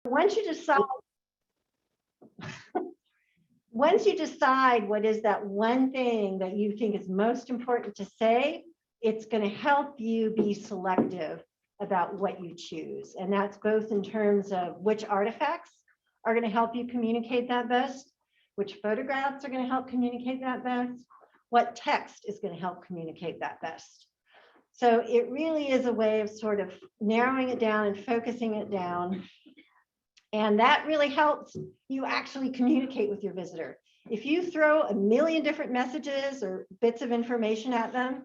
Once you decide, what is that one thing that you think is most important to say, it's going to help you be selective about what you choose. And that's both in terms of which artifacts are going to help you communicate that best, which photographs are going to help communicate that best, what text is going to help communicate that best. So it really is a way of sort of narrowing it down and focusing it down. And that really helps you actually communicate with your visitor. If you throw a million different messages or bits of information at them,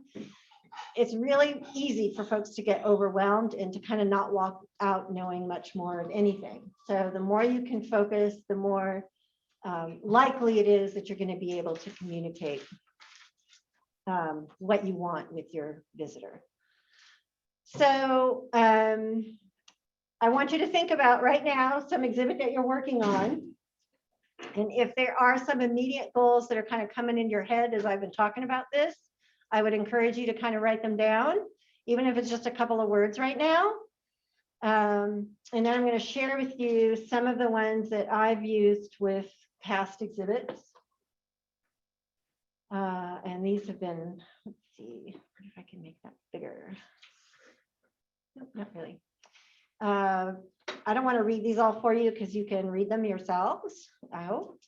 it's really easy for folks to get overwhelmed and to kind of not walk out knowing much more of anything. So the more you can focus, the more likely it is that you're going to be able to communicate what you want with your visitor. So I want you to think about right now some exhibit that you're working on. And if there are some immediate goals that are kind of coming into your head as I've been talking about this, I would encourage you to kind of write them down, even if it's just a couple of words right now. And then I'm going to share with you some of the ones that I've used with past exhibits. And these have been, let's see, if I can make that bigger. Nope, not really. I don't want to read these all for you because you can read them yourselves, I hope.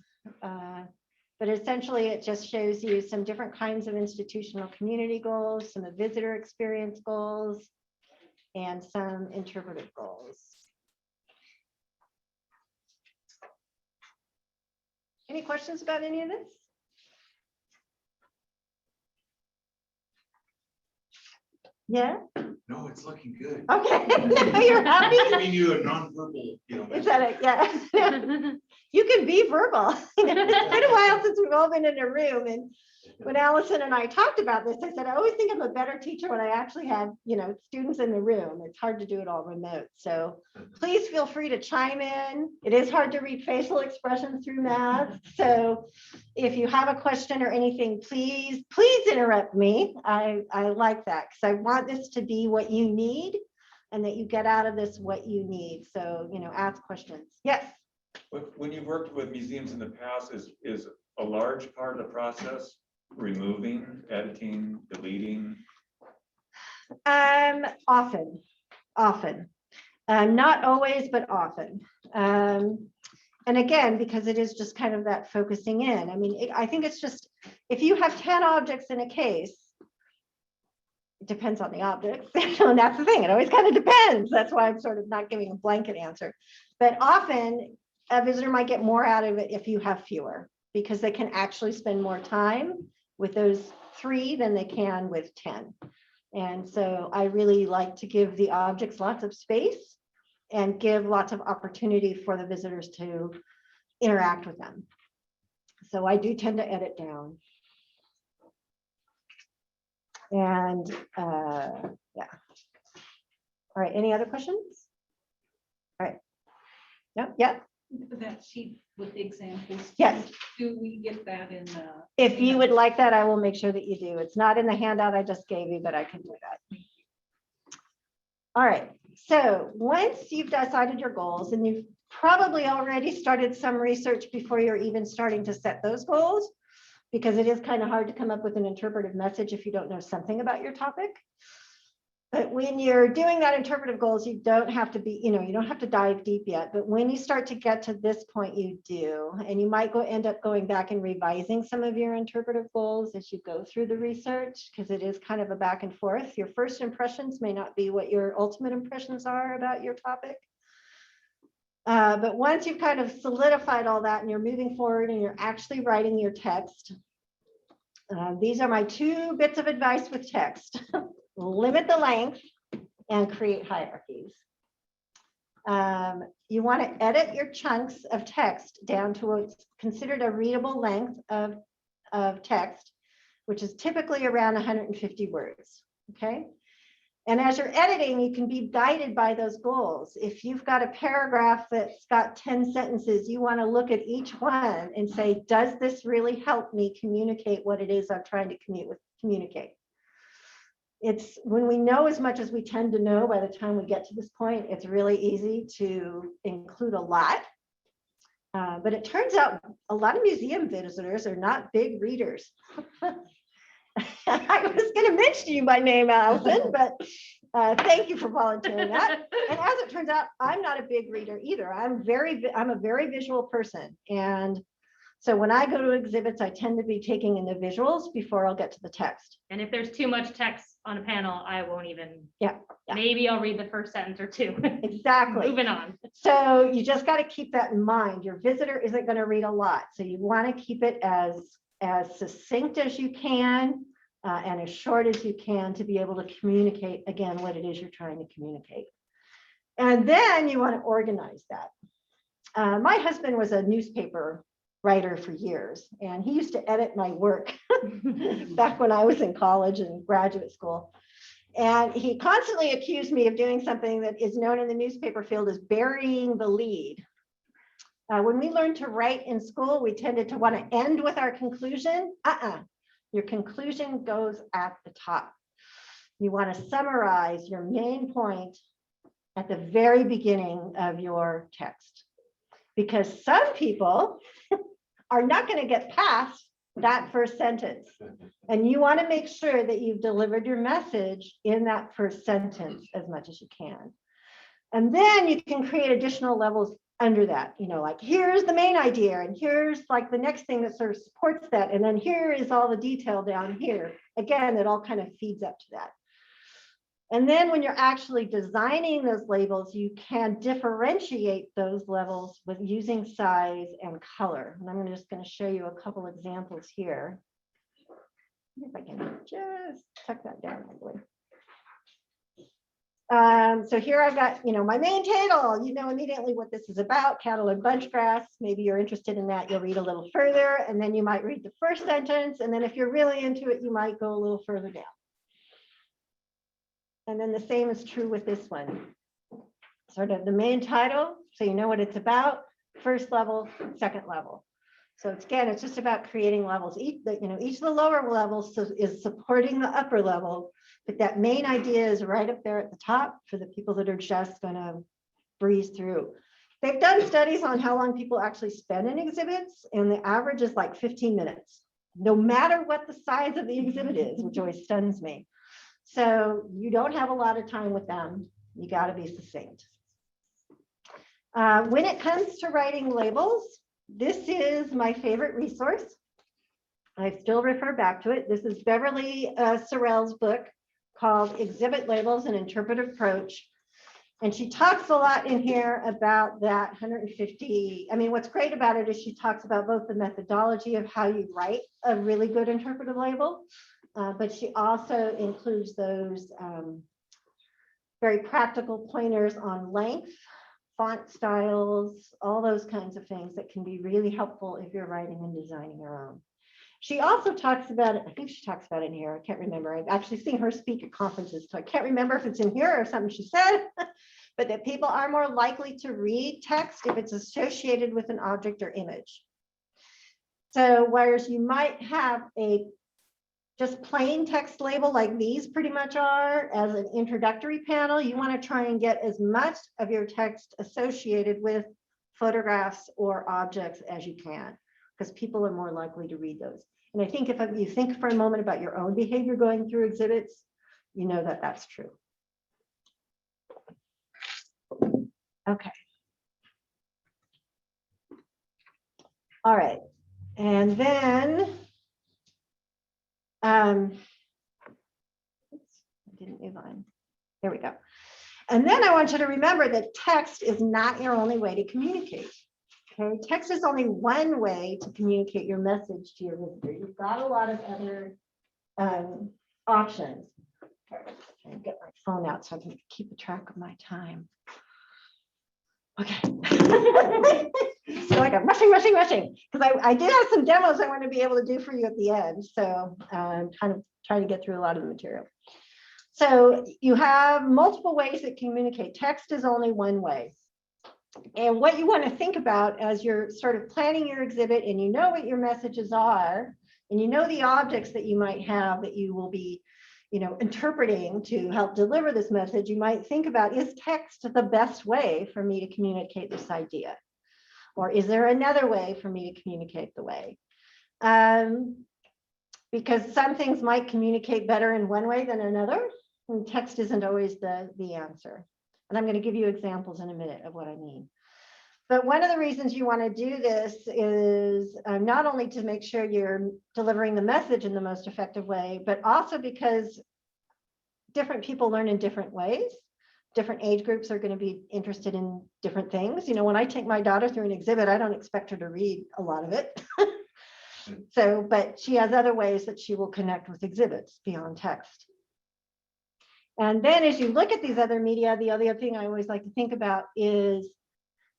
But essentially, it just shows you some different kinds of institutional community goals, some of visitor experience goals, and some interpretive goals. Any questions about any of this? Yeah? No, it's looking good. Okay, you're happy? Giving you a nonverbal, Is that it? Yeah. You can be verbal. It's been a while since we've all been in a room. And when Allison and I talked about this, I said, I always think I'm a better teacher when I actually have, students in the room. It's hard to do it all remote. So please feel free to chime in. It is hard to read facial expressions through math. So if you have a question or anything, please interrupt me. I like that because I want this to be what you need and that you get out of this what you need. So, ask questions. Yes. When you've worked with museums in the past, is a large part of the process removing, editing, deleting? Often. Not always, but often. And again, because it is just kind of that focusing in. I mean, I think it's just, if you have 10 objects in a case, it depends on the objects. And that's the thing, it always kind of depends. That's why I'm sort of not giving a blanket answer. But often a visitor might get more out of it if you have fewer, because they can actually spend more time with those 3 than they can with 10. And so I really like to give the objects lots of space and give lots of opportunity for the visitors to interact with them. So I do tend to edit down. And yeah. All right, any other questions? All right. Yep, yeah. That sheet with the examples. Yes. Do we get that in the? If you would like that, I will make sure that you do. It's not in the handout I just gave you, but I can do that. All right. So once you've decided your goals, and you've probably already started some research before you're even starting to set those goals, because it is kind of hard to come up with an interpretive message if you don't know something about your topic. But when you're doing that interpretive goals, you don't have to be, you don't have to dive deep yet. But when you start to get to this point, you do. And you might end up going back and revising some of your interpretive goals as you go through the research, because it is kind of a back and forth. Your first impressions may not be what your ultimate impressions are about your topic. But once you've kind of solidified all that and you're moving forward and you're actually writing your text, these are my 2 bits of advice with text. Limit the length and create hierarchies. You want to edit your chunks of text down to what's considered a readable length of text, which is typically around 150 words. Okay. And as you're editing, you can be guided by those goals. If you've got a paragraph that's got 10 sentences, you want to look at each one and say, does this really help me communicate what it is I'm trying to communicate? it's when we know as much as we tend to know by the time we get to this point, it's really easy to include a lot. But it turns out a lot of museum visitors are not big readers. I was going to mention you by name, Allison, but thank you for volunteering that. And as it turns out, I'm not a big reader either. I'm a very visual person. And so when I go to exhibits, I tend to be taking in the visuals before I'll get to the text. And if there's too much text on a panel, I won't even. Yeah. Maybe I'll read the first sentence or two. Exactly. Moving on. So you just got to keep that in mind. Your visitor isn't going to read a lot. So you want to keep it as succinct as you can and as short as you can to be able to communicate, again, what it is you're trying to communicate. And then you want to organize that. My husband was a newspaper writer for years, and he used to edit my work back when I was in college and graduate school. And he constantly accused me of doing something that is known in the newspaper field as burying the lead. When we learned to write in school, we tended to want to end with our conclusion. Your conclusion goes at the top. You want to summarize your main point at the very beginning of your text, because some people are not going to get past that first sentence. And you want to make sure that you've delivered your message in that first sentence as much as you can. And then you can create additional levels under that, like here's the main idea, and here's like the next thing that sort of supports that. And then here is all the detail down here. Again, it all kind of feeds up to that. And then when you're actually designing those labels, you can differentiate those levels with using size and color. And I'm just going to show you a couple examples here. If I can just tuck that down, I believe. So here I've got, my main title, immediately what this is about, cattle and bunchgrass. Maybe you're interested in that. You'll read a little further, and then you might read the first sentence. And then if you're really into it, you might go a little further down. And then the same is true with this one. Sort of the main title, so you know what it's about, first level, second level. So it's just about creating levels. Each of the lower levels is supporting the upper level, but that main idea is right up there at the top for the people that are just going to breeze through. They've done studies on how long people actually spend in exhibits, and the average is like 15 minutes, no matter what the size of the exhibit is, which always stuns me. So you don't have a lot of time with them. You got to be succinct. When it comes to writing labels, this is my favorite resource. I still refer back to it. This is Beverly Sorrell's book called Exhibit Labels: An Interpretive Approach. And she talks a lot in here about that 150. I mean, what's great about it is she talks about both the methodology of how you write a really good interpretive label, but she also includes those very practical pointers on length, font styles, all those kinds of things that can be really helpful if you're writing and designing your own. She also talks about it, I think she talks about it in here, I can't remember. I've actually seen her speak at conferences, so I can't remember if it's in here or something she said, but that people are more likely to read text if it's associated with an object or image. So whereas you might have a just plain text label like these pretty much are as an introductory panel, you want to try and get as much of your text associated with photographs or objects as you can, because people are more likely to read those. And I think if you think for a moment about your own behavior going through exhibits, you know that that's true. Okay. All right. And then I didn't move on. There we go. And then I want you to remember that text is not your only way to communicate. Okay, text is only one way to communicate your message to your visitor. You've got a lot of other options. Try and get my phone out so I can keep a track of my time. Okay. So like I'm rushing, because I did have some demos I want to be able to do for you at the end. So I'm kind of trying to get through a lot of the material. So you have multiple ways that communicate. Text is only one way. And what you want to think about as you're sort of planning your exhibit and you know what your messages are, and you know the objects that you might have that you will be interpreting to help deliver this message, you might think about, is text the best way for me to communicate this idea? Or is there another way for me to communicate the way? Because some things might communicate better in one way than another, and text isn't always the answer. And I'm going to give you examples in a minute of what I mean. But one of the reasons you want to do this is not only to make sure you're delivering the message in the most effective way, but also because different people learn in different ways. Different age groups are going to be interested in different things. When I take my daughter through an exhibit, I don't expect her to read a lot of it. But she has other ways that she will connect with exhibits beyond text. And then as you look at these other media, the other thing I always like to think about is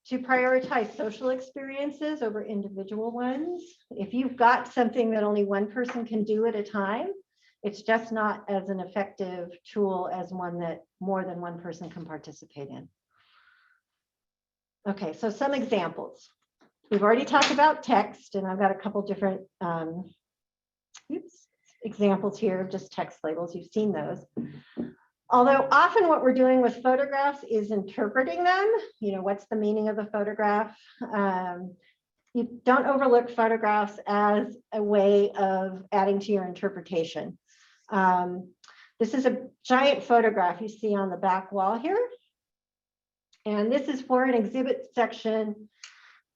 to prioritize social experiences over individual ones. If you've got something that only one person can do at a time, it's just not as an effective tool as one that more than one person can participate in. Okay, so some examples. We've already talked about text, and I've got a couple different examples here of just text labels. You've seen those. Although often what we're doing with photographs is interpreting them. What's the meaning of the photograph? You don't overlook photographs as a way of adding to your interpretation. This is a giant photograph you see on the back wall here. And this is for an exhibit section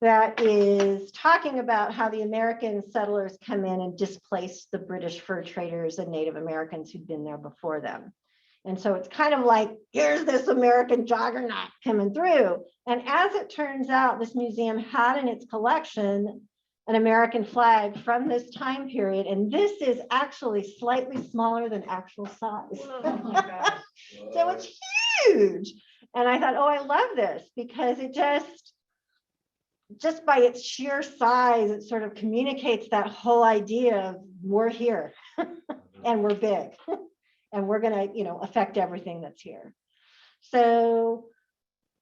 that is talking about how the American settlers come in and displace the British fur traders and Native Americans who'd been there before them. And so it's kind of like, here's this American juggernaut coming through. And as it turns out, this museum had in its collection an American flag from this time period. And this is actually slightly smaller than actual size. Oh my gosh. So it's huge. And I thought, oh, I love this because it just by its sheer size, it sort of communicates that whole idea of we're here and we're big and we're going to, affect everything that's here. So,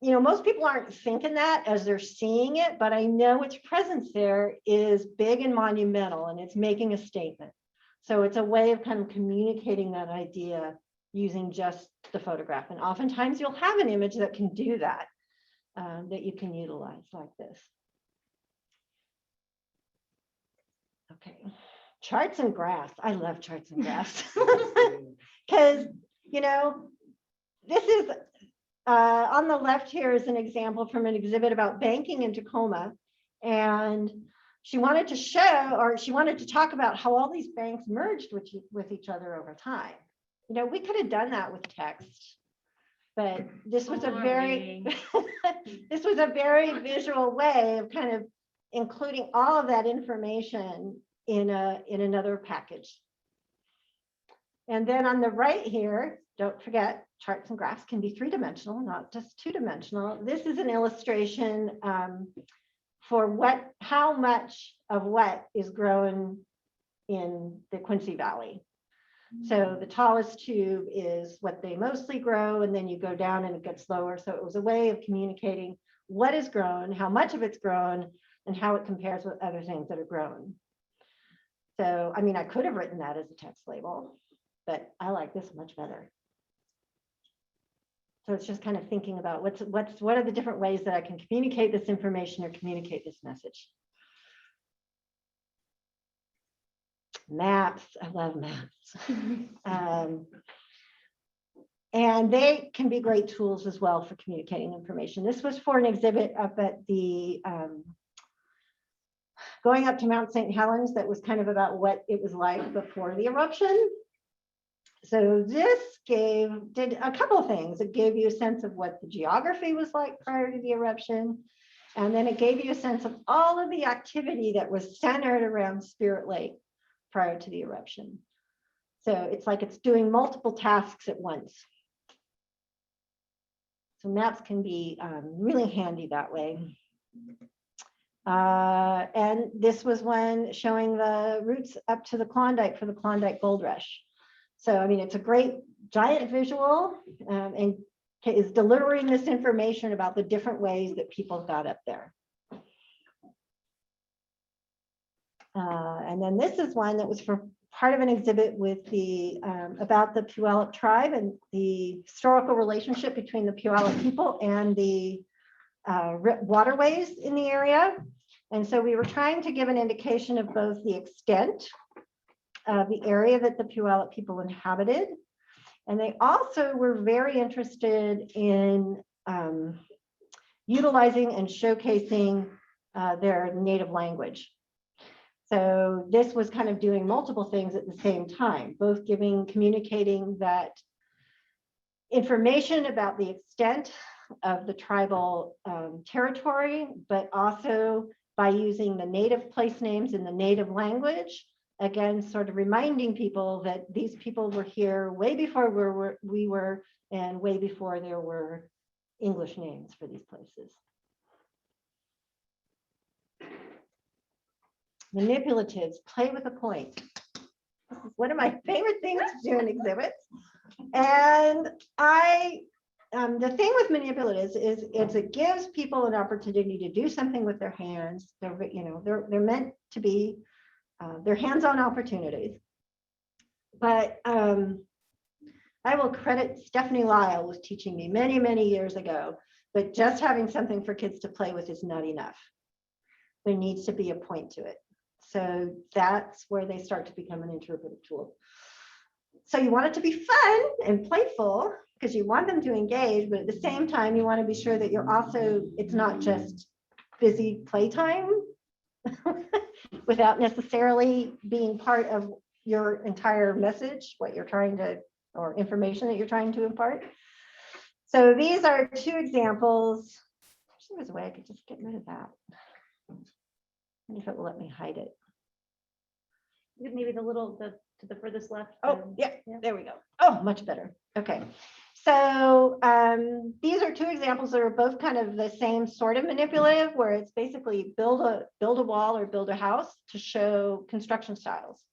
most people aren't thinking that as they're seeing it, but I know its presence there is big and monumental and it's making a statement. So it's a way of kind of communicating that idea using just the photograph. And oftentimes you'll have an image that can do that, that you can utilize like this. Okay, charts and graphs. I love charts and graphs because, this is on the left here is an example from an exhibit about banking in Tacoma. And she wanted to show, or she wanted to talk about how all these banks merged with each other over time. We could have done that with text, but this was a very, this was a very visual way of kind of including all of that information in another package. And then on the right here, don't forget, charts and graphs can be three-dimensional, not just two-dimensional. This is an illustration for how much of what is grown in the Quincy Valley. So the tallest tube is what they mostly grow, and then you go down and it gets lower. So it was a way of communicating what is grown, how much of it's grown, and how it compares with other things that are grown. So, I mean, I could have written that as a text label, but I like this much better. So it's just kind of thinking about what are the different ways that I can communicate this information or communicate this message. Maps, I love maps. And they can be great tools as well for communicating information. This was for an exhibit up at the, going up to Mount St. Helens that was kind of about what it was like before the eruption. So this did a couple of things. It gave you a sense of what the geography was like prior to the eruption. And then it gave you a sense of all of the activity that was centered around Spirit Lake prior to the eruption. So it's like it's doing multiple tasks at once. So maps can be really handy that way. And this was one showing the routes up to the Klondike for the Klondike Gold Rush. So, I mean, it's a great giant visual and is delivering this information about the different ways that people got up there. And then this is one that was for part of an exhibit with the, about the Puyallup tribe and the historical relationship between the Puyallup people and the waterways in the area. And so we were trying to give an indication of both the extent of the area that the Puyallup people inhabited. And they also were very interested in utilizing and showcasing their native language. So this was kind of doing multiple things at the same time, both communicating that information about the extent of the tribal territory, but also by using the native place names in the native language, again, sort of reminding people that these people were here way before we were, and way before there were English names for these places. Manipulatives, play with a point. This is one of my favorite things to do in exhibits. And the thing with manipulatives is it gives people an opportunity to do something with their hands. They're meant to be, they're hands-on opportunities. But I will credit Stephanie Lyle with teaching me many, many years ago, but just having something for kids to play with is not enough. There needs to be a point to it. So that's where they start to become an interpretive tool. So you want it to be fun and playful because you want them to engage, but at the same time, you want to be sure that you're also, it's not just busy playtime without necessarily being part of your entire message, what you're trying to, or information that you're trying to impart. So these are two examples. There was a way I could just get rid of that. If it will let me hide it. Maybe the little, to the furthest left. Oh, yeah, there we go. Oh, much better. Okay. So these are two examples that are both kind of the same sort of manipulative, where it's basically build a wall or build a house to show construction styles.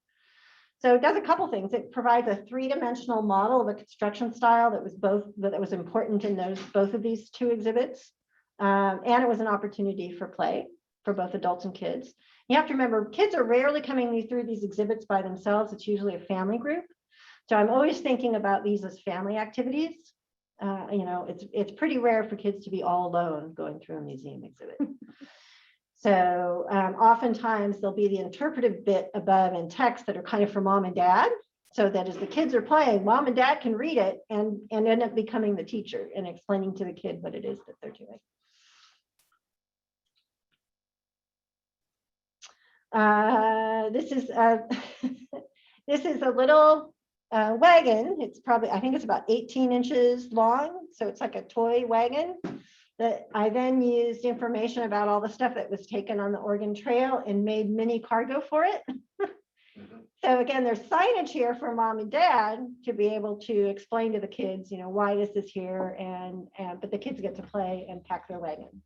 So it does a couple things. It provides a three-dimensional model of a construction style that was important in both of these two exhibits. And it was an opportunity for play for both adults and kids. You have to remember, kids are rarely coming through these exhibits by themselves. It's usually a family group. So I'm always thinking about these as family activities. It's pretty rare for kids to be all alone going through a museum exhibit. So oftentimes there'll be the interpretive bit above in text that are kind of for mom and dad, so that as the kids are playing, mom and dad can read it and end up becoming the teacher and explaining to the kid what it is that they're doing. This is this is a little wagon. It's probably, I think it's about 18 inches long. So it's like a toy wagon that I then used information about all the stuff that was taken on the Oregon Trail and made mini cargo for it. So again, there's signage here for mom and dad to be able to explain to the kids, why this is here, but the kids get to play and pack their wagon.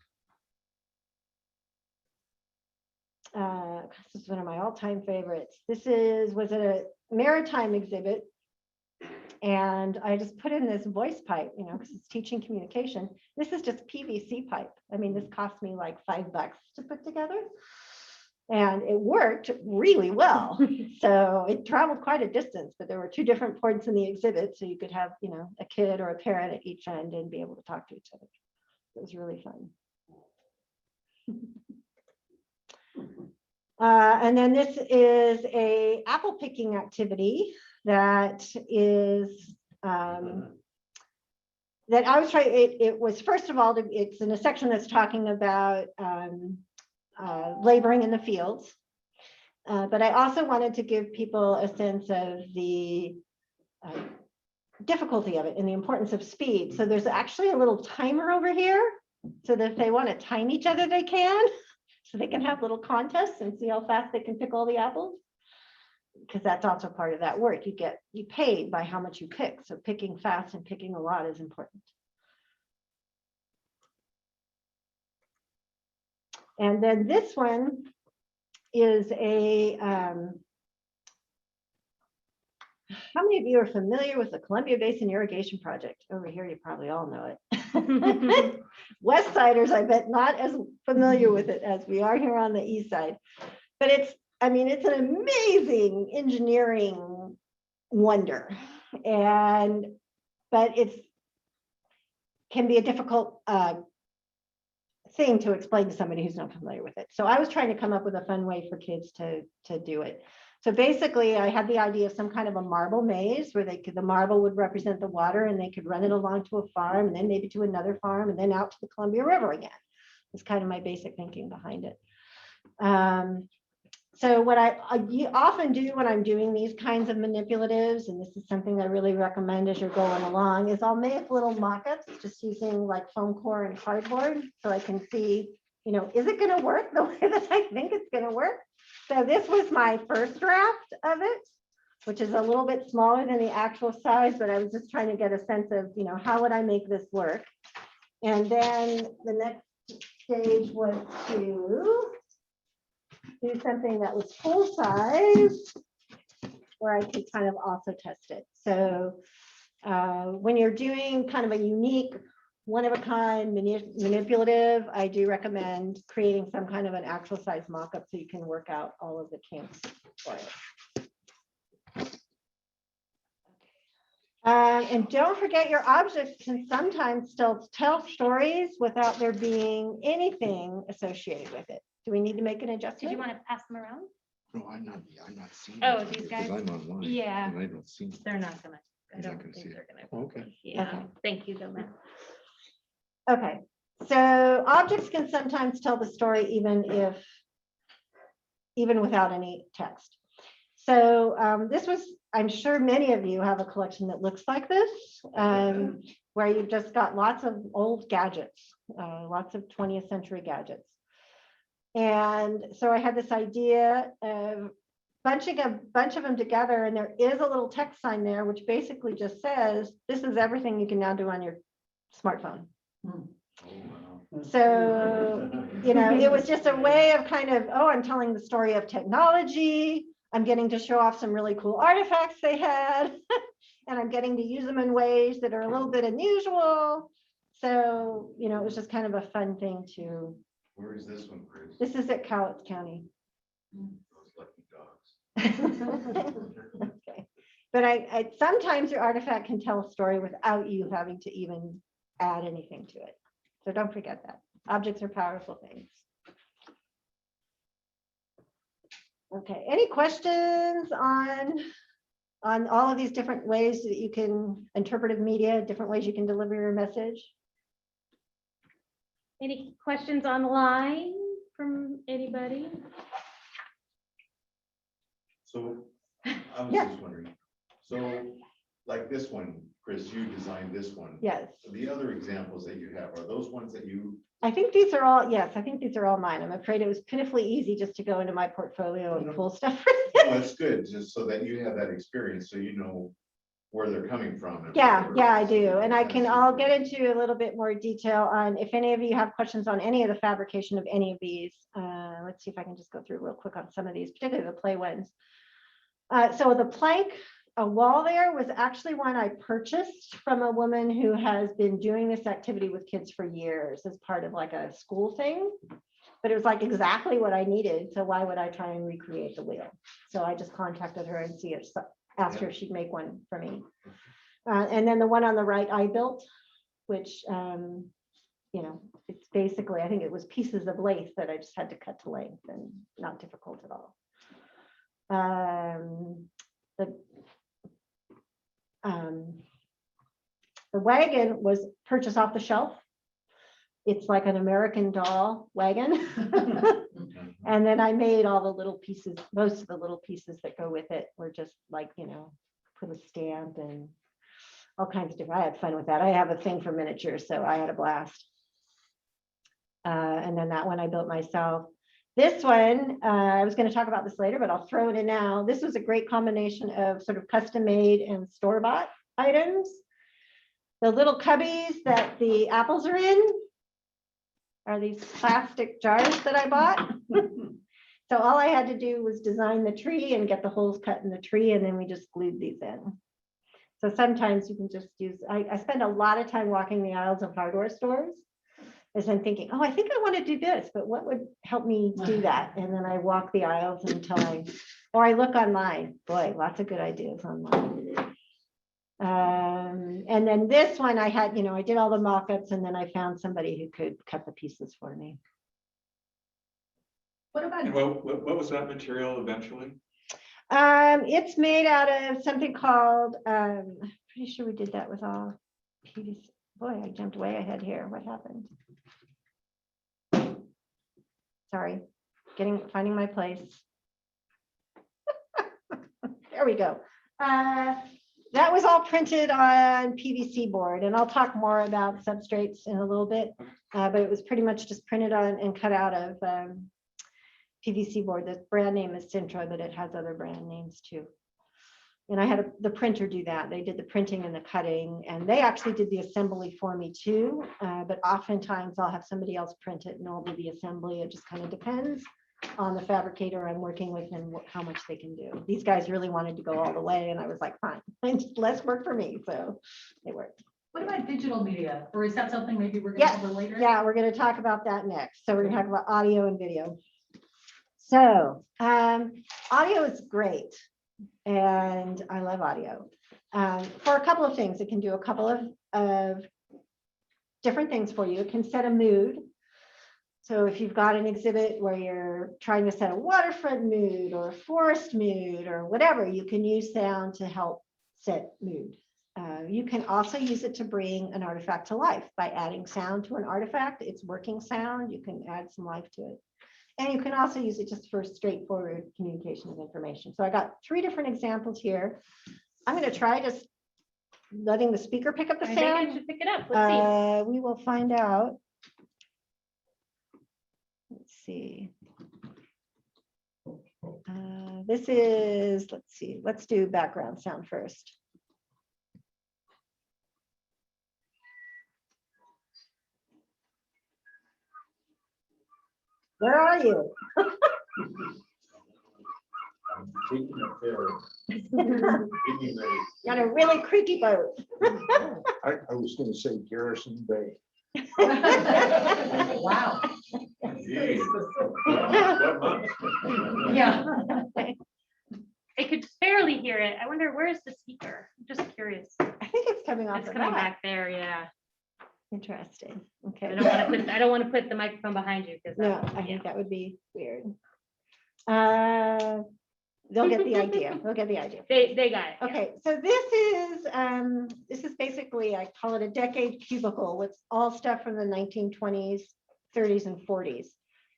This is one of my all-time favorites. This was a maritime exhibit, and I just put in this voice pipe, because it's teaching communication. This is just PVC pipe. I mean, this cost me like $5 to put together, and it worked really well. So it traveled quite a distance, but there were two different points in the exhibit, so you could have, a kid or a parent at each end and be able to talk to each other. It was really fun. And then this is a apple picking activity that is that I was trying. It was, first of all, it's in a section that's talking about laboring in the fields, but I also wanted to give people a sense of the difficulty of it and the importance of speed. So there's actually a little timer over here, so that if they want to time each other, they can. So they can have little contests and see how fast they can pick all the apples, because that's also part of that work. You paid by how much you pick. So picking fast and picking a lot is important. And then this one is a, how many of you are familiar with the Columbia Basin Irrigation Project? Over here, you probably all know it. West Siders, I bet, not as familiar with it as we are here on the east side. But it's I mean, it's an amazing engineering wonder. But it's can be a difficult thing to explain to somebody who's not familiar with it. So I was trying to come up with a fun way for kids to do it. So basically, I had the idea of some kind of a marble maze where the marble would represent the water, and they could run it along to a farm, and then maybe to another farm, and then out to the Columbia River again. It's kind of my basic thinking behind it. So what I often do when I'm doing these kinds of manipulatives, and this is something I really recommend as you're going along, is I'll make little mock-ups just using like foam core and cardboard, so I can see, is it going to work the way that I think it's going to work? So this was my first draft of it, which is a little bit smaller than the actual size, but I was just trying to get a sense of, how would I make this work? And then the next stage was to do something that was full size, where I could kind of also test it. So when you're doing kind of a unique, one-of-a-kind manipulative, I do recommend creating some kind of an actual size mock-up so you can work out all of the kinks for it. And don't forget, your objects can sometimes still tell stories without there being anything associated with it. Do we need to make an adjustment? Did you want to pass them around? No, I'm not seeing. Oh, it these because guys? I'm online. Yeah. And I don't see. it. They're not gonna, I You're not don't gonna think see they're it. gonna. Okay. Yeah, Okay. thank you, Donna. Okay, so objects can sometimes tell the story even without any text. So this was, I'm sure many of you have a collection that looks like this, where you've just got lots of old gadgets, lots of 20th century gadgets. And so I had this idea of bunching a bunch of them together, and there is a little text sign there, which basically just says, this is everything you can now do on your smartphone. So, it was just a way of kind of, I'm telling the story of technology. I'm getting to show off some really cool artifacts they had, and I'm getting to use them in ways that are a little bit unusual. So, it was just kind of a fun thing to. Where is this one, Chris? This is at Cowlitz County. Those lucky dogs. Okay. But I sometimes your artifact can tell a story without you having to even add anything to it. So don't forget that. Objects are powerful things. Okay, any questions on all of these different ways that you can interpretive media, different ways you can deliver your message? Any questions online from anybody? So I was Yeah. just wondering, so like this one, Chris, you designed this one. Yes, The other examples that you have, are those ones that you, I think these are all, yes, I think these are all mine. I'm afraid it was pitifully easy just to go into my portfolio and pull stuff. no, it's good, just so that you have that experience, so you know where they're coming from. and Yeah, whatever. yeah, I do. And I can, I'll get That's into a little bit more detail on if any of you have questions on any of the fabrication of any of these. Let's see if I can just go through real quick on some of these, particularly the play ones. So the plank, a wall there was actually one I purchased from a woman who has been doing this activity with kids for years as part of like a school thing. But it was like exactly what I needed. So why would I try and recreate the wheel? So I just contacted her and asked her if she'd make one for me. And then the one on the right I built, which, it's basically, I think it was pieces of lace that I just had to cut to length, and not difficult at all. The wagon was purchased off the shelf. It's like an American Doll wagon. And then I made all the little pieces, most of the little pieces that go with it were just like, put a stamp and all kinds of different, I had fun with that. I have a thing for miniatures, so I had a blast. And then that one I built myself. This one, I was going to talk about this later, but I'll throw it in now. This was a great combination of sort of custom made and store-bought items. The little cubbies that the apples are in are these plastic jars that I bought. So all I had to do was design the tree and get the holes cut in the tree, and then we just glued these in. So sometimes you can just use, I spend a lot of time walking the aisles of hardware stores. is then thinking, oh, I think I want to do this, but what would help me do that? And then I walk the aisles until or I look online. Boy, lots of good ideas online. And then this one I had, I did all the mock-ups and then I found somebody who could cut the pieces for me. What about, And what was that material eventually? It's made out of something called, pretty sure we did that with all PVC. Boy, I jumped way ahead here. What happened? Sorry, finding my place. There we go. That was all printed on PVC board, and I'll talk more about substrates in a little bit, but it was pretty much just printed on and cut out of PVC board. The brand name is Sintra, but it has other brand names too. And I had the printer do that. They did the printing and the cutting, and they actually did the assembly for me too. But oftentimes I'll have somebody else print it and I'll do the assembly. It just kind of depends on the fabricator I'm working with and how much they can do. These guys really wanted to go all the way, and I was like, fine, less work for me. So it worked. What about digital media? Or is that something maybe we're gonna cover later? Yeah, we're going to talk about that next. So we're going to talk about audio and video. So audio is great, and I love audio for a couple of things. It can do a couple of different things for you. It can set a mood. So if you've got an exhibit where you're trying to set a waterfront mood or a forest mood or whatever, you can use sound to help set mood. You can also use it to bring an artifact to life by adding sound to an artifact. It's working sound. You can add some life to it. And you can also use it just for straightforward communication of information. So I got 3 different examples here. I'm going to try just letting the speaker pick up the I think I sound. should pick it up. Let's see. We will find out. Let's see. This is, let's see, let's do background sound first. Where are you? I'm taking a ferry. Getting ready. Got a really creaky boat. I was gonna say Garrison Bay. Wow. Gee. What month? Yeah. I could barely hear it. I wonder, where's the speaker? I'm just curious. I think it's coming off It's the coming back. back there, yeah. Interesting. I Okay. don't want to put the microphone behind you because No, I think that would be weird. They'll get the idea. They'll get the idea. they got it. yeah. Okay, so this is basically, I call it a decade cubicle with all stuff from the 1920s, 30s, and 40s.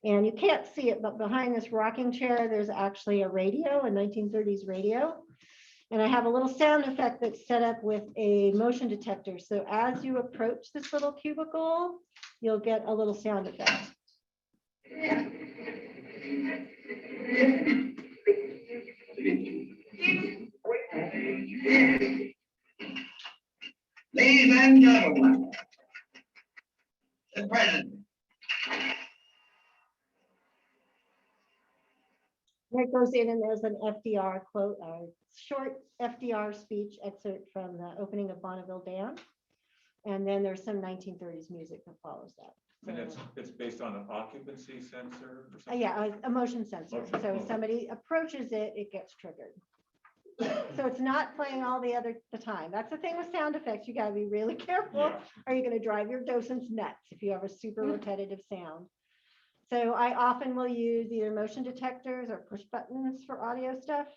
And you can't see it, but behind this rocking chair, there's actually a radio, a 1930s radio. And I have a little sound effect that's set up with a motion detector. So as you approach this little cubicle, you'll get a little sound effect. Ladies and gentlemen, the president. There goes in and there's an FDR quote, a short FDR speech excerpt from the opening of Bonneville Dam. And then there's some 1930s music that follows that. And it's based on an occupancy sensor or something? Yeah, a motion sensor. Motion, So if oh. somebody approaches it, it gets triggered. So it's not playing all the time. That's the thing with sound effects. You got to be really careful. Yeah. Are you going to drive your docents nuts if you have a super repetitive sound? So I often will use either motion detectors or push buttons for audio stuff,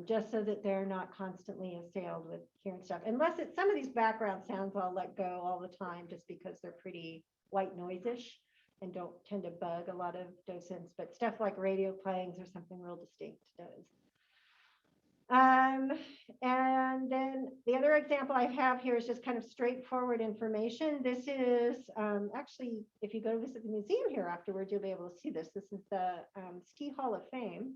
just so that they're not constantly assailed with hearing stuff. Unless it's some of these background sounds I'll let go all the time just because they're pretty white noise-ish and don't tend to bug a lot of docents, but stuff like radio playings or something real distinct does. And then the other example I have here is just kind of straightforward information. This is actually, if you go visit the museum here afterwards, you'll be able to see this. This is the Ski Hall of Fame.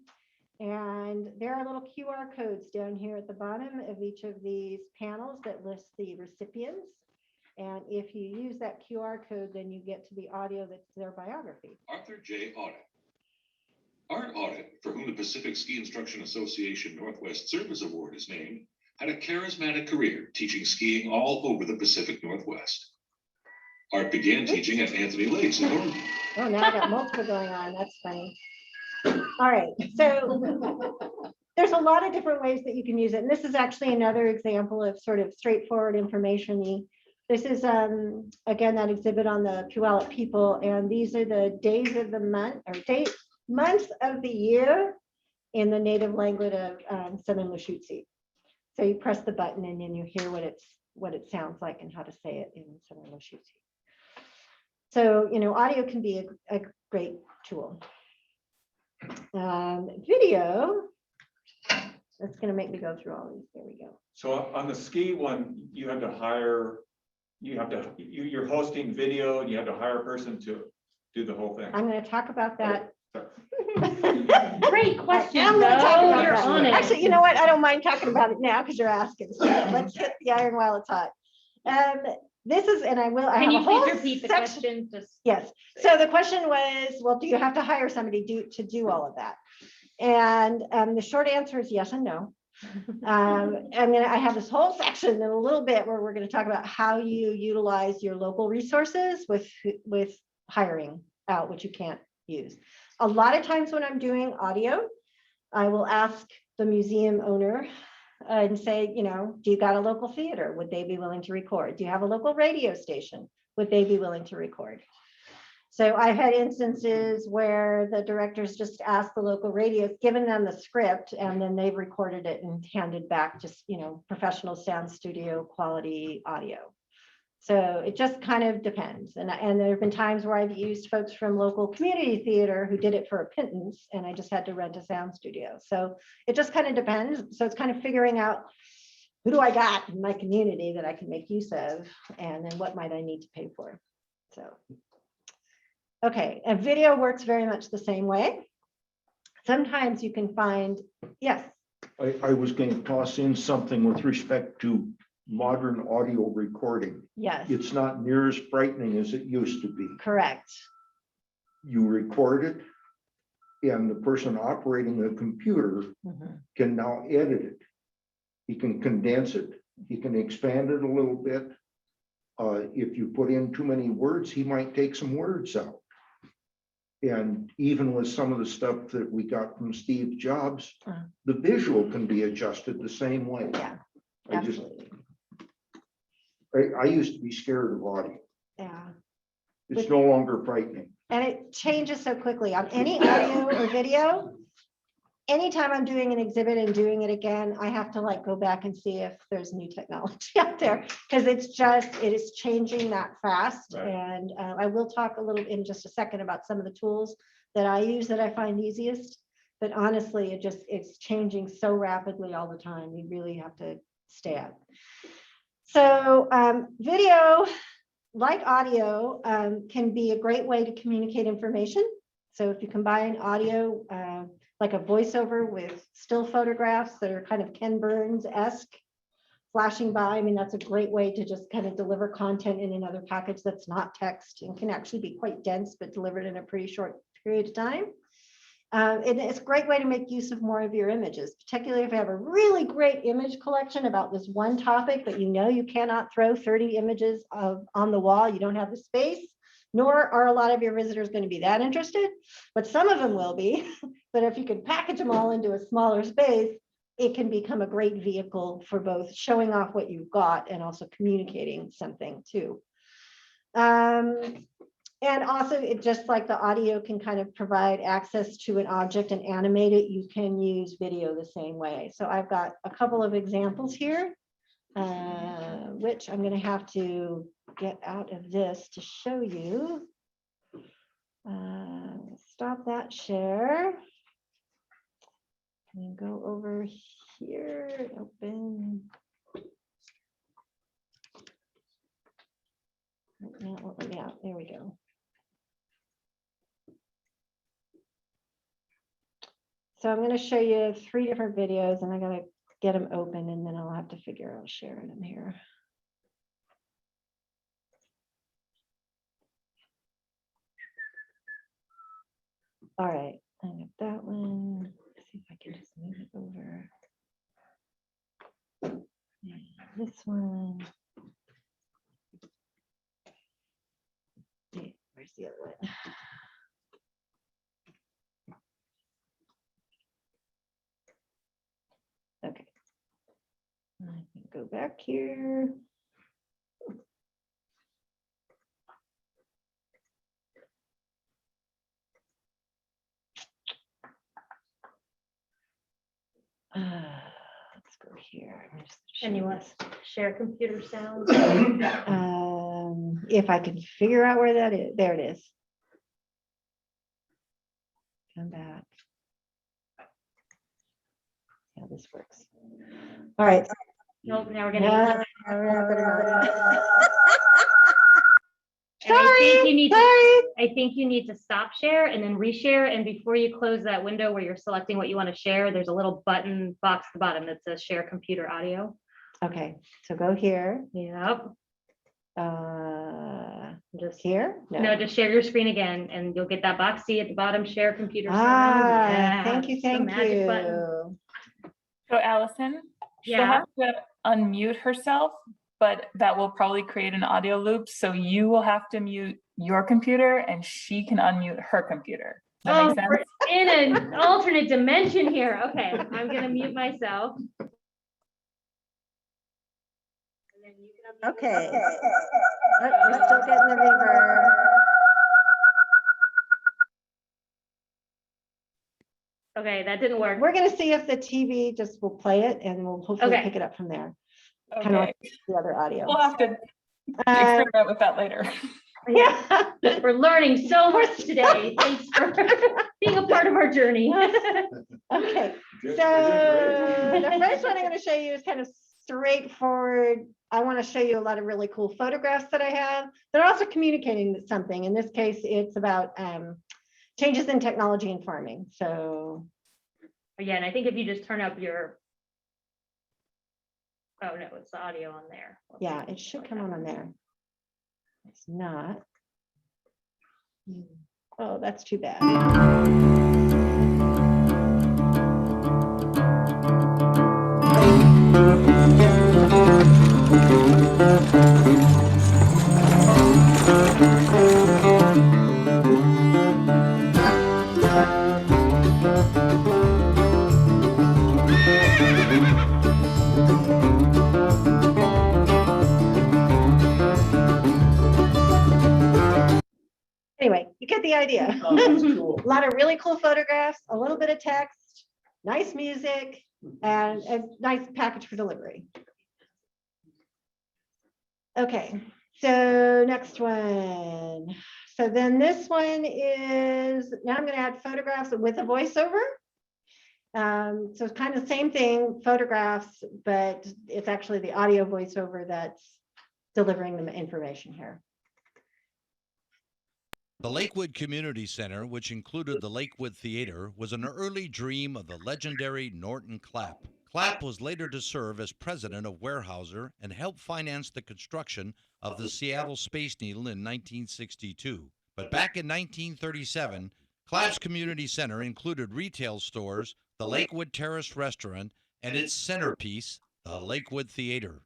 And there are little QR codes down here at the bottom of each of these panels that list the recipients. And if you use that QR code, then you get to the audio that's their biography. Arthur J. Audit. Art Audit, for whom the Pacific Ski Instruction Association Northwest Service Award is named, had a charismatic career teaching skiing all over the Pacific Northwest. Art began teaching at Anthony Lakes in Oregon. Oh, now I got multiple going on. That's funny. All right, so there's a lot of different ways that you can use it. And this is actually another example of sort of straightforward information. This is, again, that exhibit on the Puyallup people. And these are the days of the month or months of the year in the native language of Southern Lushootseed. So you press the button and then you hear what it sounds like and how to say it in Southern Lushootseed. So, audio can be a great tool. Video, that's going to make me go through all these. There we go. So on the ski one, you have to hire, you're hosting video and you have to hire a person to do the whole thing. I'm going to talk about that. Great question, I'm gonna talk though. about You're that. on it. Actually, you know what? I don't mind talking about it now because you're asking. So let's hit the iron while it's hot. This is, and I will. I Can have you a whole please repeat the section. question? Just Yes. So the question was, well, do you have to hire somebody to do all of that? And the short answer is yes and no. I have this whole section in a little bit where we're going to talk about how you utilize your local resources with hiring out, which you can't use. A lot of times when I'm doing audio, I will ask the museum owner and say, do you got a local theater? Would they be willing to record? Do you have a local radio station? Would they be willing to record? So I've had instances where the directors just asked the local radio, given them the script, and then they've recorded it and handed back just, professional sound studio quality audio. So it just kind of depends. And there have been times where I've used folks from local community theater who did it for a pittance, and I just had to rent a sound studio. So it just kind of depends. So it's kind of figuring out who do I got in my community that I can make use of, and then what might I need to pay for. So, okay, and video works very much the same way. Sometimes you can find, yes. I was going to toss in something with respect to modern audio recording. Yes, It's not near as frightening as it used to be. correct. You record it, and the person operating the computer Mhm. can now edit it. He can condense it. He can expand it a little bit. If you put in too many words, he might take some words out. And even with some of the stuff that we got from Steve Jobs, the visual can be adjusted the same way. Yeah, I absolutely. used to be scared of audio. Yeah. It's no longer frightening. And it changes so quickly on any audio or video. Anytime I'm doing an exhibit and doing it again, I have to go back and see if there's new technology out there, because it is changing that fast. Right. And I will talk a little in just a second about some of the tools that I use that I find easiest. But honestly, it's changing so rapidly all the time. You really have to stay up. So video, like audio, can be a great way to communicate information. So if you combine audio, like a voiceover with still photographs that are kind of Ken Burns-esque flashing by, that's a great way to just kind of deliver content in another package that's not text and can actually be quite dense, but delivered in a pretty short period of time. And it's a great way to make use of more of your images, particularly if you have a really great image collection about this one topic, but you cannot throw 30 images on the wall. You don't have the space, nor are a lot of your visitors going to be that interested, but some of them will be. But if you can package them all into a smaller space, it can become a great vehicle for both showing off what you've got and also communicating something too. And also, it just like the audio can kind of provide access to an object and animate it, you can use video the same way. So I've got a couple of examples here, which I'm going to have to get out of this to show you. Stop that share. And go over here, open. Yeah, there we go. So I'm going to show you 3 different videos, and I got to get them open, and then I'll have to figure out sharing them here. All right, I got that one. Let's see if I can just move it over. And this one. I can go back here. Let's go here. I'm just And you showing want to share computer sound? If I can figure out where that is, there it is. Come back. Yeah, this works. All right. Nope, now we're No, gonna. we're not gonna- And I think Sorry, you need to, sorry. I think you need to stop share and then reshare. And before you close that window where you're selecting what you want to share, there's a little button box at the bottom that says share computer audio. Okay, so go here. Yep. Just here? No, just share your screen again and you'll get that box. See at the bottom, share computer sound. Ah, Yeah, thank you, it's the thank magic button. you. So Allison, she'll Yeah. have to unmute herself, but that will probably create an audio loop. So you will have to mute your computer and she can unmute her computer. Does that Oh, make sense? we're in an alternate dimension here. Okay, I'm gonna mute myself. Okay. Oh, we're still getting the reverb. Okay, that didn't work. We're gonna see if the TV just will play it and we'll hopefully Okay. pick it up from there. Kind of Okay. like the other audio. We'll have to Uh, experiment with that later. Yeah, we're learning so much today. Thanks for being a part of our journey. Okay, You're so doing the first one I'm gonna show you is kind of straightforward. I want to show you a lot of really cool photographs that I have. They're also communicating something. In this case, it's about changes in technology in farming. So Yeah, and I think if you just turn up your. Oh, no, it's the audio on there. yeah, it should come on there. It's not. Oh, that's too bad. Anyway, you get the idea. A lot of really cool photographs, a little bit of text, nice music, and a nice package for delivery. Okay, so next one. So then this one is, now I'm going to add photographs with a voiceover. So it's kind of the same thing, photographs, but it's actually the audio voiceover that's delivering the information here. The Lakewood Community Center, which included the Lakewood Theater, was an early dream of the legendary Norton Clapp. Clapp was later to serve as president of Weyerhaeuser and helped finance the construction of the Seattle Space Needle in 1962. But back in 1937, Clapp's Community Center included retail stores, the Lakewood Terrace Restaurant, and its centerpiece, the Lakewood Theater.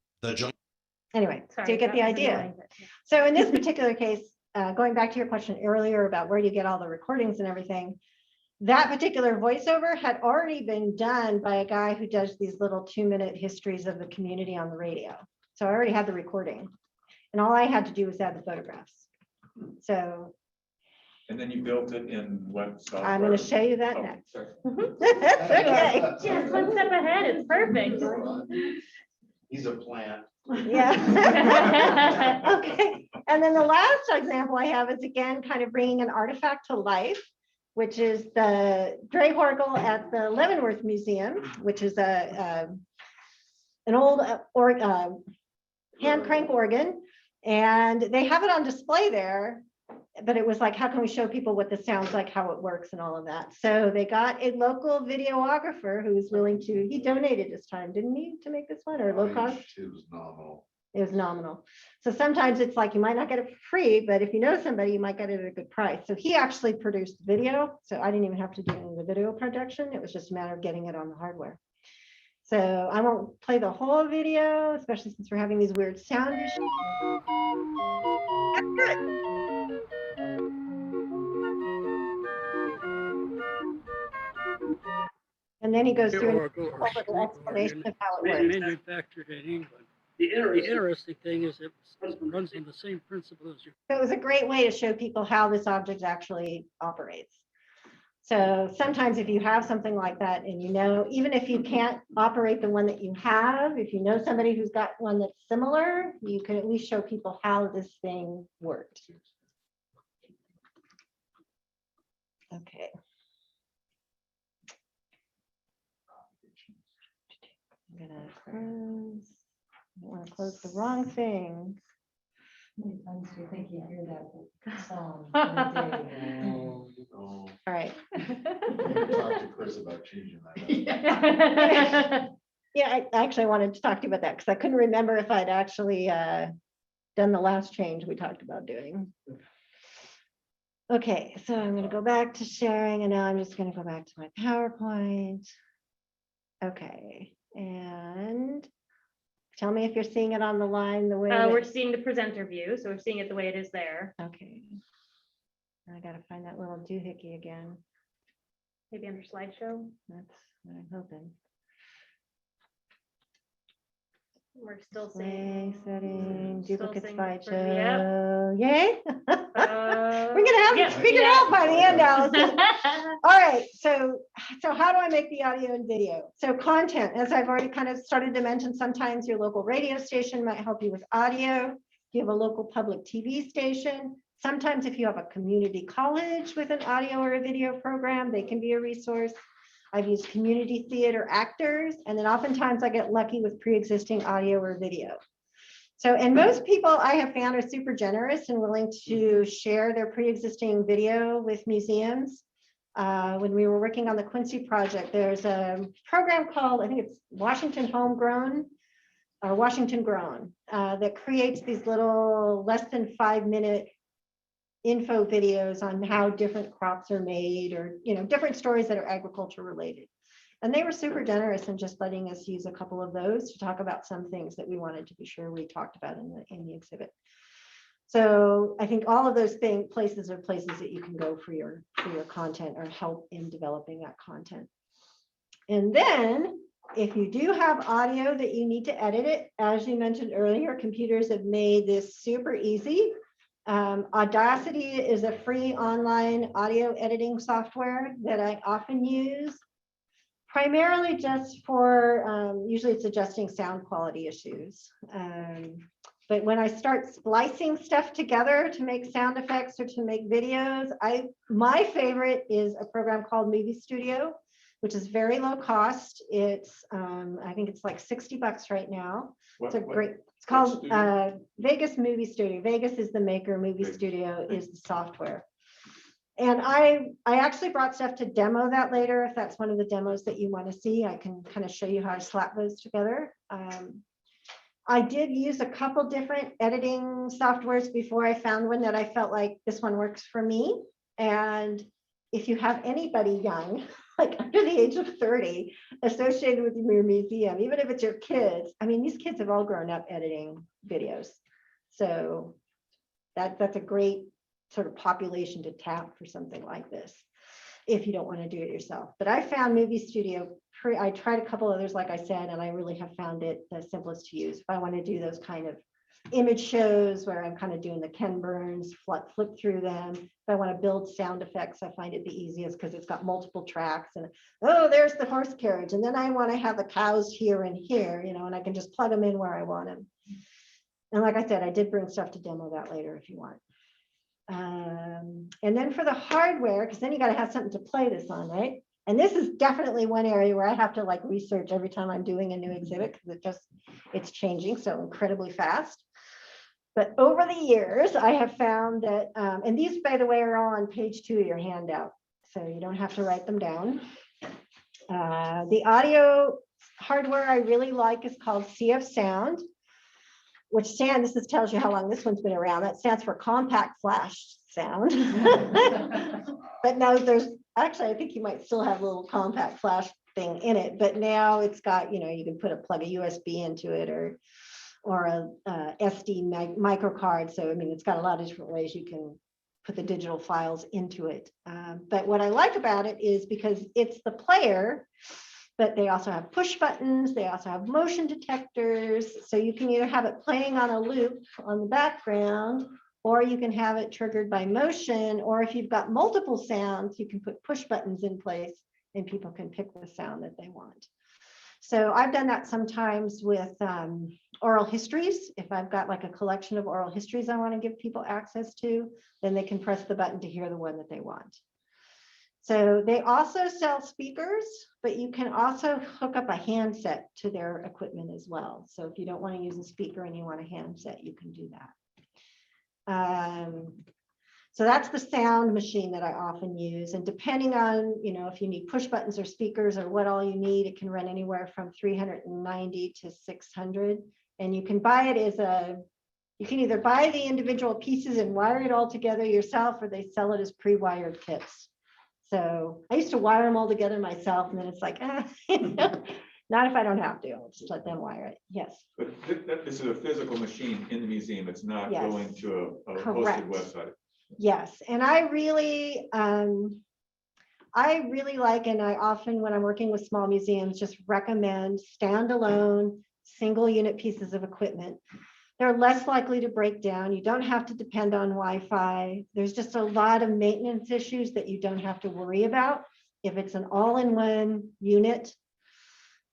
Anyway, so Sorry, you get the that was idea. annoying, but yeah. So in this particular case, going back to your question earlier about where you get all the recordings and everything, that particular voiceover had already been done by a guy who does these little 2-minute histories of the community on the radio. So I already had the recording and all I had to do was add the photographs. So And then you built it in what software? I'm going to show you that Oh, next. sorry. Okay. Yeah, one step ahead, it's perfect. He's a plant. Yeah. Okay. And then the last example I have is again kind of bringing an artifact to life, which is the Drehorgel at the Leavenworth Museum, which is an old hand crank organ, and they have it on display there. But it was like, how can we show people what this sounds like, how it works, and all of that? So they got a local videographer who was willing to. He donated his time, didn't he, to make this one, or low cost? It was nominal. It was nominal. So sometimes it's like you might not get it for free, but if you know somebody, you might get it at a good price. So he actually produced the video. So I didn't even have to do the video production. It was just a matter of getting it on the hardware. So I won't play the whole video, especially since we're having these weird sound issues. That's good. And And then he goes through Or go a little explanation of how it works. manufactured in England. The interesting thing is it runs on the same principle as your. So it was a great way to show people how this object actually operates. So sometimes if you have something like that and you know, even if you can't operate the one that you have, if you know somebody who's got one that's similar, you can at least show people how this thing worked. Okay. I'm gonna close. I don't want to close the wrong thing. Sometimes you think you hear that song. Oh, All right. talk to Chris about changing that. Yeah, I actually wanted to talk to you about that because I couldn't remember if I'd actually done the last change we talked about doing. Okay, so I'm going to go back to sharing and now I'm just going to go back to my PowerPoint. Okay, and tell me if you're seeing it on the line the way We're that- seeing the presenter view, so we're seeing it the way it is there. Okay. I got to find that little doohickey again. Maybe under slideshow. That's what I'm hoping. We're still Play seeing. setting, Still duplicate seeing the slideshow. Yay. We're We're gonna have it figured out by the end, Allison. All right, so how do I make the audio and video? So content, as I've already kind of started to mention, sometimes your local radio station might help you with audio. You have a local public TV station. Sometimes if you have a community college with an audio or a video program, they can be a resource. I've used community theater actors, and then oftentimes I get lucky with pre-existing audio or video. So, and most people I have found are super generous and willing to share their pre-existing video with museums. When we were working on the Quincy project, there's a program called, I think it's Washington Homegrown or Washington Grown, that creates these little less than 5-minute info videos on how different crops are made, or different stories that are agriculture related. And they were super generous in just letting us use a couple of those to talk about some things that we wanted to be sure we talked about in the exhibit. So I think all of those places are places that you can go for your content or help in developing that content. And then if you do have audio that you need to edit it, as you mentioned earlier, computers have made this super easy. Audacity is a free online audio editing software that I often use, primarily just for, usually it's adjusting sound quality issues. But when I start splicing stuff together to make sound effects or to make videos, my favorite is a program called Movie Studio, which is very low cost. It's, I think it's like $60 right now. It's called Vegas Movie Studio. Vegas is the maker, Movie Studio is the software. And I actually brought stuff to demo that later. If that's one of the demos that you want to see, I can kind of show you how I slap those together. I did use a couple different editing softwares before I found one that I felt like this one works for me. And if you have anybody young, like under the age of 30, associated with your museum, even if it's your kids, I mean, these kids have all grown up editing videos. So that's a great sort of population to tap for something like this, if you don't want to do it yourself. But I found Movie Studio, I tried a couple others, like I said, and I really have found it the simplest to use. If I want to do those kind of image shows where I'm kind of doing the Ken Burns, flip through them. If I want to build sound effects, I find it the easiest because it's got multiple tracks and, oh, there's the horse carriage. And then I want to have the cows here and here, and I can just plug them in where I want them. And like I said, I did bring stuff to demo that later if you want. And then for the hardware, because then you got to have something to play this on, right? And this is definitely one area where I have to like research every time I'm doing a new exhibit because it's changing so incredibly fast. But over the years, I have found that, and these, by the way, are all on page 2 of your handout, so you don't have to write them down. The audio hardware I really like is called CF Sound, which this tells you how long this one's been around. That stands for compact flash sound. But no, actually, I think you might still have a little compact flash thing in it, but now it's got, you can plug a USB into it or a SD micro card. So, I mean, it's got a lot of different ways you can put the digital files into it. But what I like about it is because it's the player, but they also have push buttons. They also have motion detectors. So you can either have it playing on a loop on the background, or you can have it triggered by motion, or if you've got multiple sounds, you can put push buttons in place and people can pick the sound that they want. So I've done that sometimes with oral histories. If I've got like a collection of oral histories I want to give people access to, then they can press the button to hear the one that they want. So they also sell speakers, but you can also hook up a handset to their equipment as well. So if you don't want to use a speaker and you want a handset, you can do that. So that's the sound machine that I often use. And depending on, if you need push buttons or speakers or what all you need, it can run anywhere from 390 to 600. And you can buy it you can either buy the individual pieces and wire it all together yourself, or they sell it as pre-wired kits. So I used to wire them all together myself, and then it's like, not if I don't have to. I'll just let them wire it. Yes. But this is a physical machine in the museum. It's not Yes. going to a Correct. hosted website. Yes, and I really like, and I often, when I'm working with small museums, just recommend standalone single unit pieces of equipment. They're less likely to break down. You don't have to depend on Wi-Fi. There's just a lot of maintenance issues that you don't have to worry about if it's an all-in-one unit.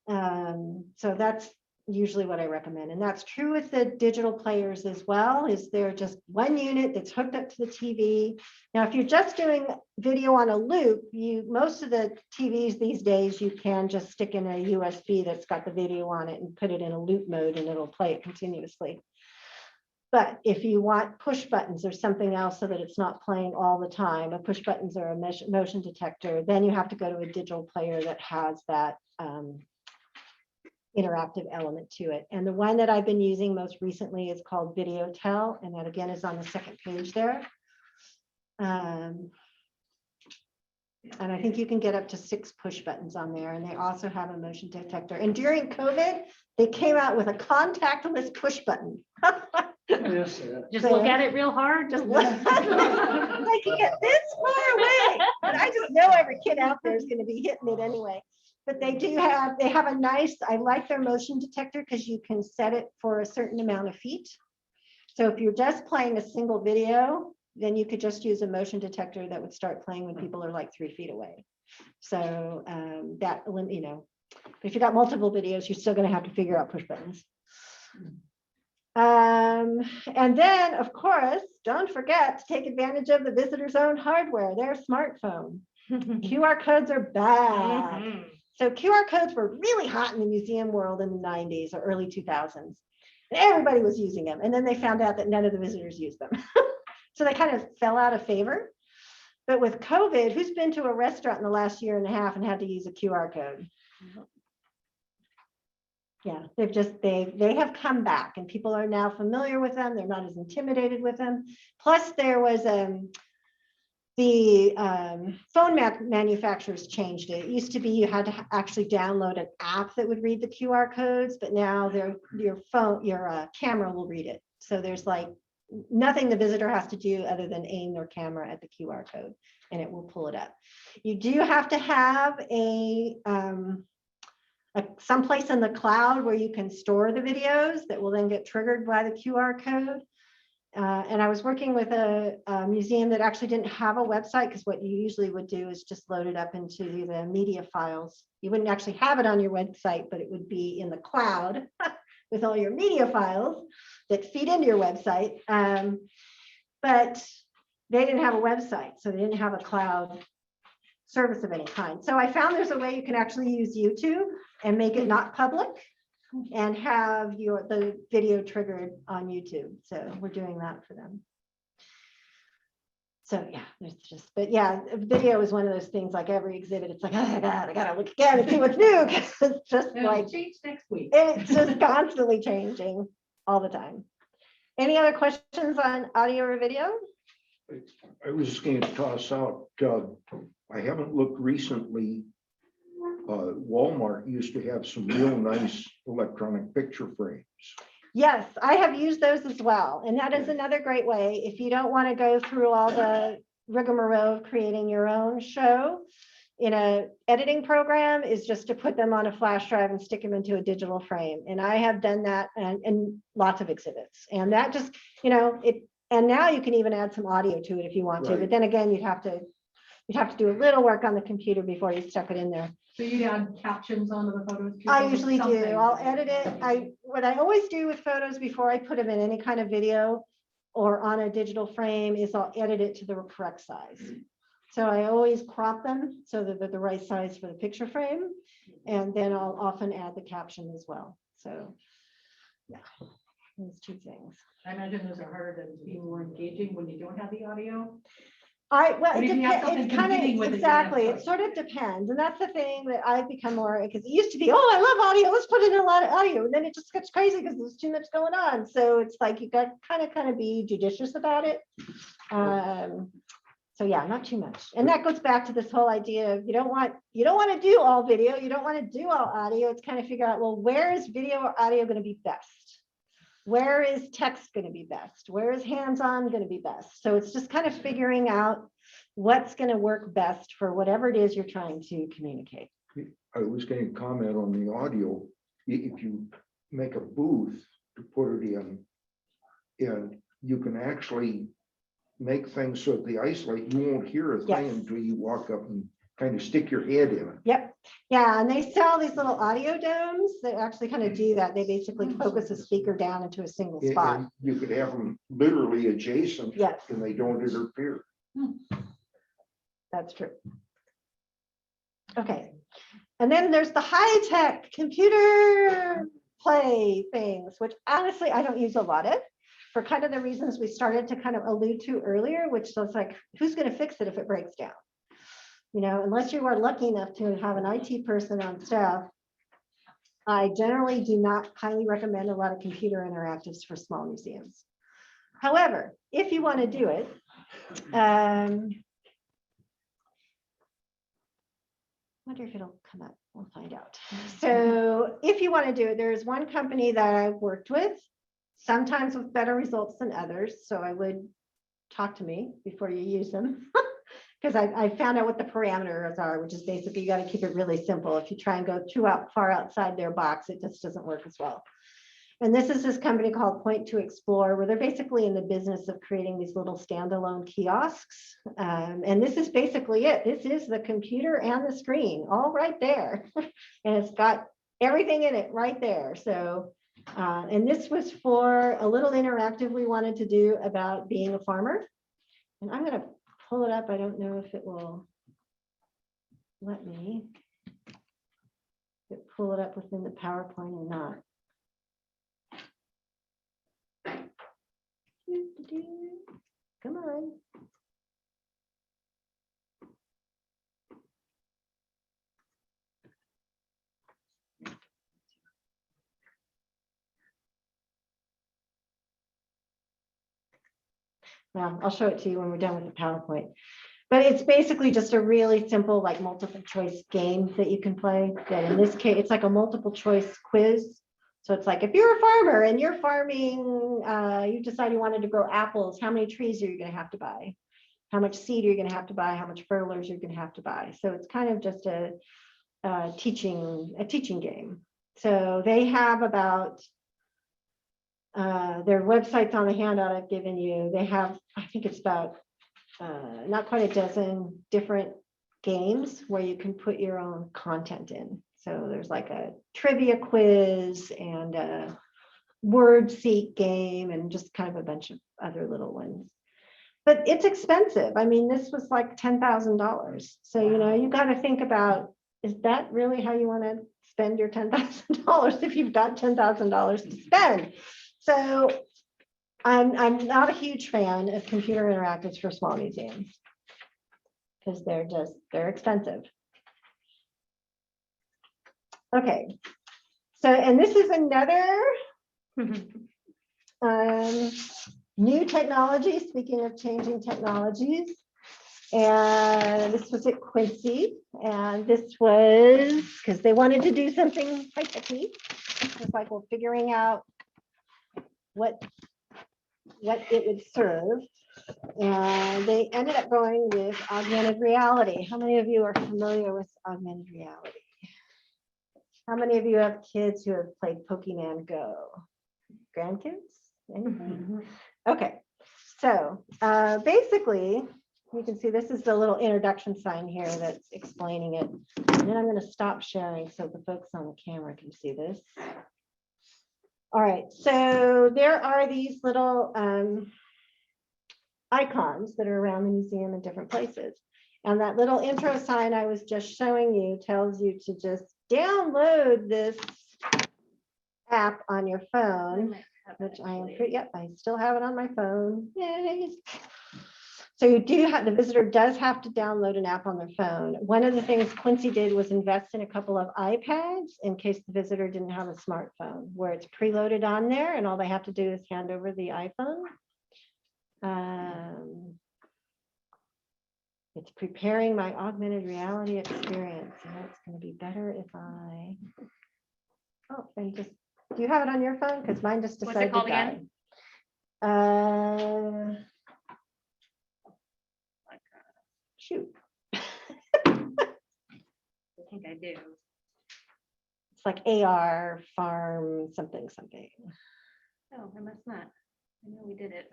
So that's usually what I recommend. And that's true with the digital players as well, is they're just one unit that's hooked up to the TV. Now, if you're just doing video on a loop, most of the TVs these days, you can just stick in a USB that's got the video on it and put it in a loop mode and it'll play it continuously. But if you want push buttons or something else so that it's not playing all the time, a push buttons or a motion detector, then you have to go to a digital player that has that interactive element to it. And the one that I've been using most recently is called Video Tell, and that again is on the second page there. And I think you can get up to 6 push buttons on there, and they also have a motion detector. And during COVID, they came out with a contactless push button. Yes, Just look at it real hard. Just look. I can get this far away, but I just know every kid out there is going to be hitting it anyway. But they have a nice, I like their motion detector because you can set it for a certain amount of feet. So if you're just playing a single video, then you could just use a motion detector that would start playing when people are like 3 feet away. So that, if you got multiple videos, you're still going to have to figure out push buttons. And then, of course, don't forget to take advantage of the visitor's own hardware, their smartphone. QR codes are bad. Mhm. So QR codes were really hot in the museum world in the 90s or early 2000s. And everybody was using them. And then they found out that none of the visitors used them. So they kind of fell out of favor. But with COVID, who's been to a restaurant in the last year and a half and had to use a QR code? Yeah, they have come back and people are now familiar with them. They're not as intimidated with them. Plus there was the phone manufacturers changed it. It used to be you had to actually download an app that would read the QR codes, but now your camera will read it. So there's like nothing the visitor has to do other than aim their camera at the QR code and it will pull it up. You do have to have someplace in the cloud where you can store the videos that will then get triggered by the QR code. And I was working with a museum that actually didn't have a website, because what you usually would do is just load it up into the media files. You wouldn't actually have it on your website, but it would be in the cloud with all your media files that feed into your website. But they didn't have a website, so they didn't have a cloud service of any kind. So I found there's a way you can actually use YouTube and make it not public and have the video triggered on YouTube. So we're doing that for them. So yeah, but yeah, video is one of those things, like every exhibit, it's like, oh my God, I gotta look again and see what's new. It's just like, Change next week. it's just constantly changing all the time. Any other questions on audio or video? I was just going to toss out, I haven't looked recently. Walmart used to have some real nice electronic picture frames. Yes, I have used those as well. And that is another great way. If you don't want to go through all the rigmarole of creating your own show, in a editing program is just to put them on a flash drive and stick them into a digital frame. And I have done that in lots of exhibits. And that just, and now you can even add some audio to it if you want to, but Right. then again, you'd have to do a little work on the computer before you stuck it in there. So you'd add captions onto the photos? too, I or usually do. something? I'll edit it. What I always do with photos before I put them in any kind of video or on a digital frame is I'll edit it to the correct size. So I always crop them so that they're the right size for the picture frame. And then I'll often add the caption as well. So yeah, those two things. I imagine those are harder to be more engaging when you don't have the audio. Well, But if you have it something kind competing of, with it, you have exactly, it choice. sort of depends. And that's the thing that I've become more, because it used to be, oh, I love audio, let's put in a lot of audio. And then it just gets crazy because there's too much going on. So it's like, you got kind of be judicious about it. So yeah, not too much. And that goes back to this whole idea of you don't want to do all video, you don't want to do all audio. It's kind of figure out, well, where is video or audio going to be best? Where is text going to be best? Where is hands-on going to be best? So it's just kind of figuring out what's going to work best for whatever it is you're trying to communicate. I was going to comment on the audio. If you make a booth to put it in, and you can actually make things so that they isolate, you won't hear a thing Yes. until you walk up and kind of stick your head in it. Yep. Yeah, and they sell these little audio domes that actually kind of do that. They basically focus a speaker down into a single spot. And you could have them literally adjacent. Yes. And they don't interfere. That's true. Okay. And then there's the high-tech computer play things, which honestly, I don't use a lot of for kind of the reasons we started to kind of allude to earlier, which was like, who's going to fix it if it breaks down? Unless you are lucky enough to have an IT person on staff, I generally do not highly recommend a lot of computer interactives for small museums. However, if you want to do it, wonder if it'll come up. We'll find out. So if you want to do it, there's one company that I've worked with, sometimes with better results than others. So I would talk to me before you use them. Because I found out what the parameters are, which is basically you got to keep it really simple. If you try and go too far outside their box, it just doesn't work as well. And this is this company called Point to Explore, where they're basically in the business of creating these little standalone kiosks. And this is basically it. This is the computer and the screen all right there. And it's got everything in it right there. So, and this was for a little interactive we wanted to do about being a farmer. And I'm going to pull it up. I don't know if it will let me pull it up within the PowerPoint or not. Come on. Well, I'll show it to you when we're done with the PowerPoint. But it's basically just a really simple, like multiple choice game that you can play. That in this case, it's like a multiple choice quiz. So it's like, if you're a farmer and you're farming, you decide you wanted to grow apples, how many trees are you going to have to buy? How much seed are you going to have to buy? How much fertilizer you're going to have to buy? So it's kind of just a teaching game. So they have about their websites on the handout I've given you. They have, I think it's about not quite a dozen different games where you can put your own content in. So there's like a trivia quiz and a word seek game and just kind of a bunch of other little ones. But it's expensive. I mean, this was like $10,000. So, you got to think about, is that really how you want to spend your $10,000 if you've got $10,000 to spend? So I'm not a huge fan of computer interactives for small museums because they're expensive. Okay, so, and this is another new technology, speaking of changing technologies. And this was at Quincy, and this was because they wanted to do something high-techy. It's like we're figuring out what it would serve. And they ended up going with augmented reality. How many of you are familiar with augmented reality? How many of you have kids who have played Pokemon Go? Grandkids? Anybody? Okay, so basically, you can see this is the little introduction sign here that's explaining it. And then I'm going to stop sharing so the folks on the camera can see this. All right, so there are these little icons that are around the museum in different places. And that little intro sign I was just showing you tells you to just download this app on your phone, which I am, yep, I still have it on my phone. Yay. So you do have, the visitor does have to download an app on their phone. One of the things Quincy did was invest in a couple of iPads in case the visitor didn't have a smartphone, where it's preloaded on there and all they have to do is hand over the iPhone. It's preparing my augmented reality experience. And it's going to be better if I, oh, and just, do you have it on your phone? Because mine just What's decided it called to die. again? Shoot. I think I do. It's like AR farm something. Oh, I must not. I know we did it.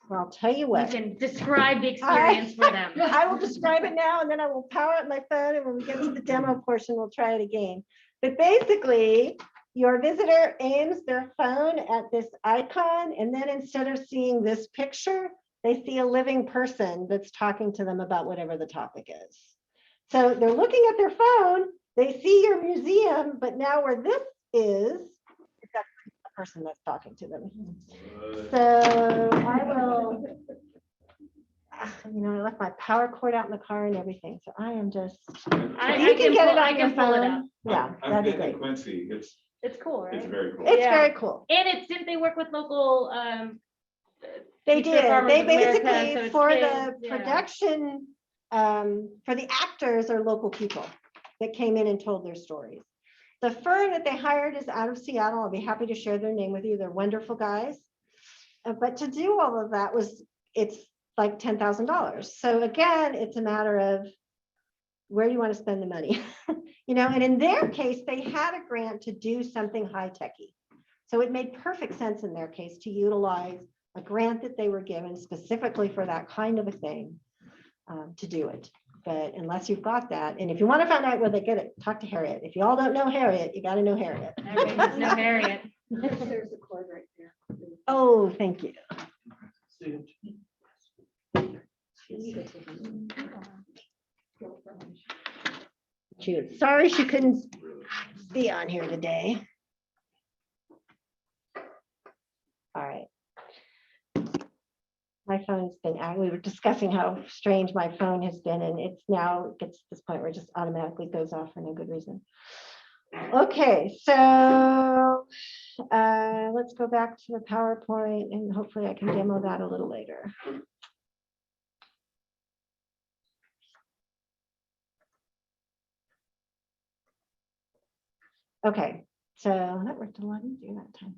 Well, I'll tell you You what. can describe the experience for them. I will describe it now and then I will power up my phone, and when we get to the demo portion, we'll try it again. But basically, your visitor aims their phone at this icon, and then instead of seeing this picture, they see a living person that's talking to them about whatever the topic is. So they're looking at their phone, they see your museum, but now where this is actually the person that's talking to them. So I will, I left my power cord out in the car and everything, so I am just, I you can get it I on your can pull it up. phone. Yeah, I'm that'd be thinking great. Quincy, It's cool, it's right? very cool. It's Yeah. very cool. And it's, didn't they work with local, They Future did. Farmers They of America, basically, so it's for kids, the yeah. production, for the actors are local people that came in and told their stories. The firm that they hired is out of Seattle. I'll be happy to share their name with you. They're wonderful guys. But to do all of that it's like $10,000. So again, it's a matter of where you want to spend the money. And in their case, they had a grant to do something high-techy. So it made perfect sense in their case to utilize a grant that they were given specifically for that kind of a thing to do it. But unless you've got that, and if you want to find out where they get it, talk to Harriet. If you all don't know Harriet, you got to know Harriet. Everybody must know Harriet. There's a cord right there. Oh, thank you. Sorry she couldn't be on here today. All right. My phone's been, we were discussing how strange my phone has been, and it's now gets to this point where it just automatically goes off for no good reason. Okay, so let's go back to the PowerPoint, and hopefully I can demo that a little later. Okay, so that worked a lot easier that time.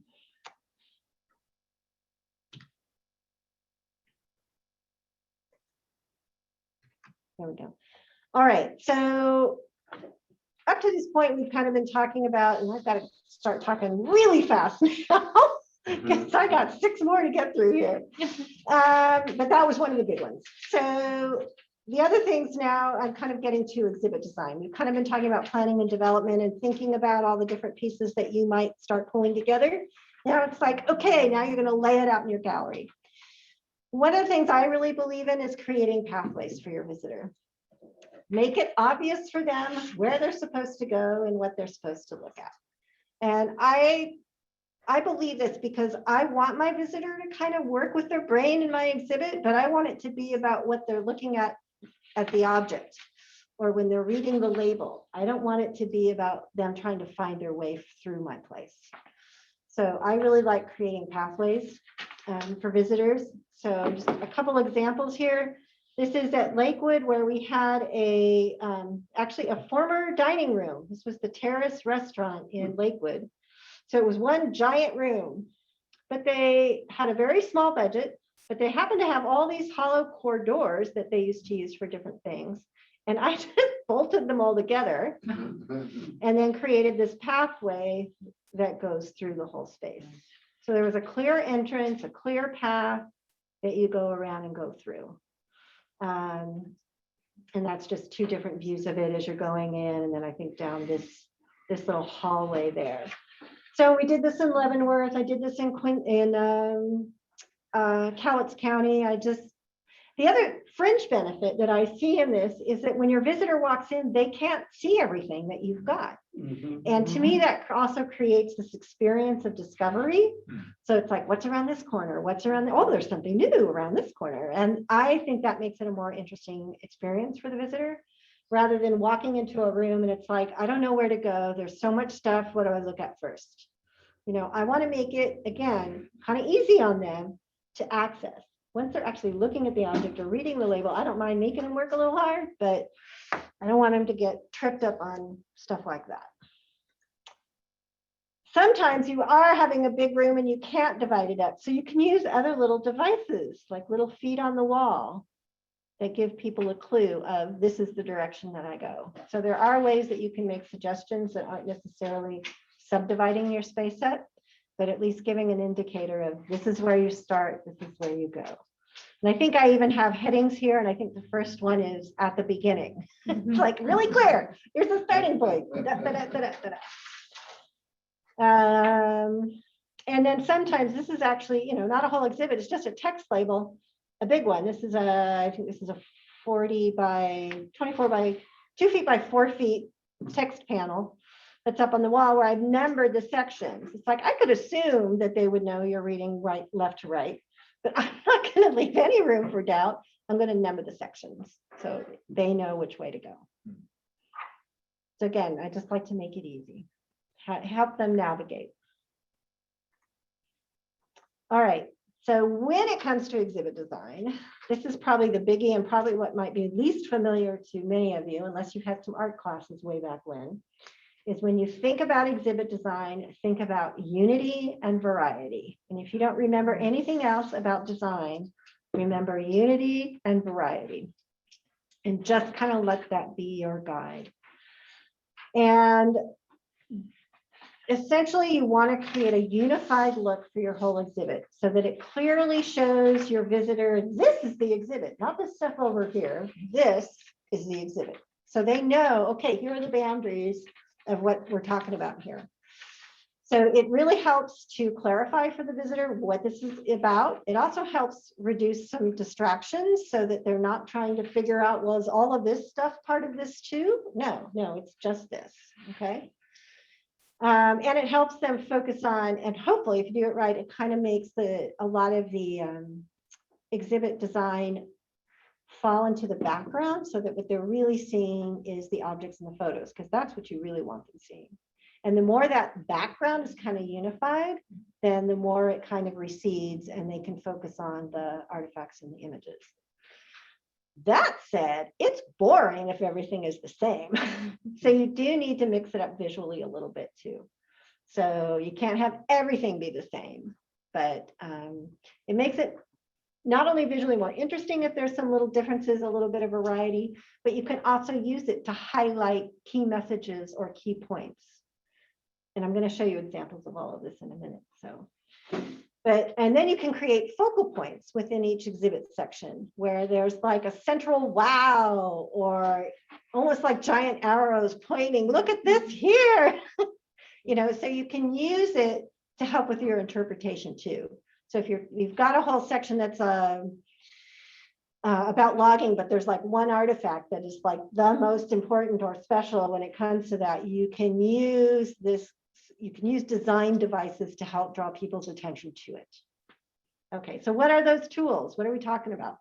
There we go. All right, so up to this point, we've kind of been talking about, and I've got to start talking really fast now, because I got 6 more to get through here. But that was one of the big ones. So the other things now, I'm kind of getting to exhibit design. We've kind of been talking about planning and development and thinking about all the different pieces that you might start pulling together. Now it's like, okay, now you're going to lay it out in your gallery. One of the things I really believe in is creating pathways for your visitor. Make it obvious for them where they're supposed to go and what they're supposed to look at. And I believe this because I want my visitor to kind of work with their brain in my exhibit, but I want it to be about what they're looking at the object, or when they're reading the label. I don't want it to be about them trying to find their way through my place. So I really like creating pathways for visitors. So just a couple examples here. This is at Lakewood, where we had actually a former dining room. This was the Terrace Restaurant in Lakewood. So it was one giant room. but they had a very small budget, but they happened to have all these hollow core doors that they used to use for different things. And I just bolted them all together and then created this pathway that goes through the whole space. So there was a clear entrance, a clear path that you go around and go through. And that's just two different views of it as you're going in, and then I think down this little hallway there. So we did this in Leavenworth. I did this in Cowlitz County. The other fringe benefit that I see in this is that when your visitor walks in, they can't see everything that you've got. And to me, that also creates this experience of discovery. So it's like, what's around this corner? What's around oh, there's something new around this corner. And I think that makes it a more interesting experience for the visitor, rather than walking into a room and it's like, I don't know where to go. There's so much stuff. What do I look at first? You know, I want to make it, again, kind of easy on them to access. Once they're actually looking at the object or reading the label, I don't mind making them work a little hard, but I don't want them to get tripped up on stuff like that. Sometimes you are having a big room and you can't divide it up. So you can use other little devices, like little feet on the wall, that give people a clue of this is the direction that I go. So there are ways that you can make suggestions that aren't necessarily subdividing your space up, but at least giving an indicator of this is where you start, this is where you go. And I think I even have headings here, and I think the first one is at the beginning. It's like really clear. Here's the starting point. And then sometimes this is actually, not a whole exhibit. It's just a text label, a big one. This is I think this is a 40 by 24 by 2 feet by 4 feet text panel that's up on the wall where I've numbered the sections. It's like, I could assume that they would know you're reading left to right, but I'm not going to leave any room for doubt. I'm going to number the sections so they know which way to go. So again, I just like to make it easy, help them navigate. All right, so when it comes to exhibit design, this is probably the biggie and probably what might be least familiar to many of you, unless you've had some art classes way back when, is when you think about exhibit design, think about unity and variety. And if you don't remember anything else about design, remember unity and variety. And just kind of let that be your guide. And essentially, you want to create a unified look for your whole exhibit so that it clearly shows your visitor, this is the exhibit, not this stuff over here. This is the exhibit. So they know, okay, here are the boundaries of what we're talking about here. So it really helps to clarify for the visitor what this is about. It also helps reduce some distractions so that they're not trying to figure out, well, is all of this stuff part of this too? No, it's just this, okay? And it helps them focus on, and hopefully if you do it right, it kind of makes a lot of the exhibit design fall into the background so that what they're really seeing is the objects in the photos, because that's what you really want them seeing. And the more that background is kind of unified, then the more it kind of recedes and they can focus on the artifacts and the images. That said, it's boring if everything is the same. So you do need to mix it up visually a little bit too. So you can't have everything be the same, but it makes it not only visually more interesting if there's some little differences, a little bit of variety, but you can also use it to highlight key messages or key points. And I'm going to show you examples of all of this in a minute. So, and then you can create focal points within each exhibit section where there's like a central wow, or almost like giant arrows pointing, look at this here, so you can use it to help with your interpretation too. So if you've got a whole section that's about logging, but there's like one artifact that is like the most important or special when it comes to that, you can use this. You can use design devices to help draw people's attention to it. Okay, so what are those tools? What are we talking about?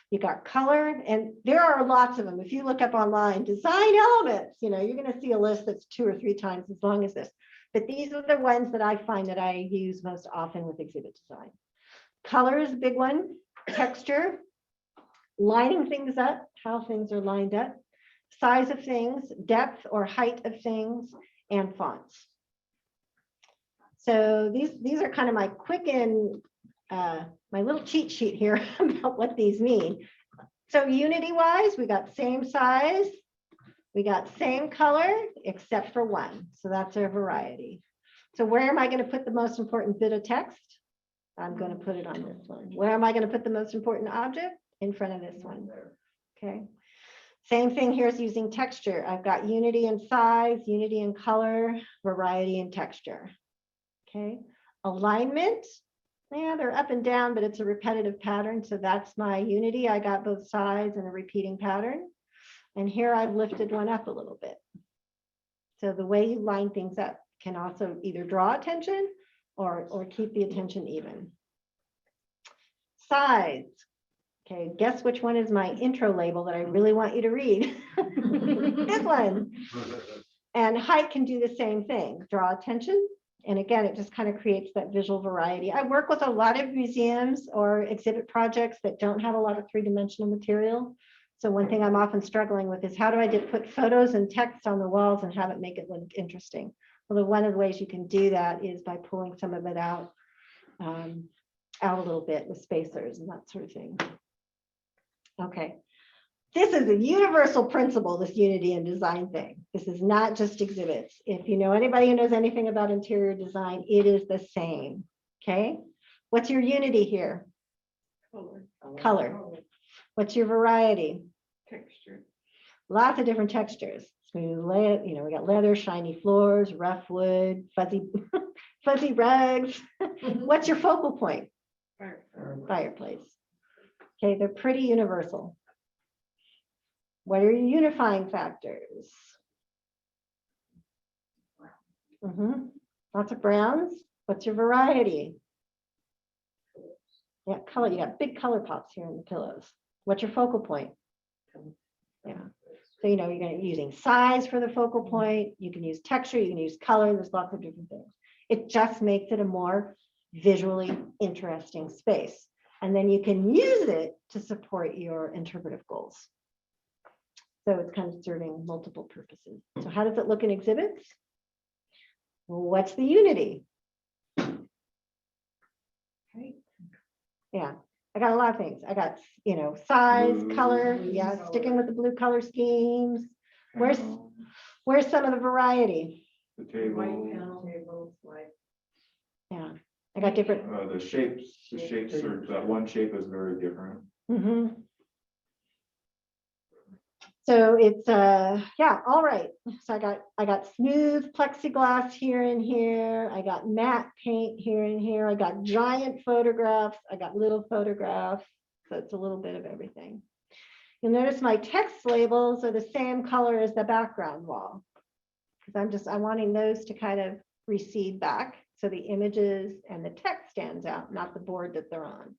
You got color, and there are lots of them. If you look up online, design elements, you're going to see a list that's 2 or 3 times as long as this. But these are the ones that I find that I use most often with exhibit design. Color is a big one. Texture, lining things up, how things are lined up, size of things, depth or height of things, and fonts. So these are kind of my quick and my little cheat sheet here about what these mean. So unity wise, we got same size, we got same color, except for one. So that's our variety. So where am I going to put the most important bit of text? I'm going to put it on this one. Where am I going to put the most important object? In front of this one. Okay. Same thing here is using texture. I've got unity in size, unity in color, variety in texture. Okay. Alignment. Yeah, they're up and down, but it's a repetitive pattern. So that's my unity. I got both sides and a repeating pattern. And here I've lifted one up a little bit. So the way you line things up can also either draw attention or keep the attention even. Sides. Okay, guess which one is my intro label that I really want you to read? This one. And height can do the same thing, draw attention. And again, it just kind of creates that visual variety. I work with a lot of museums or exhibit projects that don't have a lot of three-dimensional material. So one thing I'm often struggling with is how do I put photos and text on the walls and have it make it look interesting? Well, one of the ways you can do that is by pulling some of it out a little bit with spacers and that sort of thing. Okay, this is a universal principle, this unity in design thing. This is not just exhibits. If you know anybody who knows anything about interior design, it is the same. Okay, what's your unity here? Color. What's your variety? Texture. Lots of different textures. Smooth, we got leather, shiny floors, rough wood, fuzzy, fuzzy rugs. What's your focal point? Fireplace. Okay, they're pretty universal. What are your unifying factors? Lots of browns. What's your variety? Yeah, color. You got big color pops here in the pillows. What's your focal point? Yeah. So, you're going to be using size for the focal point. You can use texture. You can use color. There's lots of different things. It just makes it a more visually interesting space. And then you can use it to support your interpretive goals. So it's kind of serving multiple purposes. So how does it look in exhibits? Well, what's the unity? Okay. Yeah, I got a lot of things. I got, size, color. Yeah, sticking with the blue color schemes. Where's some of the variety? The table, Yeah, I got different. the shapes are, that one shape is very different. So it's yeah, all right. So I got smooth plexiglass here and here. I got matte paint here and here. I got giant photographs. I got little photographs. So it's a little bit of everything. You'll notice my text labels are the same color as the background wall, because I'm wanting those to kind of recede back so the images and the text stands out, not the board that they're on.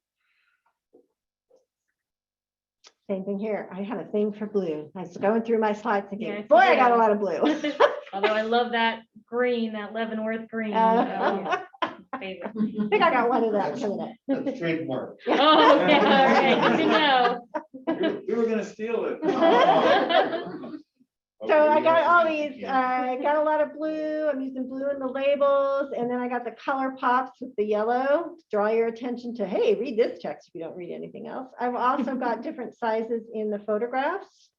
Same thing here. I have a thing for blue. I was going through my slides thinking, Yeah, boy, I got a lot of blue. Although I love that green, that Leavenworth green. I Favorite. think I got one of that coming up. That's trademark. Oh, okay, all right, good to know. We were gonna steal it. So I got all these, I got a lot of blue. I'm using blue in the labels. And then I got the color pops with the yellow to draw your attention to, hey, read this text if you don't read anything else. I've also got different sizes in the photographs.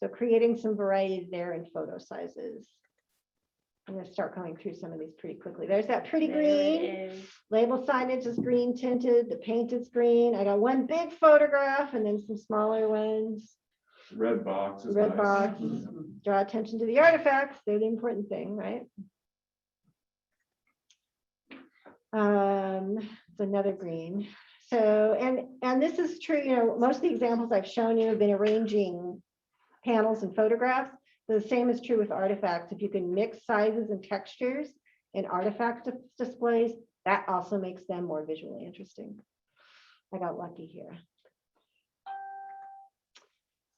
So creating some variety there in photo sizes. I'm going to start going through some of these pretty quickly. There's that pretty green. Label signage is green tinted. The paint is green. I got one big photograph and then some smaller ones. Red box is Red nice. box. Draw attention to the artifacts. They're the important thing, right? It's another green. So, and this is true, most of the examples I've shown you have been arranging panels and photographs. The same is true with artifacts. If you can mix sizes and textures in artifact displays, that also makes them more visually interesting. I got lucky here.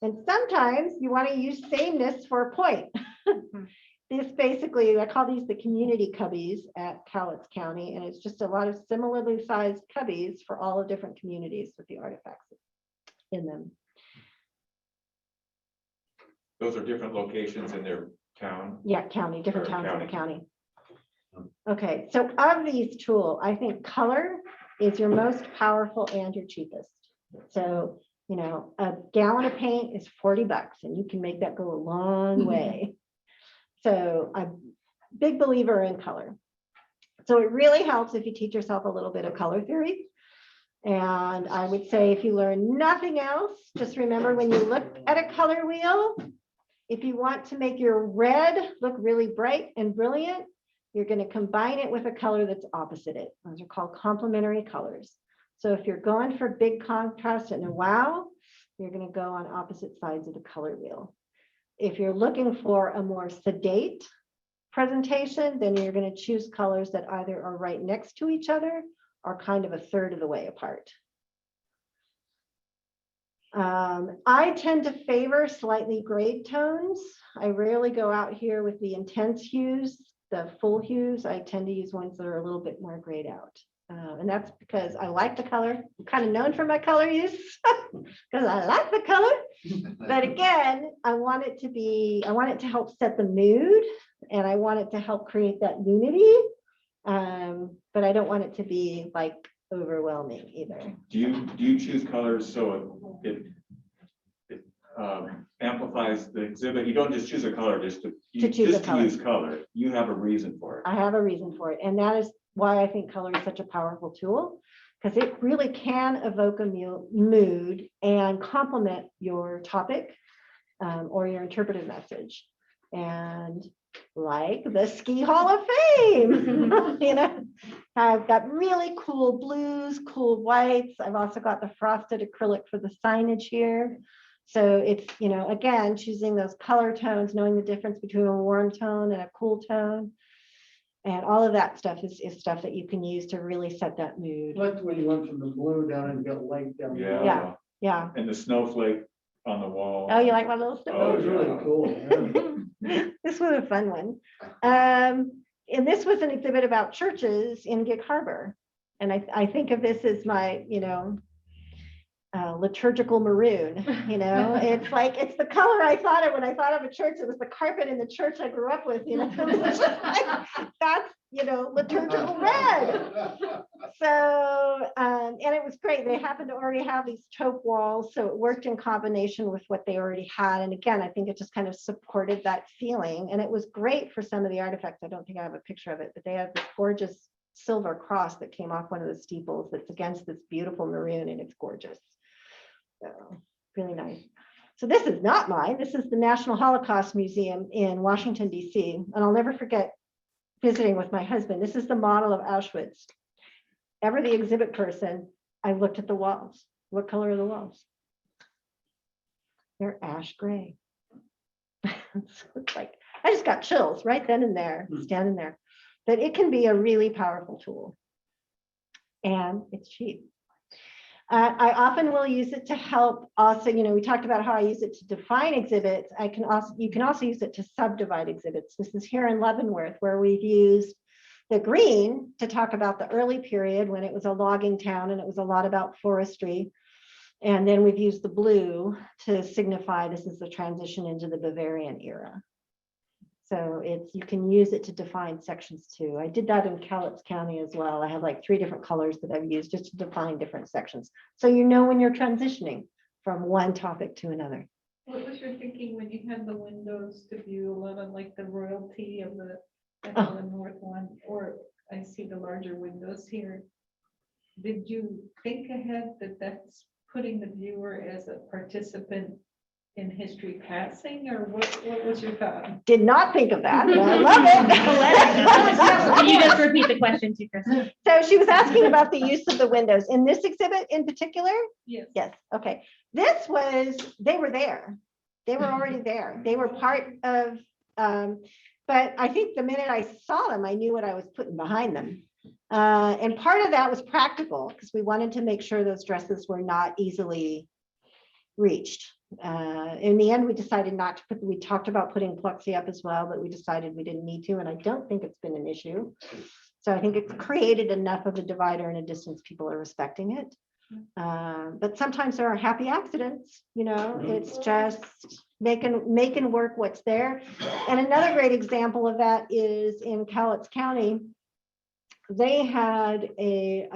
And sometimes you want to use sameness for a point. This basically, I call these the community cubbies at Cowlitz County, and it's just a lot of similarly sized cubbies for all the different communities with the artifacts in them. Those are different locations in their town. Yeah, county, different Or towns in the county. Okay, so of these tools, I think color is your most powerful and your cheapest. So, you know, a gallon of paint is $40 and you can make that go a long way. So I'm a big believer in color. So it really helps if you teach yourself a little bit of color theory. And I would say if you learn nothing else, just remember when you look at a color wheel, if you want to make your red look really bright and brilliant, you're going to combine it with a color that's opposite it. Those are called complementary colors. So if you're going for big contrast and a wow, you're going to go on opposite sides of the color wheel. If you're looking for a more sedate presentation, then you're going to choose colors that either are right next to each other or kind of a third of the way apart. I tend to favor slightly grayed tones. I rarely go out here with the intense hues, the full hues. I tend to use ones that are a little bit more grayed out. And that's because I like the color. I'm kind of known for my color use because I like the color. But again, I want it to help set the mood and I want it to help create that unity. But I don't want it to be like overwhelming either. Do you choose colors so it amplifies the exhibit? You don't just choose a color just to choose a color. use color. You have a reason for it. I have a reason for it. And that is why I think color is such a powerful tool, because it really can evoke a mood and complement your topic or your interpretive message. And like the Ski Hall of Fame, you know, I've got really cool blues, cool whites. I've also got the frosted acrylic for the signage here. So it's, you know, again, choosing those color tones, knowing the difference between a warm tone and a cool tone. And all of that stuff is stuff that you can use to really set that mood. Like when you went from the blue down and got light down. Yeah. Yeah, yeah. And the snowflake on the wall. Oh, you like my little stuff? Oh, That was really cool. Yeah. This was a fun one. And this was an exhibit about churches in Gig Harbor. And I think of this as my, you know, liturgical maroon, you know, it's like, it's the color I thought of when I thought of a church. It was the carpet in the church I grew up with, you know, that's, you know, liturgical red. So, and it was great. They happened to already have these taupe walls, so it worked in combination with what they already had. And again, I think it just kind of supported that feeling. And it was great for some of the artifacts. I don't think I have a picture of it, but they have this gorgeous silver cross that came off one of the steeples that's against this beautiful maroon, and it's gorgeous. So really nice. So this is not mine. This is the National Holocaust Museum in Washington, D.C. And I'll never forget visiting with my husband. This is the model of Auschwitz. Ever the exhibit person, I looked at the walls. What color are the walls? They're ash gray. So it's like, I just got chills right then and there, standing there. But it can be a really powerful tool. And it's cheap. I often will use it to help also, you know, we talked about how I use it to define exhibits. You can also use it to subdivide exhibits. This is here in Leavenworth, where we've used the green to talk about the early period when it was a logging town and it was a lot about forestry. And then we've used the blue to signify this is the transition into the Bavarian era. So you can use it to define sections too. I did that in Cowlitz County as well. I have like 3 different colors that I've used just to define different sections. So you know when you're transitioning from one topic to another. What was your thinking when you had the windows to view a lot of like the royalty of the north one, or I see the larger windows here? Did you think ahead that that's putting the viewer as a participant in history passing, or what was your thought? Did not think of that, but I love it. Can you just repeat the question to Chris? So she was asking about the use of the windows in this exhibit in particular. Yes. Yes. Okay. They were there. They were already there. They were part of, but I think the minute I saw them, I knew what I was putting behind them. And part of that was practical because we wanted to make sure those dresses were not easily reached. In the end, we decided not to we talked about putting plexi up as well, but we decided we didn't need to, and I don't think it's been an issue. So I think it's created enough of a divider and a distance, people are respecting it. But sometimes there are happy accidents, it's just making work what's there. And another great example of that is in Cowlitz County. They had a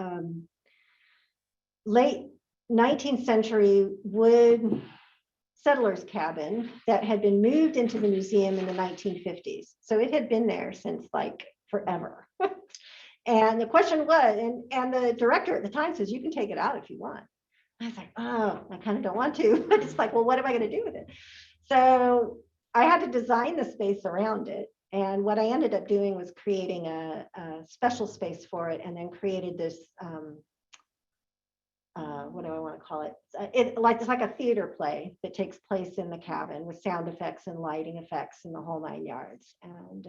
late 19th century wood settler's cabin that had been moved into the museum in the 1950s. So it had been there since like forever. And the question was, and the director at the time says, you can take it out if you want. I was like, oh, I kind of don't want to. It's like, well, what am I going to do with it? So I had to design the space around it. And what I ended up doing was creating a special space for it, and then created this, what do I want to call it? It's like a theater play that takes place in the cabin with sound effects and lighting effects and the whole 9 yards. And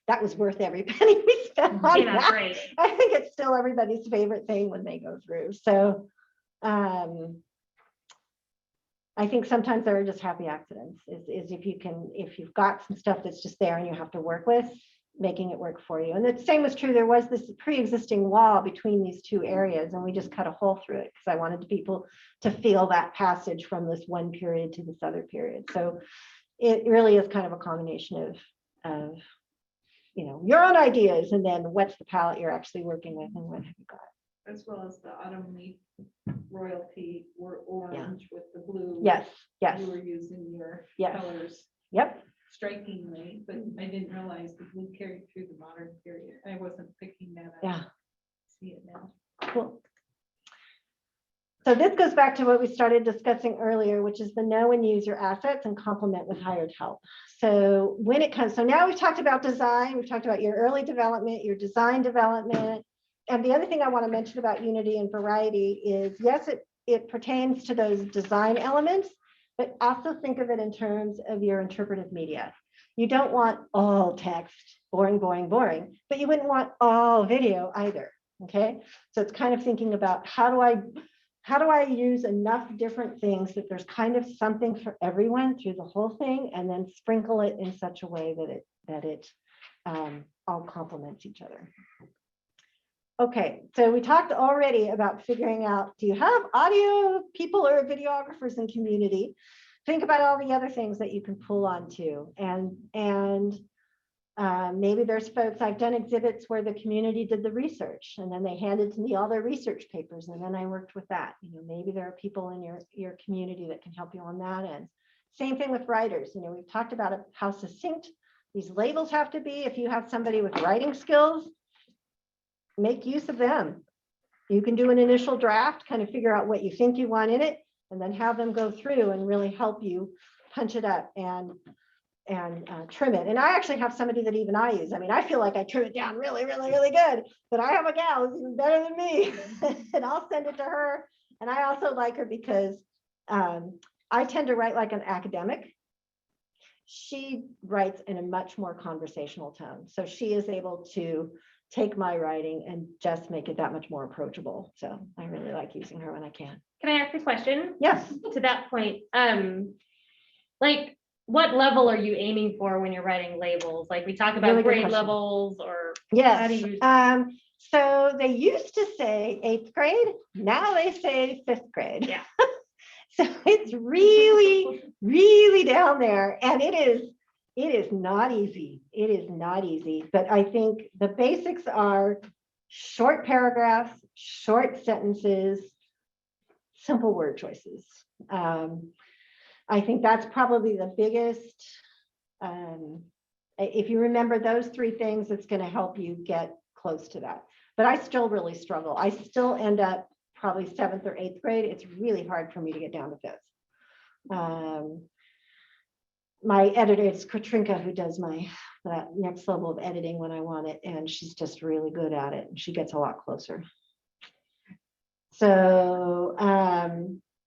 that was worth every penny we spent on Yeah, that. great. I think it's still everybody's favorite thing when they go through. So I think sometimes there are just happy accidents is if you've got some stuff that's just there and you have to work with, making it work for you. And the same was true. There was this pre-existing wall between these two areas, and we just cut a hole through it because I wanted people to feel that passage from this one period to this other period. So it really is kind of a combination of your own ideas, and then what's the palette you're actually working with, and what have you got. As well as the autumn leaf royalty or orange with the blue. Yes. You were using your Yes. colors Yep. strikingly, but I didn't realize the blue carried through the modern period. I wasn't picking that up. Yeah. See it now. Cool. So this goes back to what we started discussing earlier, which is the know and use your assets and complement with hired help. So when it comes, so now we've talked about design, we've talked about your early development, your design development. And the other thing I want to mention about unity and variety is, yes, it pertains to those design elements, but also think of it in terms of your interpretive media. You don't want all text, boring, boring, boring, but you wouldn't want all video either. Okay, so it's kind of thinking about how do I use enough different things that there's kind of something for everyone through the whole thing, and then sprinkle it in such a way that it all complements each other. Okay, so we talked already about figuring out, do you have audio people or videographers in community? Think about all the other things that you can pull on to, and maybe there's folks, I've done exhibits where the community did the research and then they handed to me all their research papers, and then I worked with that. Maybe there are people in your community that can help you on that end. Same thing with writers. We've talked about how succinct these labels have to be. If you have somebody with writing skills, make use of them. You can do an initial draft, kind of figure out what you think you want in it, and then have them go through and really help you punch it up and trim it. And I actually have somebody that even I use. I mean, I feel like I trim it down really, really, really good, but I have a gal who's even better than me and I'll send it to her. And I also like her because I tend to write like an academic. She writes in a much more conversational tone. So she is able to take my writing and just make it that much more approachable. So I really like using her when I can. Can I ask a question? Yes. To that point, like, what level are you aiming for when you're writing labels? Like we talk about Really good grade question. levels, or how do Yes. you? So they used to say 8th grade. Now they say 5th grade. Yeah. So it's really, really down there. And it is not easy. It is not easy. But I think the basics are short paragraphs, short sentences, simple word choices. I think that's probably the biggest. If you remember those 3 things, it's going to help you get close to that. But I still really struggle. I still end up probably 7th or 8th grade. It's really hard for me to get down to 5th. My editor is Katrinka, who does that next level of editing when I want it, and she's just really good at it, and she gets a lot closer. So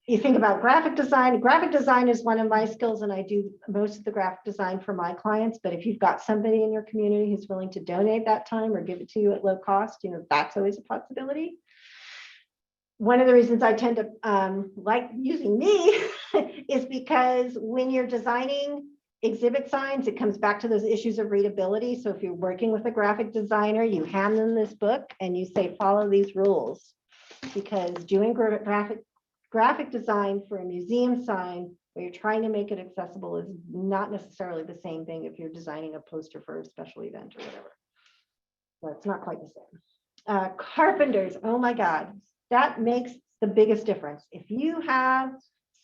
you think about graphic design. Graphic design is one of my skills, and I do most of the graphic design for my clients. But if you've got somebody in your community who's willing to donate that time or give it to you at low cost, that's always a possibility. One of the reasons I tend to like using me is because when you're designing exhibit signs, it comes back to those issues of readability. So if you're working with a graphic designer, you hand them this book and you say, follow these rules. because doing graphic design for a museum sign where you're trying to make it accessible is not necessarily the same thing if you're designing a poster for a special event or whatever. So it's not quite the same. Carpenters, oh my God, that makes the biggest difference. If you have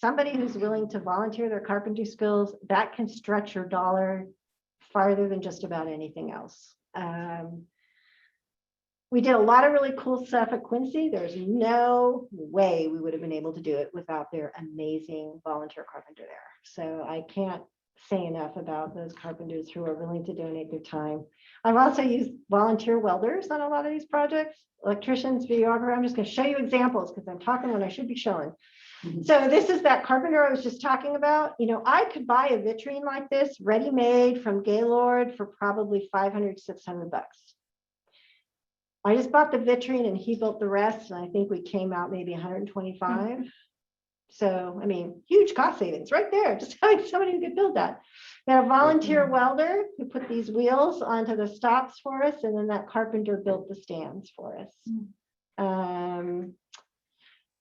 somebody who's willing to volunteer their carpentry skills, that can stretch your dollar farther than just about anything else. We did a lot of really cool stuff at Quincy. There's no way we would have been able to do it without their amazing volunteer carpenter there. So I can't say enough about those carpenters who are willing to donate their time. I've also used volunteer welders on a lot of these projects, electricians, videographers. I'm just going to show you examples because I'm talking when I should be showing. So this is that carpenter I was just talking about. You know, I could buy a vitrine like this ready-made from Gaylord for probably $500, $600. I just bought the vitrine and he built the rest. And I think we came out maybe 125. So, I mean, huge cost savings right there. Just having somebody who could build that. We had a volunteer welder who put these wheels onto the stops for us. And then that carpenter built the stands for us.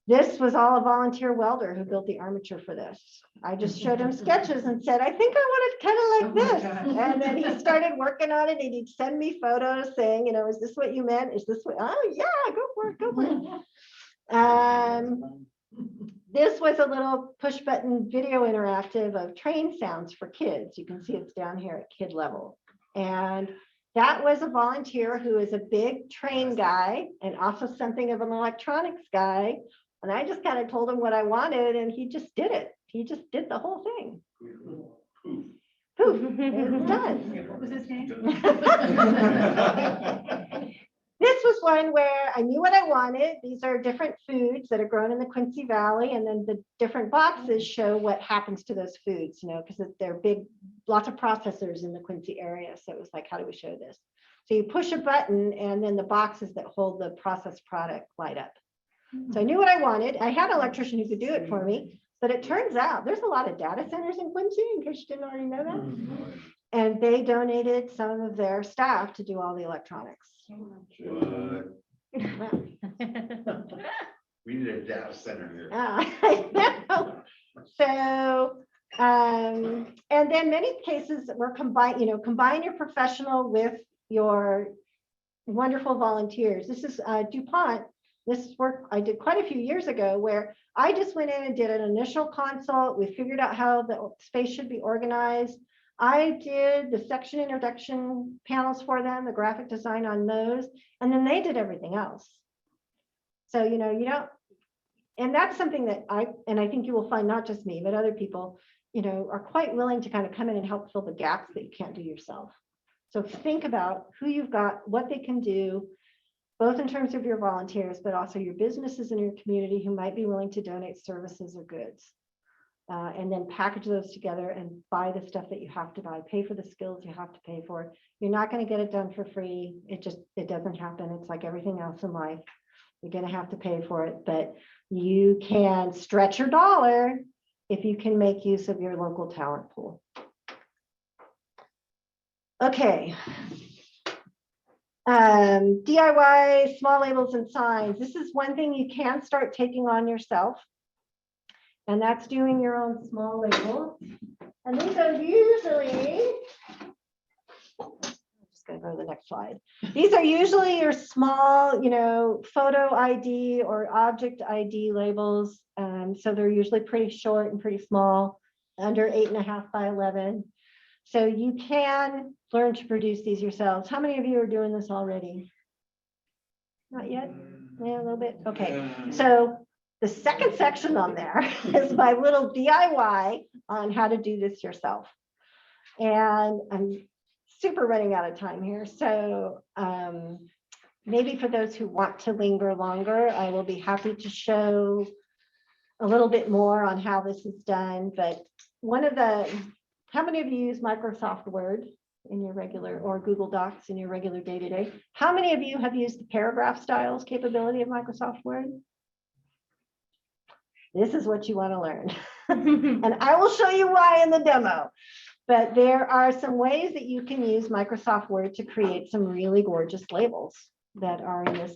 This was all a volunteer welder who built the armature for this. I just showed him sketches and said, I think I want it kind of like this. And then he started working on it and he'd send me photos saying, you know, is this what you meant? Is this what, oh yeah, go for it, go for it. This was a little push button video interactive of train sounds for kids. You can see it's down here at kid level. And that was a volunteer who is a big train guy and also something of an electronics guy. And I just kind of told him what I wanted and he just did it. He just did the whole thing. Poof, it's done. What was his name? This was one where I knew what I wanted. These are different foods that are grown in the Quincy Valley, and then the different boxes show what happens to those foods, you know, because they're big, lots of processors in the Quincy area. So it was like, how do we show this? So you push a button and then the boxes that hold the processed product light up. So I knew what I wanted. I had an electrician who could do it for me, but it turns out there's a lot of data centers in Quincy, in case you didn't already know that. And they donated some of their staff to do all the electronics. We need a data center here. I know. So, and then many cases were combined, you know, combine your professional with your wonderful volunteers. This is DuPont. This is work I did quite a few years ago where I just went in and did an initial consult. We figured out how the space should be organized. I did the section introduction panels for them, the graphic design on those, and then they did everything else. So, you know, you don't, and that's something that I think you will find not just me, but other people, you know, are quite willing to kind of come in and help fill the gaps that you can't do yourself. So think about who you've got, what they can do, both in terms of your volunteers, but also your businesses in your community who might be willing to donate services or goods. And then package those together and buy the stuff that you have to buy, pay for the skills you have to pay for. You're not going to get it done for free. It doesn't happen. It's like everything else in life. You're going to have to pay for it, but you can stretch your dollar if you can make use of your local talent pool. Okay. DIY small labels and signs. This is one thing you can start taking on yourself. And that's doing your own small labels. And these are usually, I'm just going to go to the next slide. These are usually your small, you know, photo ID or object ID labels. So they're usually pretty short and pretty small, under 8.5 by 11. So you can learn to produce these yourselves. How many of you are doing this already? Not yet? Yeah, a little bit. Okay. So the second section on there is my little DIY on how to do this yourself. And I'm super running out of time here. So maybe for those who want to linger longer, I will be happy to show a little bit more on how this is done. But how many of you use Microsoft Word in your regular, or Google Docs in your regular day-to-day? How many of you have used the paragraph styles capability of Microsoft Word? This is what you want to learn. And I will show you why in the demo. But there are some ways that you can use Microsoft Word to create some really gorgeous labels. that are in this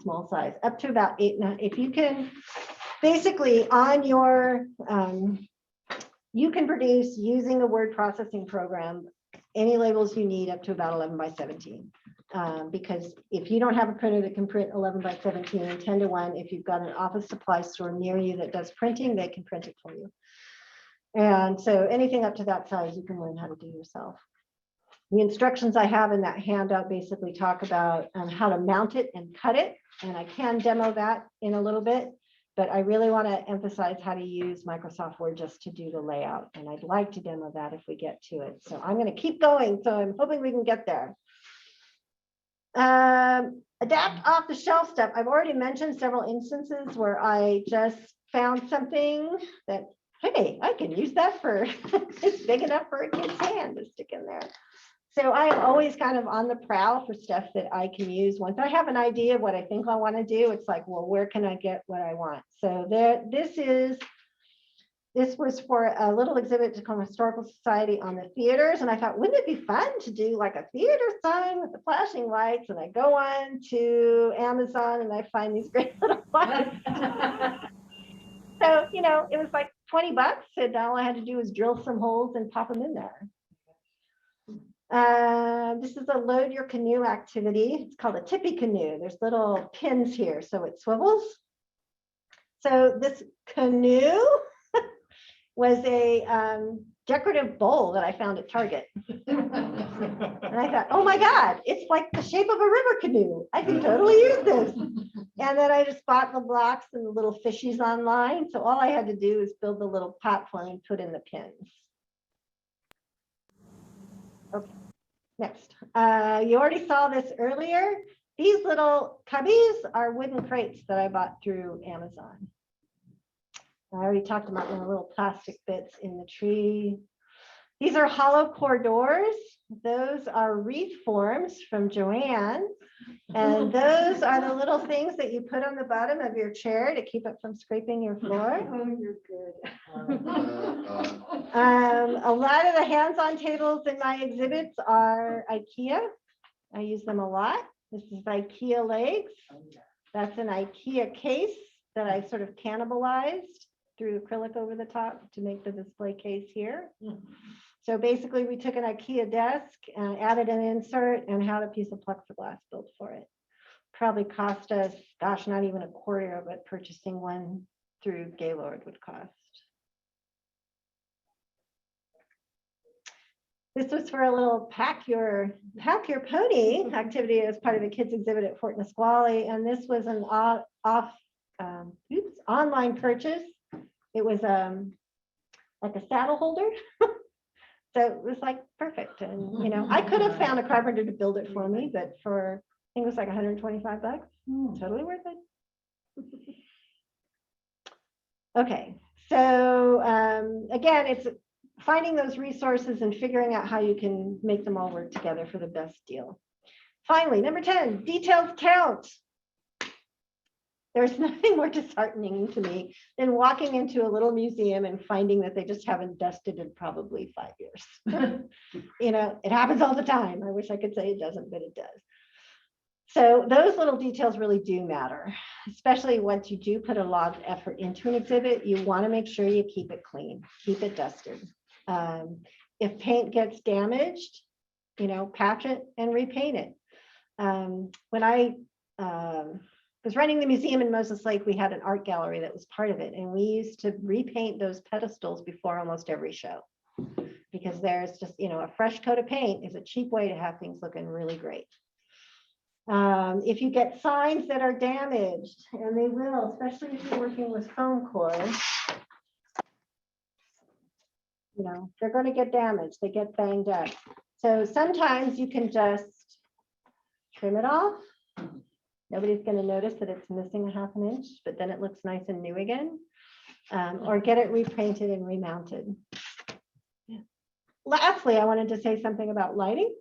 small size, up to about 8. If you can, basically on your, you can produce using a word processing program, any labels you need up to about 11 by 17. Because if you don't have a printer that can print 11 by 17, 10 to 1, if you've got an office supply store near you that does printing, they can print it for you. And so anything up to that size, you can learn how to do yourself. The instructions I have in that handout basically talk about how to mount it and cut it. And I can demo that in a little bit, but I really want to emphasize how to use Microsoft Word just to do the layout. And I'd like to demo that if we get to it. So I'm going to keep going. So I'm hoping we can get there. Adapt off the shelf stuff. I've already mentioned several instances where I just found something that, hey, I can use that for, it's big enough for a kid's hand to stick in there. So I am always kind of on the prowl for stuff that I can use. Once I have an idea of what I think I want to do, it's like, well, where can I get what I want? So this was for a little exhibit to come Historical Society on the theaters. And I thought, wouldn't it be fun to do like a theater sign with the flashing lights? And I go on to Amazon and I find these great little lights. So, you know, it was like $20 and all I had to do was drill some holes and pop them in there. This is a load your canoe activity. It's called a tippy canoe. There's little pins here, so it swivels. So this canoe was a decorative bowl that I found at Target. And I thought, oh my God, it's like the shape of a river canoe. I can totally use this. And then I just bought the blocks and the little fishies online. So all I had to do is build the little platform and put in the pins. Okay, next. You already saw this earlier. These little cubbies are wooden crates that I bought through Amazon. I already talked about the little plastic bits in the tree. These are hollow core doors. Those are wreath forms from Joanne. And those are the little things that you put on the bottom of your chair to keep it from scraping your floor. Oh, you're good. A lot of the hands-on tables in my exhibits are IKEA. I use them a lot. This is IKEA legs. That's an IKEA case that I sort of cannibalized through acrylic over the top to make the display case here. So basically we took an IKEA desk and added an insert and had a piece of plexiglass built for it. Probably cost us, gosh, not even a quarter of what purchasing one through Gaylord would cost. This was for a little pack your pony activity as part of a kids exhibit at Fort Nisqually. And this was an online purchase. It was like a saddle holder. So it was like perfect. And, you know, I could have found a carpenter to build it for me, but for, I think it was like $125, totally worth it. Okay, so again, it's finding those resources and figuring out how you can make them all work together for the best deal. Finally, number 10, details count. There's nothing more disheartening to me than walking into a little museum and finding that they just haven't dusted in probably 5 years. You know, it happens all the time. I wish I could say it doesn't, but it does. So those little details really do matter, especially once you do put a lot of effort into an exhibit. You want to make sure you keep it clean, keep it dusted. If paint gets damaged, you know, patch it and repaint it. When I was running the museum in Moses Lake, we had an art gallery that was part of it. And we used to repaint those pedestals before almost every show, because there's just, you know, a fresh coat of paint is a cheap way to have things looking really great. If you get signs that are damaged, and they will, especially if you're working with foam core, you know, they're going to get damaged, they get banged up. So sometimes you can just trim it off. Nobody's going to notice that it's missing a ½ inch, but then it looks nice and new again. Or get it repainted and remounted. Yeah. Lastly, I wanted to say something about lighting,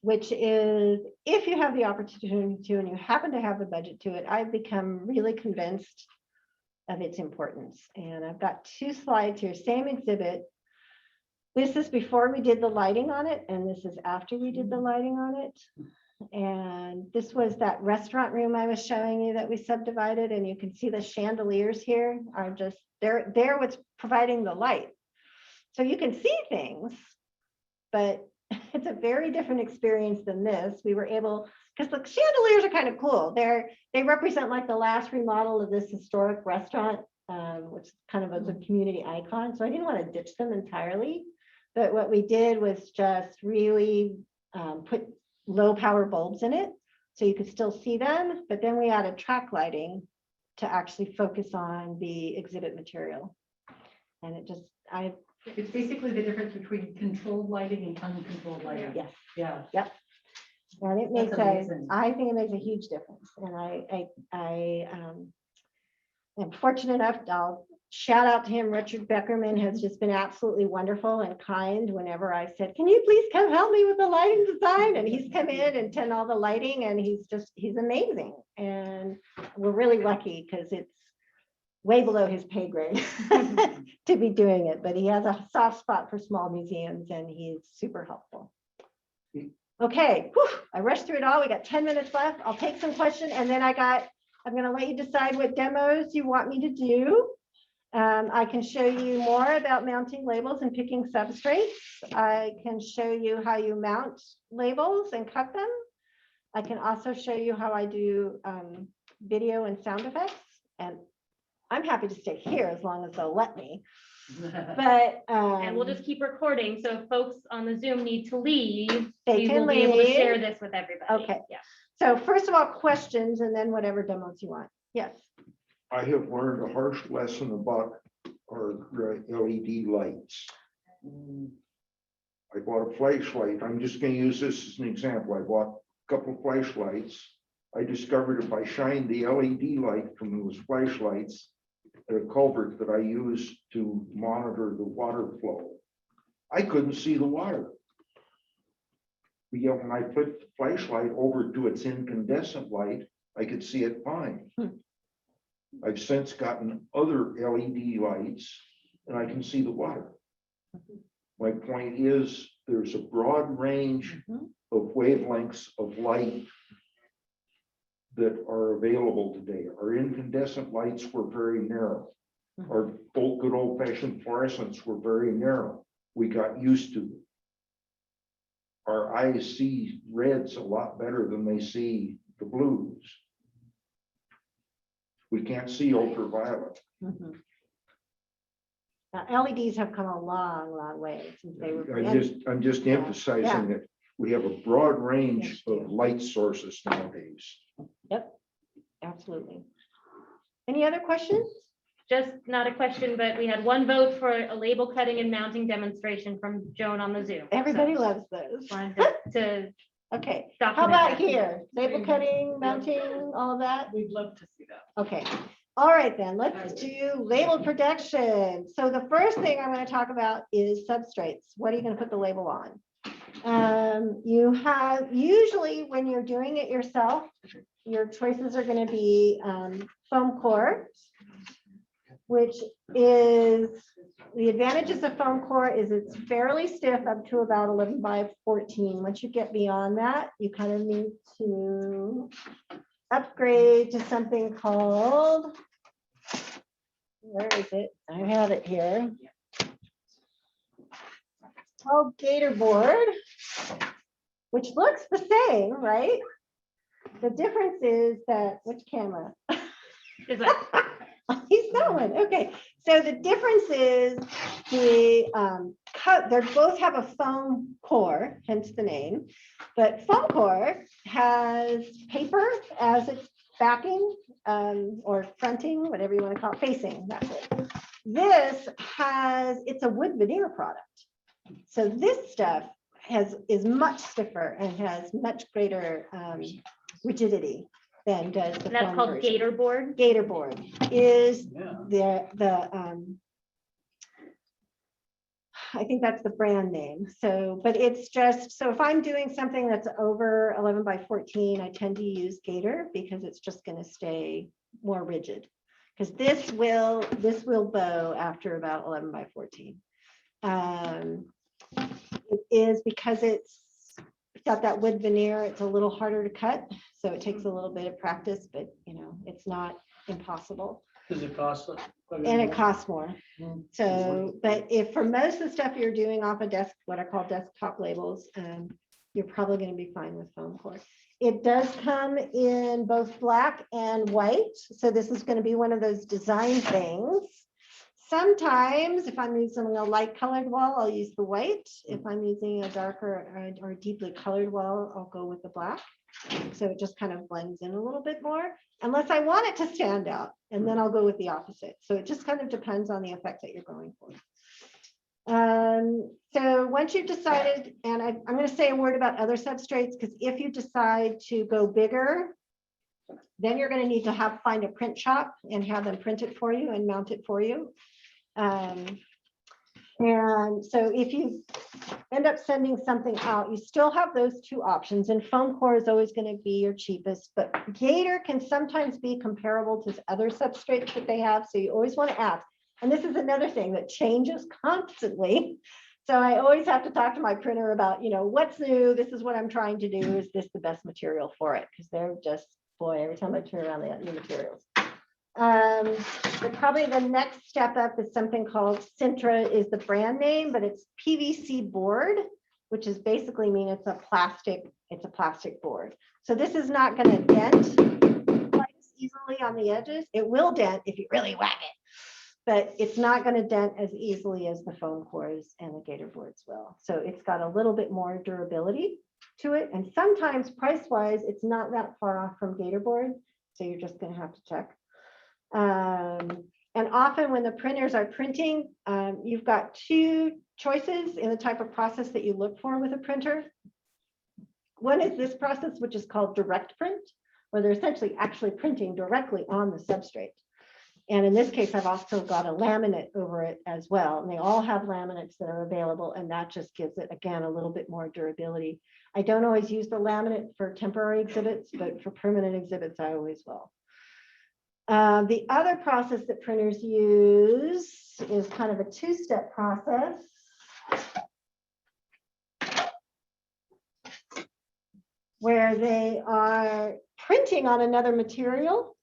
which is, if you have the opportunity to and you happen to have the budget to it, I've become really convinced of its importance. And I've got 2 slides here, same exhibit. This is before we did the lighting on it, and this is after we did the lighting on it. And this was that restaurant room I was showing you that we subdivided, and you can see the chandeliers here are just, they're what's providing the light. So you can see things, but it's a very different experience than this. We were able, because the chandeliers are kind of cool. They represent like the last remodel of this historic restaurant, which kind of was a community icon. So I didn't want to ditch them entirely. But what we did was just really put low power bulbs in it so you could still see them. But then we added track lighting to actually focus on the exhibit material. And it just, It's basically the difference between controlled lighting and uncontrolled lighting. yes. Yeah. Yep. And it makes That's amazing. I think it makes a huge difference. And I am fortunate enough, I'll shout out to him. Richard Beckerman has just been absolutely wonderful and kind whenever I said, can you please come help me with the lighting design? And he's come in and done all the lighting, and he's amazing. And we're really lucky because it's way below his pay grade to be doing it, but he has a soft spot for small museums and he's super helpful. Okay, whew, I rushed through it all. We got 10 minutes left. I'll take some questions, and then I'm gonna let you decide what demos you want me to do. I can show you more about mounting labels and picking substrates. I can show you how you mount labels and cut them. I can also show you how I do video and sound effects, and I'm happy to stay here as long as they'll let me. But And we'll just keep recording, so if folks on the Zoom need to leave, They we can will be able to leave. share this with everybody. Okay. Yeah. so first of all, questions, and then whatever demos you want. Yes. I have learned a harsh lesson about our LED lights. I bought a flashlight. I'm just going to use this as an example. I bought a couple of flashlights. I discovered if I shined the LED light from those flashlights at a culvert that I use to monitor the water flow, I couldn't see the water. But yet when I flipped the flashlight over to its incandescent light, I could see it fine. I've since gotten other LED lights and I can see the water. My point is, there's a broad range of wavelengths of light that are available today. Our incandescent lights were very narrow. Our good old fashioned fluorescents were very narrow. We got used to them. Our eyes see reds a lot better than they see the blues. We can't see ultraviolet. Now, LEDs have come a long, long way since they were. I'm just emphasizing that we have a broad range Yes, we of do. light sources nowadays. Yep, absolutely. Any other questions? Just not a question, but we had one vote for a label cutting and mounting demonstration from Joan on the Zoom. Everybody So, loves those. wanted to Okay, how document about that. here? Label cutting, mounting, all of that? We'd love to see that. Okay, all right then, let's do label production. So the first thing I'm going to talk about is substrates. What are you going to put the label on? You have, usually when you're doing it yourself, your choices are going to be foam core, which is, the advantages of foam core is it's fairly stiff up to about 11 by 14. Once you get beyond that, you kind of need to upgrade to something called, where is it? I have it here. Called Gator board, which looks the same, right? The difference is that, which camera? Is that He's got one. Okay, so the difference is the they both have a foam core, hence the name. But foam core has paper as its backing or fronting, whatever you want to call it, facing. That's it. This has, it's a wood veneer product. So this stuff is much stiffer and has much greater rigidity than does the and that's foam called version. Gator board? Gator board is Yeah. I think that's the brand name. So, but it's just, so if I'm doing something that's over 11 by 14, I tend to use Gator because it's just going to stay more rigid. Because this will bow after about 11 by 14. It is because it's got that wood veneer. It's a little harder to cut, so it takes a little bit of practice, but you know, it's not impossible. Does it cost? And it costs more. So, but if for most of the stuff you're doing off a desk, what I call desktop labels, you're probably going to be fine with foam core. It does come in both black and white. So this is going to be one of those design things. Sometimes if I'm using a light colored wall, I'll use the white. If I'm using a darker or deeply colored wall, I'll go with the black. So it just kind of blends in a little bit more, unless I want it to stand out, and then I'll go with the opposite. So it just kind of depends on the effect that you're going for. So once you've decided, and I'm going to say a word about other substrates, because if you decide to go bigger, then you're going to need to find a print shop and have them print it for you and mount it for you. And so if you end up sending something out, you still have those two options, and foam core is always going to be your cheapest, but Gator can sometimes be comparable to other substrates that they have. So you always want to ask. And this is another thing that changes constantly. So I always have to talk to my printer about, you know, what's new? This is what I'm trying to do. Is this the best material for it? Because they're just, boy, every time I turn around, they have new materials. But probably the next step up is something called Sintra is the brand name, but it's PVC board, which is basically mean it's a plastic board. So this is not going to dent quite as easily on the edges. It will dent if you really whack it, but it's not going to dent as easily as the foam cores and the Gator boards will. So it's got a little bit more durability to it. And sometimes price-wise, it's not that far off from Gator board. So you're just going to have to check. And often when the printers are printing, you've got two choices in the type of process that you look for with a printer. One is this process, which is called direct print, where they're essentially actually printing directly on the substrate. And in this case, I've also got a laminate over it as well. And they all have laminates that are available, and that just gives it, again, a little bit more durability. I don't always use the laminate for temporary exhibits, but for permanent exhibits, I always will. The other process that printers use is kind of a two-step process. Where they are printing on another material.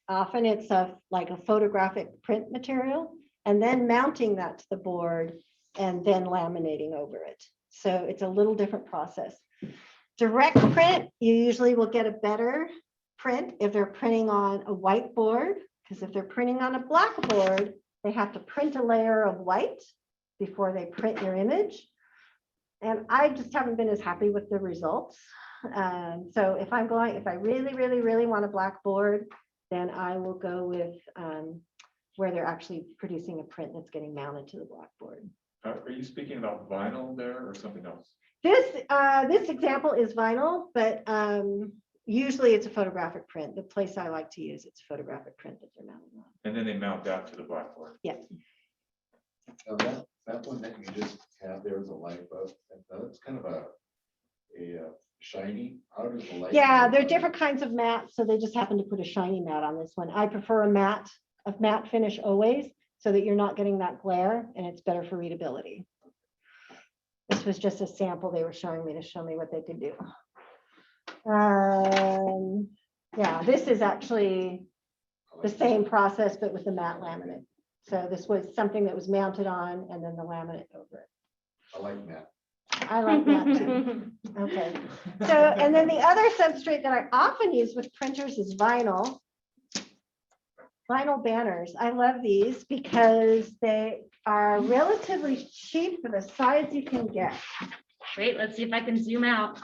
Often it's like a photographic print material, and then mounting that to the board and then laminating over it. So it's a little different process. Direct print, you usually will get a better print if they're printing on a white board, because if they're printing on a black board, they have to print a layer of white before they print your image. And I just haven't been as happy with the results. So if I really, really, really want a black board, then I will go with where they're actually producing a print that's getting mounted to the blackboard. Are you speaking about vinyl there or something else? This example is vinyl, but usually it's a photographic print. The place I like to use, it's a photographic print that they're mounting on. And then they mount that to the blackboard. Yeah. That one that you just have there, the light bulb, that's kind of a shiny. How does the light? Yeah, there are different kinds of mats, so they just happen to put a shiny mat on this one. I prefer a matte finish always, so that you're not getting that glare, and it's better for readability. This was just a sample they were showing me to show me what they could do. Yeah, this is actually the same process, but with the matte laminate. So this was something that was mounted on and then the laminate over it. I like that. I like that too. Okay. So, and then the other substrate that I often use with printers is vinyl. Vinyl banners. I love these because they are relatively cheap for the size you can get. Great, let's see if I can zoom out.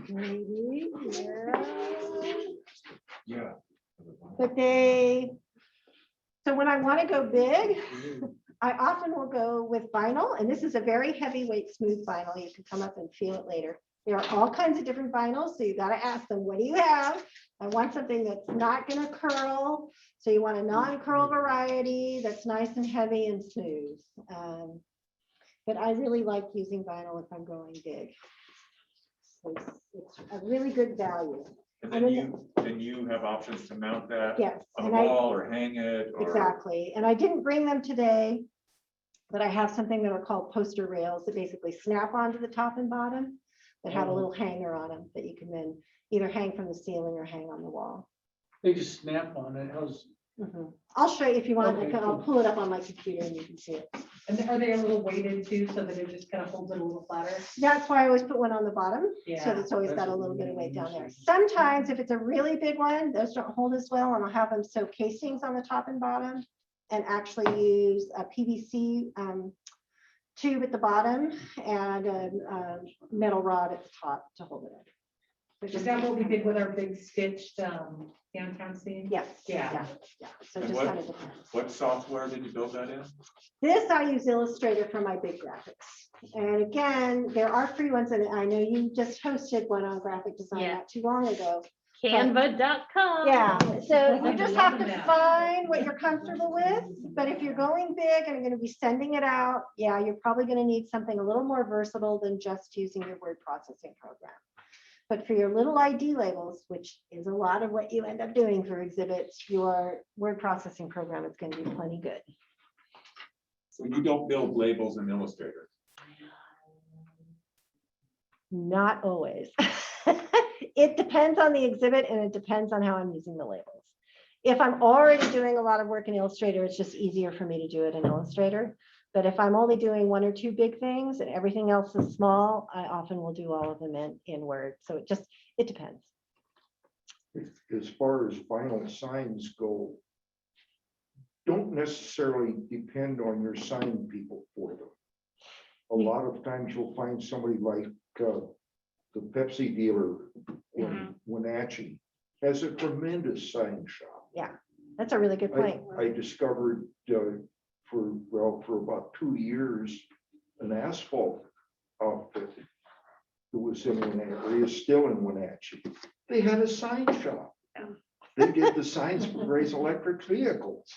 Maybe, Yeah. but so when I want to go big, I often will go with vinyl, and this is a very heavyweight, smooth vinyl. You can come up and feel it later. There are all kinds of different vinyls, so you got to ask them, what do you have? I want something that's not going to curl. So you want a non-curl variety that's nice and heavy and smooth. But I really like using vinyl if I'm going big. So it's a really good value. And then you have options to mount that Yes. on a wall or hang it or. Exactly. And I didn't bring them today But I have something that are called poster rails that basically snap onto the top and bottom that have a little hanger on them that you can then either hang from the ceiling or hang on the wall. They just snap on it. How's, Mhm. I'll show you if you want. Okay, I'll cool. pull it up on my computer and you can see it. And are they a little weighted too, so that it just kind of holds it a little flatter? That's why I always put one on the bottom. So Yeah. it's always got That's a what little we bit of weight down there. use. Sometimes if it's a really big one, those don't hold as well, and I'll have them sew casings on the top and bottom and actually use a PVC tube at the bottom and a metal rod at the top to hold it in. But Is just that what we kind did of- with our big stitched downtown scene? Yes. Yeah. So And just what- kind of depends. What software did you build that in? This I use Illustrator for my big graphics. And again, there are free ones, and I know you just hosted one on graphic design Yeah. not too long ago. Canva.com. Yeah, so you I'm just have to loving that. find what you're comfortable with, but if you're going big and you're gonna be sending it out, yeah, you're probably gonna need something a little more versatile than just using your word processing program. But for your little ID labels, which is a lot of what you end up doing for exhibits, your word processing program is gonna be plenty good. So you don't build labels in Illustrator. Not always. It depends on the exhibit and it depends on how I'm using the labels. If I'm already doing a lot of work in Illustrator, it's just easier for me to do it in Illustrator. But if I'm only doing one or two big things and everything else is small, I often will do all of them in Word. So it depends. As far as vinyl signs go, don't necessarily depend on your sign people for them. A lot of times you'll find somebody like the Pepsi dealer in Wenatchee has a tremendous sign shop. That's a really good point. I discovered for about 2 years, an asphalt outfit that was in Wenatchee, is still in Wenatchee. They had a sign shop. They did the signs for Gray's electric vehicles.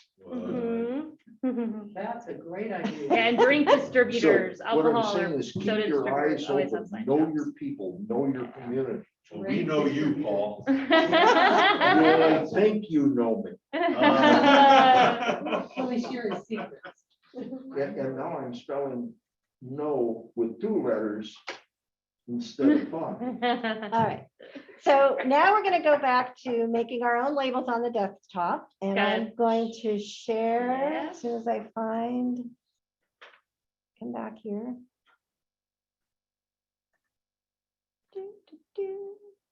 That's a great idea. And drink distributors, So what I'm alcohol, saying or is keep soda your distributors eyes always have open, sign know shops. your people, know your community. We know you, Paul. I think you know me. Really share his secrets. And now I'm spelling no with 2 letters instead of 5. All right. So now we're going to go back to making our own labels on the desktop. And I'm Okay. going to share Yeah. as soon as I come back here.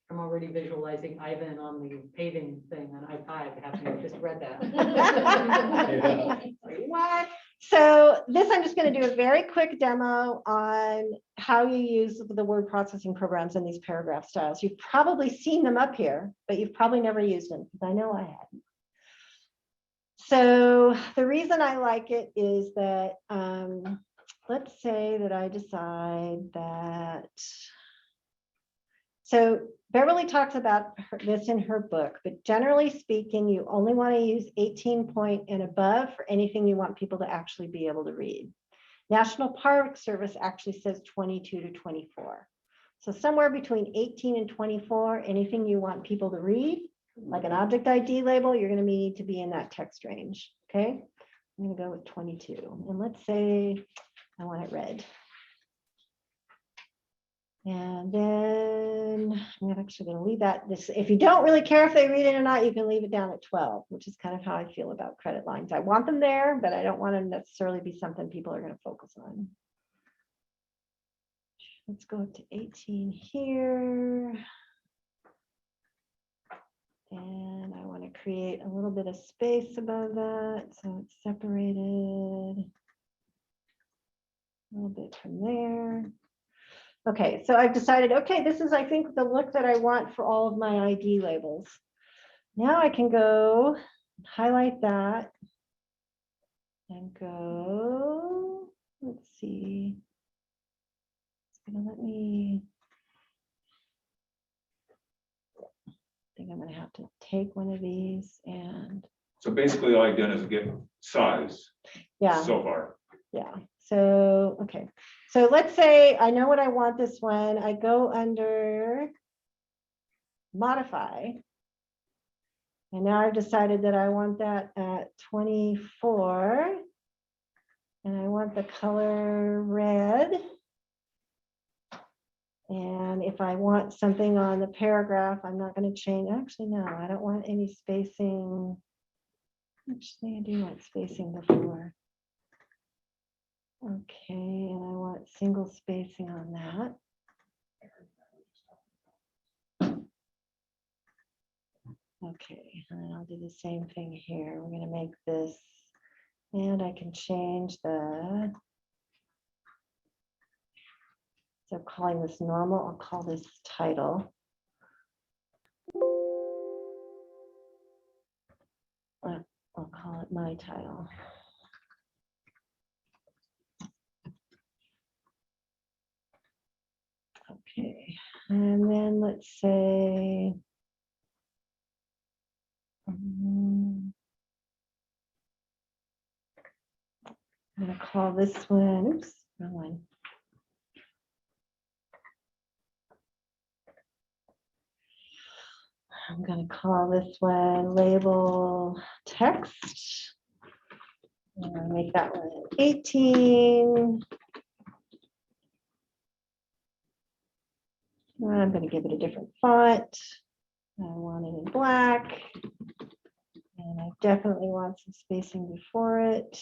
I'm already visualizing Ivan on the paving thing on I-5, having just read that. What? So this, I'm just going to do a very quick demo on how you use the word processing programs in these paragraph styles. You've probably seen them up here, but you've probably never used them, because I know I hadn't. So the reason I like it is that, let's say that I decide that, so Beverly talks about this in her book, but generally speaking, you only want to use 18 point and above for anything you want people to actually be able to read. National Park Service actually says 22 to 24. So somewhere between 18 and 24, anything you want people to read, like an object ID label, you're going to need to be in that text range. Okay, I'm going to go with 22. And let's say I want it red. And then I'm actually going to leave that. If you don't really care if they read it or not, you can leave it down at 12, which is kind of how I feel about credit lines. I want them there, but I don't want them necessarily be something people are going to focus on. Let's go up to 18 here. And I want to create a little bit of space above that, so it's separated a little bit from there. Okay, so I've decided, okay, this is, I think, the look that I want for all of my ID labels. Now I can go highlight that and go, let's see. It's gonna let me, I think I'm gonna have to take one of these and, So basically all I've done is get size yeah. so far. Yeah, so, okay. So let's say I know what I want this one. I go under modify. And now I've decided that I want that at 24. And I want the color red. And if I want something on the paragraph, I'm not going to change. Actually, no, I don't want any spacing. Actually, I do want spacing before. Okay, and I want single spacing on that. Okay, and then I'll do the same thing here. We're going to make this, and I can change the, so calling this normal, I'll call this title. I'll call it my title. Okay, and then let's say, I'm gonna call this one, oops, wrong one. I'm gonna call this one label text. Make that one 18. I'm going to give it a different font. I want it in black. And I definitely want some spacing before it.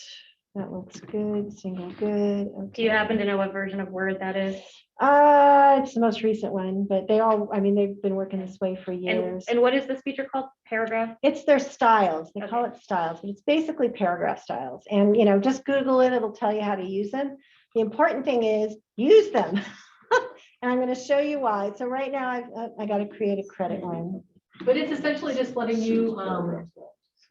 That looks good, single good. Okay. Do you happen to know what version of Word that is? It's the most recent one, but they all, I mean, they've been working this way for years. And what is this feature called? Paragraph? It's their styles. They call it styles, but it's basically paragraph styles. And, you know, just Google it. It'll tell you how to use them. The important thing is use them. And I'm going to show you why. So right now I got to create a credit one. But it's essentially just letting you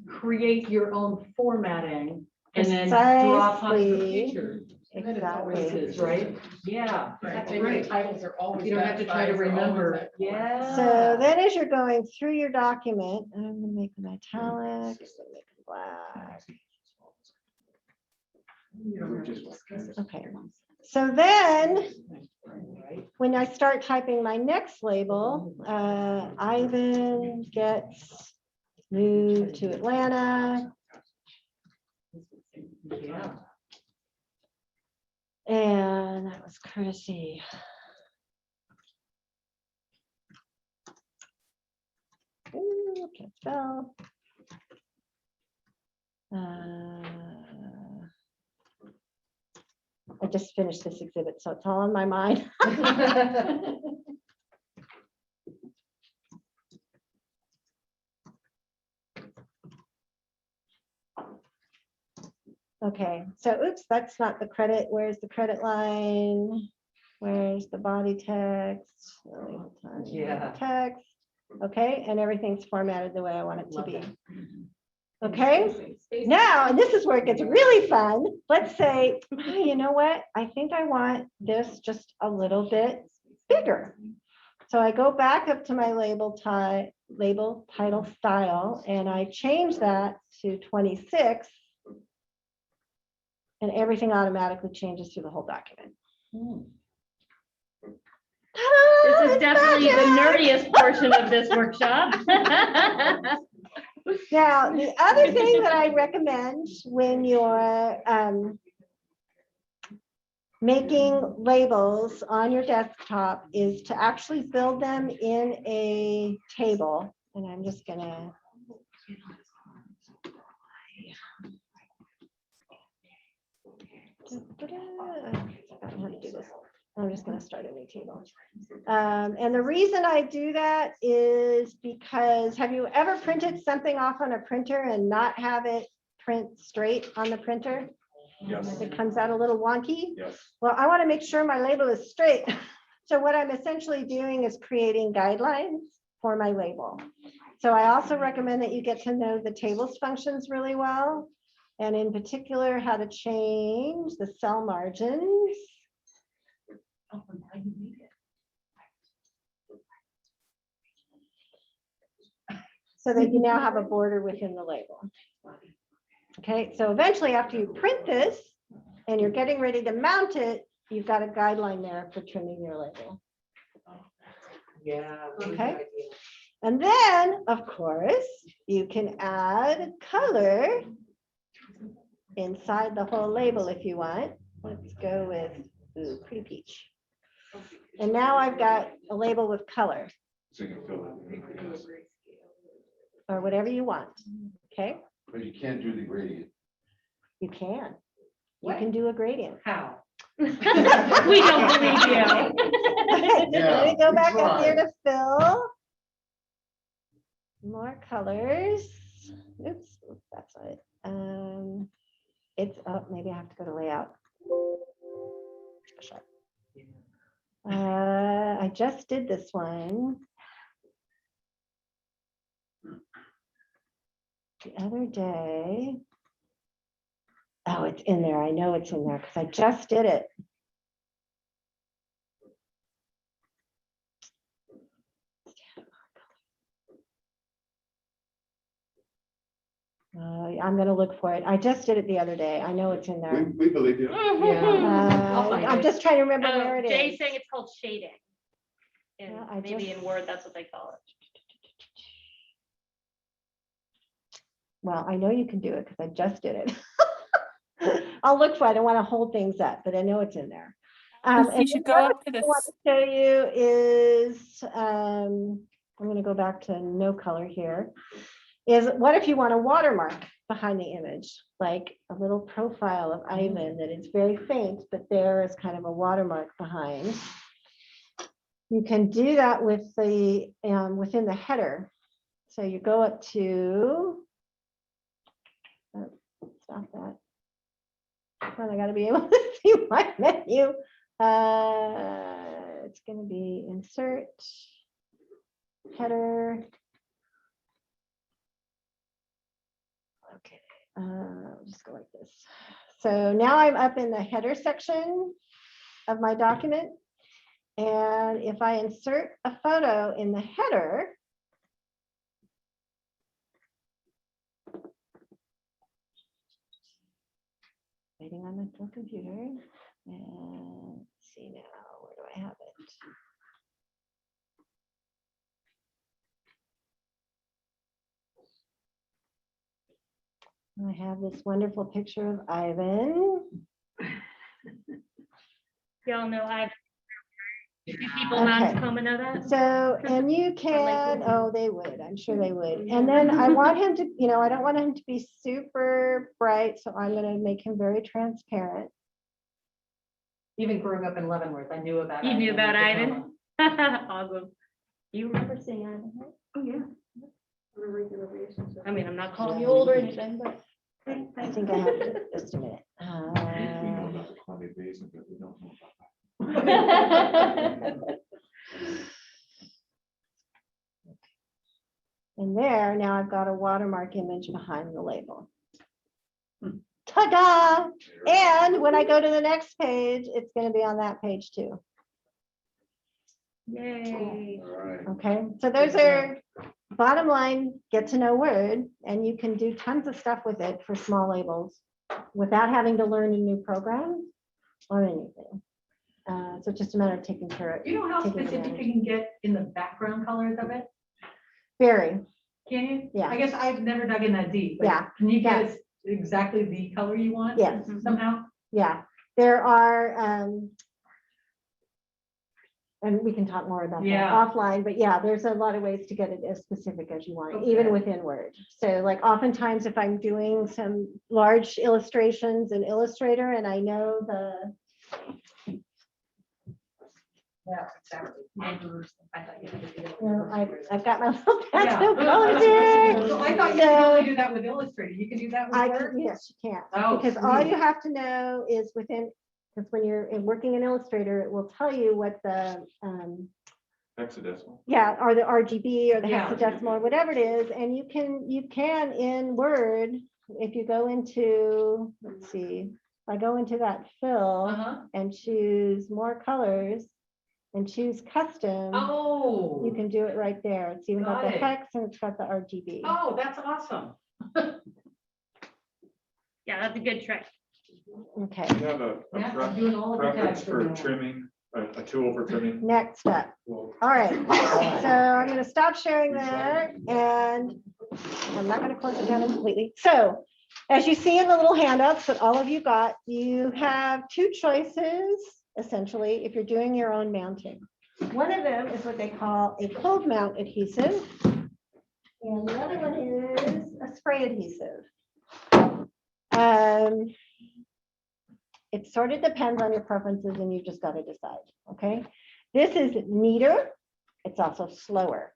create your own formatting and then drop on the feature. Exactly. Right? Yeah. That's great. Titles are always. You don't have to try to remember. Yeah. So then as you're going through your document, I'm going to make them italic, make them black. Okay. So then when I start typing my next label, Ivan gets moved to Atlanta. Yeah. And that was courtesy. Ooh, can't spell. I just finished this exhibit, so it's all on my mind. Okay, so oops, that's not the credit. Where's the credit line? Where's the body text? Yeah. Text. Okay, and everything's formatted the way I want it to Love be. that. Okay, now, and this is where it gets really fun. Let's say, you know what? I think I want this just a little bit bigger. So I go back up to my label title style, and I change that to 26. And everything automatically changes through the whole document. This is definitely the nerdiest portion of this workshop. Now, the other thing that I recommend when you're making labels on your desktop is to actually build them in a table. And I'm just gonna. I'm just going to start a new table. And the reason I do that is because have you ever printed something off on a printer and not have it print straight on the printer? Yes. It comes out a little wonky. Yes. Well, I want to make sure my label is straight. So what I'm essentially doing is creating guidelines for my label. So I also recommend that you get to know the tables functions really well. And in particular, how to change the cell margins. So that you now have a border within the label. Okay, so eventually after you print this and you're getting ready to mount it, you've got a guideline there for trimming your label. Yeah. Okay. And then, of course, you can add color inside the whole label if you want. Let's go with, ooh, pretty peach. And now I've got a label with color So you can fill it. or whatever you want. Okay, But you can't do the gradient. you can. You What? can do a gradient. How? We don't believe you. Let Yeah, me go we back up here tried. to fill. More colors. Oops, that's it. It's, oh, maybe I have to go to layout. I just did this one. The other day. Oh, it's in there. I know it's in there because I just did it. I'm gonna look for it. I just did it the other day. I know it's in there. We believe you. I'll find I'm it. just trying to remember Oh, where it Jay's is. saying it's called shading. And Yeah, I maybe just- in Word, that's what they call it. Well, I know you can do it because I just did it. I'll look for it. I don't want to hold things up, but I know it's in there. You And should the go other up to thing I this. want to show you is, I'm going to go back to no color here. Is what if you want a watermark behind the image, like a little profile of Ivan that is very faint, but there is kind of a watermark behind. You can do that with the within the header. So you go up to, oh, stop that. Well, I got to be able to see my menu. It's going to be insert, header. Okay, I'll just go like this. So now I'm up in the header section of my document. And if I insert a photo in the header, waiting on the computer, and let's see now, where do I have it? I have this wonderful picture of Ivan. Y'all know I've. Do people Okay. not Tacoma know that? So, and you can, oh, they would, I'm sure they would. And then I want him to, I don't want him to be super bright, so I'm gonna make him very transparent. Even growing up in Leavenworth, I knew about. You knew Ivan about and Ivan? Tacoma. Awesome. You remember seeing Ivan? right? Oh, yeah. On a regular basis. I mean, I'm not calling you old or anything, but. I think I have it, just a minute. We know about the Columbia Basin, but we don't know about that. And there, now I've got a watermark image behind the label. Ta-da! And when I go to the next page, it's gonna be on that page too. Yay. All right. Okay, so those are bottom line, get to know Word, and you can do tons of stuff with it for small labels without having to learn a new program or anything. So it's just a matter of taking care of. You know how taking specific advantage. you can get in the background colors of it? Very, Can you? Yeah. I guess I've never dug in that deep. but Yeah. Can you Yeah. get exactly the color you want? Yes. Somehow? yeah. There are, and we can talk more about that Yeah. offline, but yeah, there's a lot of ways to get it as specific as you want, even Okay. within Word. So like oftentimes if I'm doing some large illustrations in Illustrator and I know the, Yeah, exactly. I thought you had to do it. I've got my little Yeah. pencil colors here. So I thought you could So- only do that with Illustrator. You can do that with I Word? can, yes, you can. Oh, Because all sweet. you have to know is within, because when you're working in Illustrator, it will tell you what the, Hexadecimal. yeah, or the RGB or the Yeah. hexadecimal or whatever it is, and you can in Word, if you go into, let's see, if I go into that fill Uh-huh. and choose more colors and choose custom, Oh. you can do it right there. It's even got the Got it. hex and it's got the RGB. Oh, that's awesome. Yeah, that's a good trick. Okay, You have a Yeah, I'm doing all of the preference text for now. trimming, a tool for trimming? next up. Well, All right, so I'm gonna stop sharing that and I'm not gonna close it down completely. So As you see in the little handouts that all of you got, you have two choices, essentially, if you're doing your own mounting. One of them is what they call a cold mount adhesive. And the other one is a spray adhesive. It sort of depends on your preferences and you just got to decide, okay? This is neater. It's also slower.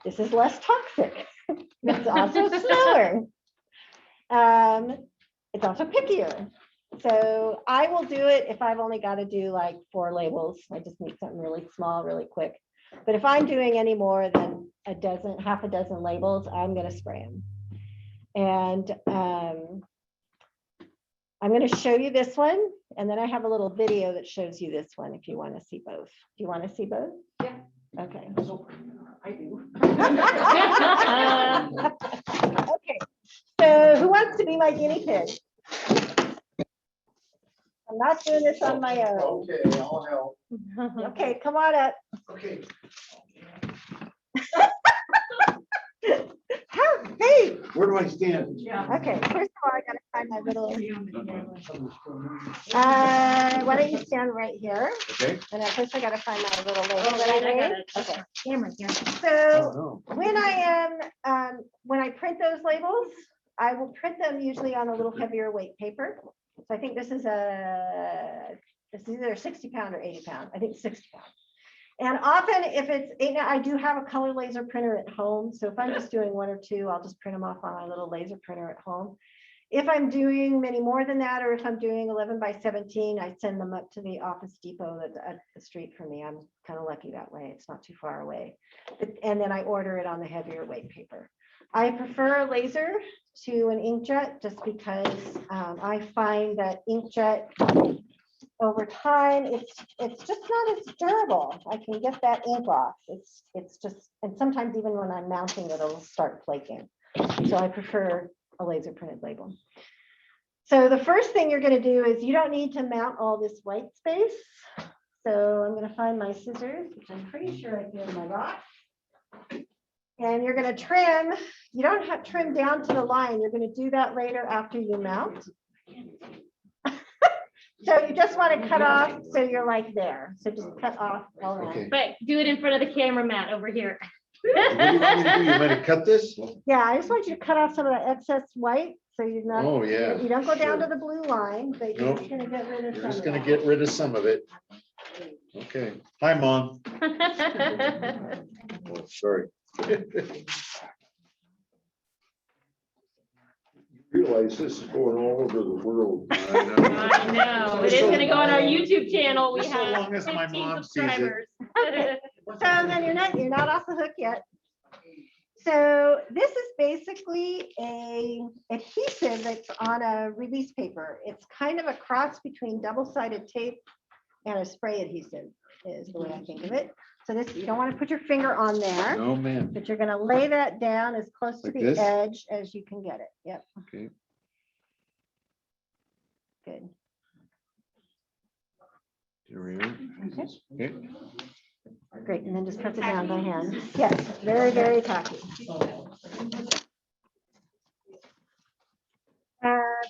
This is less toxic. It's also slower. It's also pickier. So I will do it if I've only got to do like 4 labels. I just need something really small, really quick. But if I'm doing any more than half a dozen labels, I'm going to spray them. And I'm going to show you this one. And then I have a little video that shows you this one if you want to see both. Do you want to see both? Yeah. Okay. I do. Okay. So who wants to be my guinea pig? I'm not doing this on my own. Okay, I'll help. Okay, come on up. Okay. Hey, Where do I stand? Yeah. okay, first of all, I gotta find my little, why don't you stand right here? Okay. And at first I gotta find my little label Oh, that I wait, I got made. it. Okay, Camera here. so when I print those labels, I will print them usually on a little heavier weight paper. So I think this is either 60 pound or 80 pound. I think 60 pound. And often if it's, I do have a color laser printer at home. So if I'm just doing 1 or 2, I'll just print them off on my little laser printer at home. If I'm doing many more than that, or if I'm doing 11 by 17, I send them up to the Office Depot that's at the street from me. I'm kind of lucky that way. It's not too far away. And then I order it on the heavier weight paper. I prefer a laser to an inkjet just because I find that inkjet over time, it's just not as durable. I can get that ink off. It's just, and sometimes even when I'm mounting it, it'll start flaking. So I prefer a laser printed label. So the first thing you're going to do is you don't need to mount all this white space. So I'm going to find my scissors, which I'm pretty sure I did in my box. And you're going to trim. You don't have to trim down to the line. You're going to do that later after you mount. So you just want to cut off so you're like there. So just cut off all around. Okay. But do it in front of the camera, Matt, over here. What do you want me to do? You want to cut this? Yeah, I just want you to cut off some of that excess white so you're not. Oh, yeah. You don't go down sure. to the blue line, but you're just gonna get rid of You're some. just of gonna that. get rid of some of it. Okay. Hi, Mom. Oh, sorry. Realize this is going all over the world. I know. It is gonna go on our YouTube channel. We Just so have long as my 15 mom sees it. subscribers. So then you're not off the hook yet. So this is basically a adhesive that's on a release paper. It's kind of a cross between double-sided tape and a spray adhesive is the way I think of it. So this, you don't want to put your finger on there, No, man. but you're going to lay that down as close to Like the this? edge as you can get it. Yep, Okay. good. Here we are. Okay. Great, and then just press it down by hand. Yes, very, very tacky.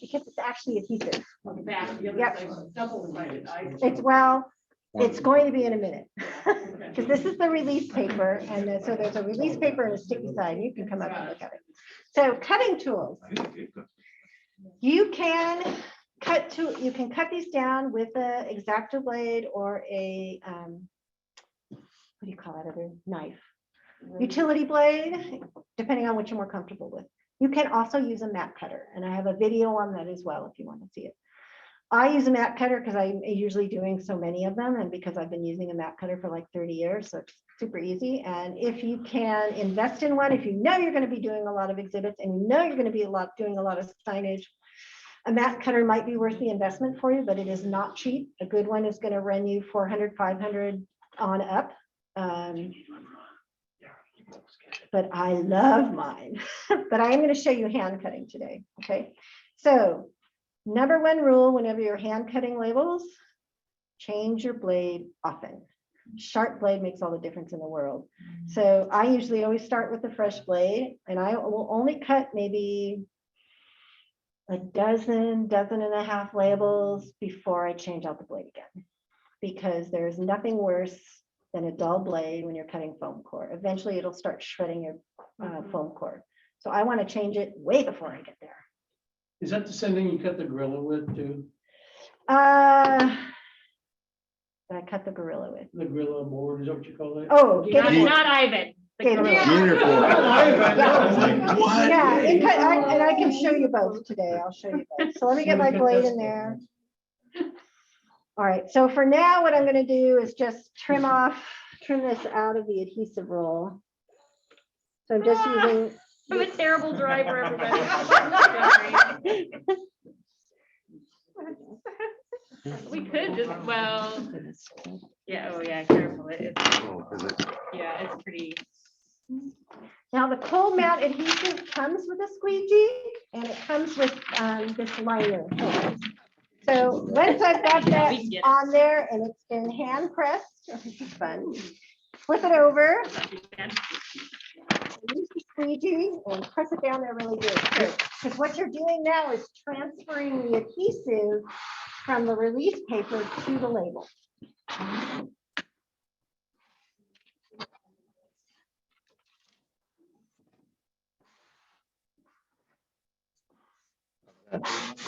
Because it's actually adhesive. On the back, the other Yep. side's double-sided. It's going to be in a minute. Because this is the release paper, and so there's a release paper and a sticky side. You can come up and look at it. So cutting tools. You can cut these down with an X-Acto blade or a what do you call it, other knife? Utility blade, depending on what you're more comfortable with. You can also use a mat cutter, and I have a video on that as well if you want to see it. I use a mat cutter because I'm usually doing so many of them, and because I've been using a mat cutter for like 30 years, so it's super easy. And if you can invest in one, if you know you're going to be doing a lot of exhibits and you know you're going to be doing a lot of signage, a mat cutter might be worth the investment for you, but it is not cheap. A good one is going to run you $400, $500 on up. But I love mine. But I am going to show you hand cutting today. Okay. So number 1 rule, whenever you're hand cutting labels, change your blade often. Sharp blade makes all the difference in the world. So I usually always start with the fresh blade, and I will only cut maybe a dozen and a half labels before I change out the blade again. Because there's nothing worse than a dull blade when you're cutting foam core. Eventually it'll start shredding your foam core. So I want to change it way before I get there. Is that the same thing you cut the gorilla with too? That I cut the gorilla with. The gorilla board, is that what you call it? Oh, Not, Gator board. not Ivan. The Gator gorilla. board. Uniform. Yeah, and I can show you both today. I'll show you both. So let me get my blade in there. All right, so for now, what I'm going to do is just trim this out of the adhesive roll. So I'm just using. I'm a terrible driver, everybody. We could just, well, yeah, oh yeah, careful. Yeah, it's pretty. Now the cold mount adhesive comes with a squeegee and it comes with this liner. So once I've got that on there and it's been hand pressed, this is fun, flip it over, use the squeegee and press it down there really good. Because what you're doing now is transferring the adhesive from the release paper to the label.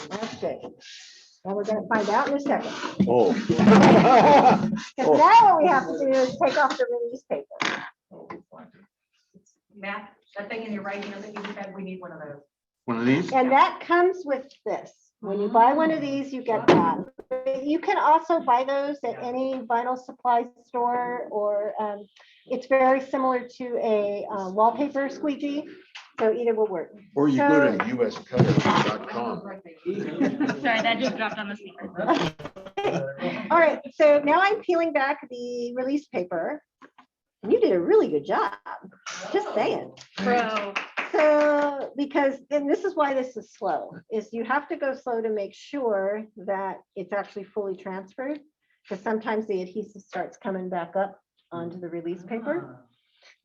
That's good. Now we're going to find out in a second. Oh. Because now what we have to do is take off the release paper. Matt, that thing in your right hand that you just had, we need one of those. One of these? And that comes with this. When you buy one of these, you get that. But you can also buy those at any vinyl supply store, or it's very similar to a wallpaper squeegee. So either will work. Or you go to uscutters.com. Sorry, that just dropped on the speaker. All right, so now I'm peeling back the release paper. You did a really good job. Just saying. Bro. So, because, and this is why this is slow, is you have to go slow to make sure that it's actually fully transferred. Because sometimes the adhesive starts coming back up onto the release paper.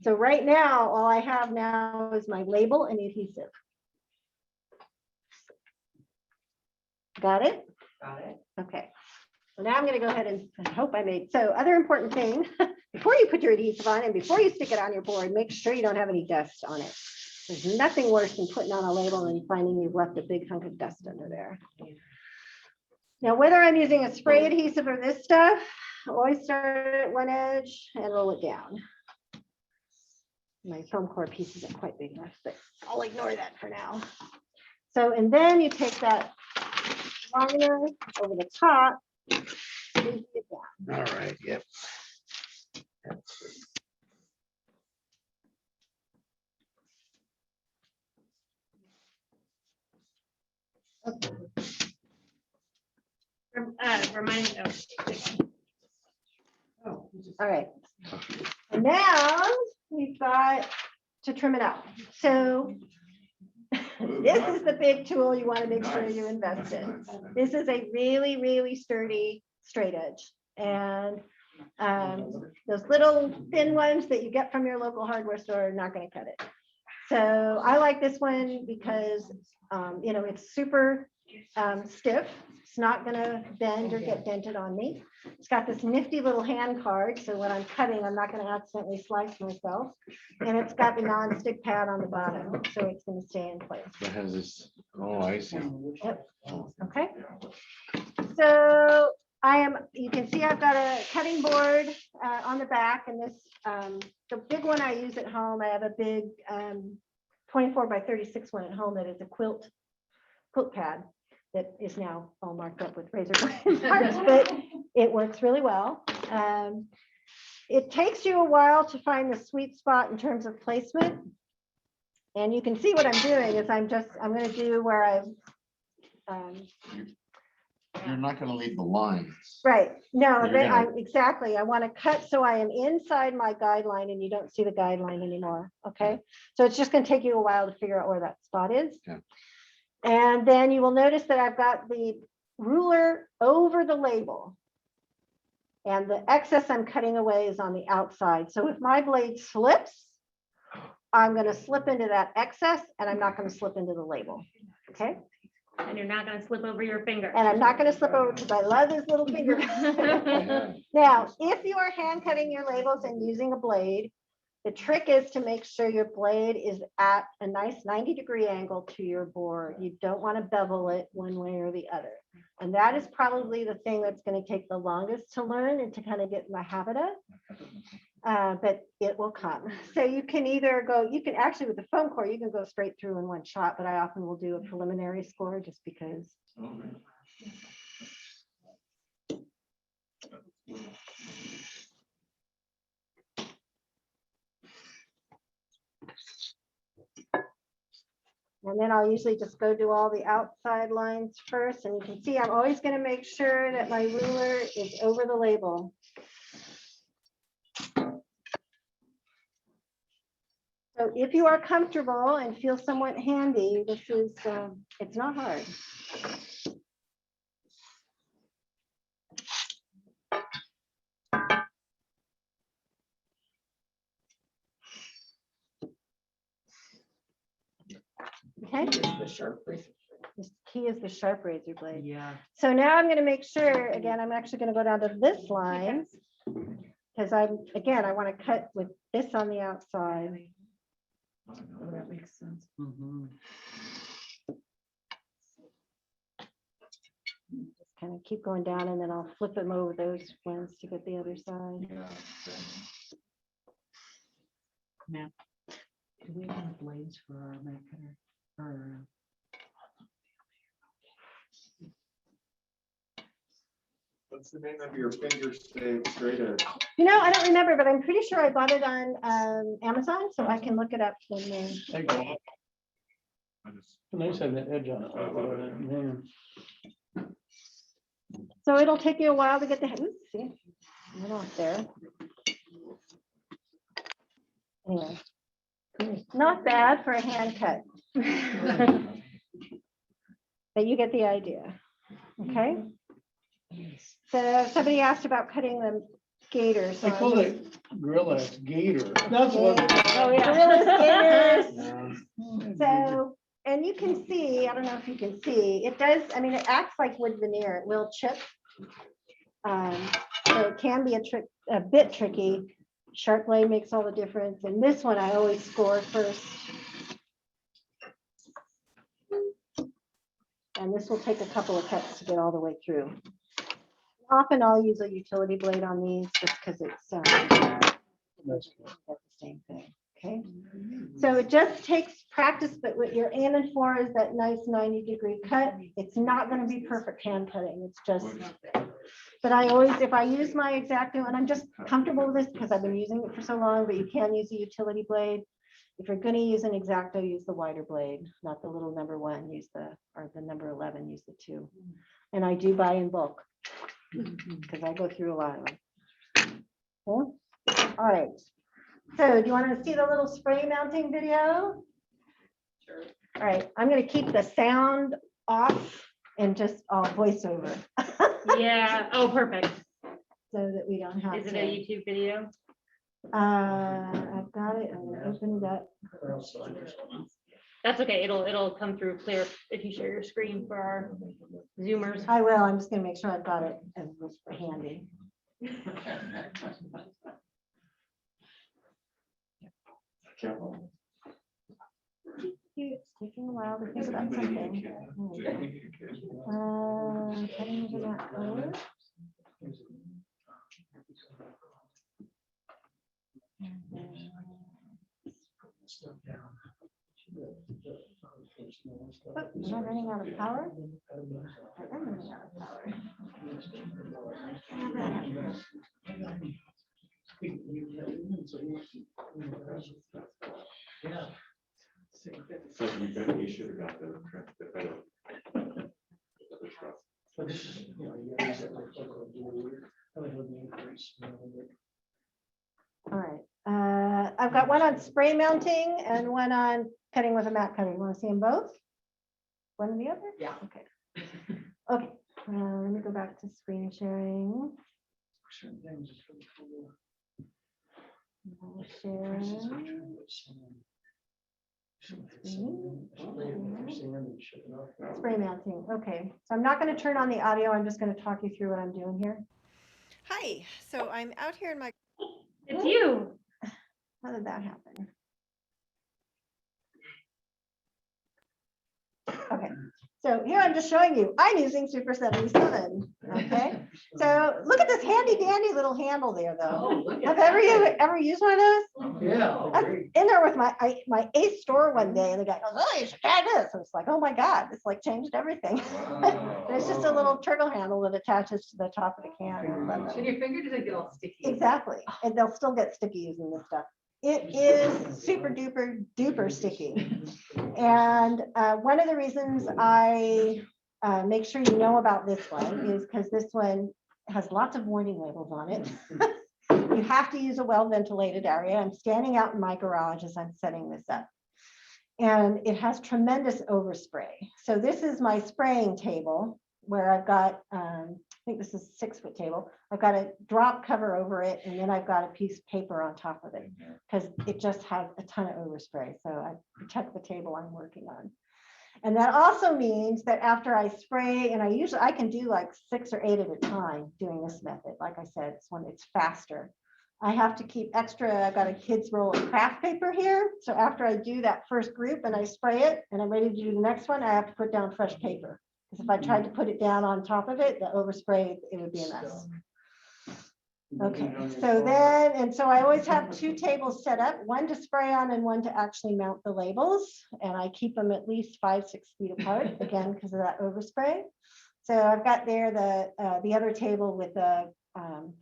So right now, all I have now is my label and adhesive. Got it? Got it. Okay. So now I'm going to go ahead and I hope I made, so other important thing, before you put your adhesive on and before you stick it on your board, make sure you don't have any dust on it. There's nothing worse than putting on a label and finding you've left a big hunk of dust under there. Now, whether I'm using a spray adhesive or this stuff, always start at one edge and roll it down. My foam core piece isn't quite big enough, but I'll ignore that for now. So, and then you take that liner over the top. And it down. All right, yep. Remind me. All right. And now we've got to trim it out. So this is the big tool you want to make sure you invest in. This is a really, really sturdy straight edge. And those little thin ones that you get from your local hardware store are not going to cut it. So I like this one because, you know, it's super stiff. It's not going to bend or get dented on me. It's got this nifty little hand card. So when I'm cutting, I'm not going to accidentally slice myself. And it's got the non-stick pad on the bottom. So it's going to stay in place. That has this, oh, I see. Yep. Okay. So you can see I've got a cutting board on the back, and this, the big one I use at home, I have a big 24 by 36 one at home that is a quilt pad that is now all marked up with razor blade marks, but it works really well. It takes you a while to find the sweet spot in terms of placement. And you can see what I'm doing is I'm going to do where I've You're not gonna leave the lines. right. No, You're then gonna- exactly. I want to cut so I am inside my guideline and you don't see the guideline anymore. Okay. So it's just going to take you a while to figure out where that spot is. Yeah. And then you will notice that I've got the ruler over the label. And the excess I'm cutting away is on the outside. So if my blade slips, I'm going to slip into that excess and I'm not going to slip into the label. Okay. And you're not gonna slip over your finger. And I'm not gonna slip over because I love this little finger. Now, if you are hand cutting your labels and using a blade, the trick is to make sure your blade is at a nice 90-degree angle to your board. You don't want to bevel it one way or the other. And that is probably the thing that's going to take the longest to learn and to kind of get in the habit of. But it will come. So you can either go, you can actually with the foam core, you can go straight through in one shot, but I often will do a preliminary score just because. And then I'll usually just go do all the outside lines first. And you can see I'm always going to make sure that my ruler is over the label. So if you are comfortable and feel somewhat handy, this is, it's not hard. Okay. This key is the sharp razor blade. Yeah. So now I'm going to make sure, again, I'm actually going to go down to this line because I want to cut with this on the outside. Oh, that makes sense. Mhm. Just kind of keep going down and then I'll flip them over those ones to get the other side. Matt, do we have blades for our Mac cutter? Or What's the name of your finger straight edge? You know, I don't remember, but I'm pretty sure I bought it on Amazon, so I can look it up when we. I just- Nice having that edge on it. Yeah. So it'll take you a while to get the, oops, see, went off there. Anyway, not bad for a hand cut. But you get the idea, okay? So somebody asked about cutting the gator. So I call it Gorilla's gator. That's what. Oh, yeah. Gorilla's gators. So, and you can see, I don't know if you can see, it does, I mean, it acts like wood veneer, it will chip. So it can be a bit tricky. Sharp blade makes all the difference. And this one, I always score first. And this will take a couple of cuts to get all the way through. Often I'll use a utility blade on these just because it's the same thing. Okay. So it just takes practice, but what you're aiming for is that nice 90-degree cut. It's not going to be perfect hand cutting. It's just, but I always, if I use my X-Acto, and I'm just comfortable with this because I've been using it for so long, but you can use a utility blade. If you're going to use an X-Acto, use the wider blade, not the little number 1, use the, or the number 11, use the 2. And I do buy in bulk because I go through a lot of them. Okay. All right. So do you want to see the little spray mounting video? Sure. All right. I'm going to keep the sound off and just voiceover. Yeah, oh, perfect. So that we don't have Is it to. a YouTube video? I've got it. I'm going to open it up. That's okay, it'll come through clear if you share your screen for our Zoomers. I will. I'm just going to make sure I've got it handy. It's taking a while to think about something. Cutting into that color. Am I running out of power? I am running out of power. So you should have got the better. All right. I've got one on spray mounting and one on cutting with a mat cutter. You want to see them both? One or the other? Yeah. Okay. Okay. Let me go back to screen sharing. I'll share. Spray mounting, okay. So I'm not going to turn on the audio. I'm just going to talk you through what I'm doing here. Hi, so I'm out here in my It's you. How did that happen? Okay, so here I'm just showing you, I'm using Super 77, okay? So look at this handy dandy little handle there though. Have you ever used one of those? Yeah. I'm in there with my Ace store one day and the guy goes, oh, you should try this. And it's like, oh my God, it's like changed everything. And it's just a little turtle handle that attaches to the top of the can. And your finger doesn't get all sticky. Exactly, and they'll still get sticky using this stuff. It is super duper duper sticky. And one of the reasons I make sure you know about this one is because this one has lots of warning labels on it. You have to use a well-ventilated area. I'm standing out in my garage as I'm setting this up. And it has tremendous overspray. So this is my spraying table where I've got, I think this is a 6-foot table. I've got a drop cover over it, and then I've got a piece of paper on top of it because it just has a ton of overspray. So I protect the table I'm working on. And that also means that after I spray, and I can do like 6 or 8 at a time doing this method. Like I said, it's faster. I have to keep extra, I've got a kid's roll of craft paper here. So after I do that first group and I spray it and I'm ready to do the next one, I have to put down fresh paper. Because if I tried to put it down on top of it, the overspray, it would be a mess. Okay, so then, and so I always have 2 tables set up, one to spray on and one to actually mount the labels. And I keep them at least 5-6 feet apart, again, because of that overspray. So I've got there the other table with the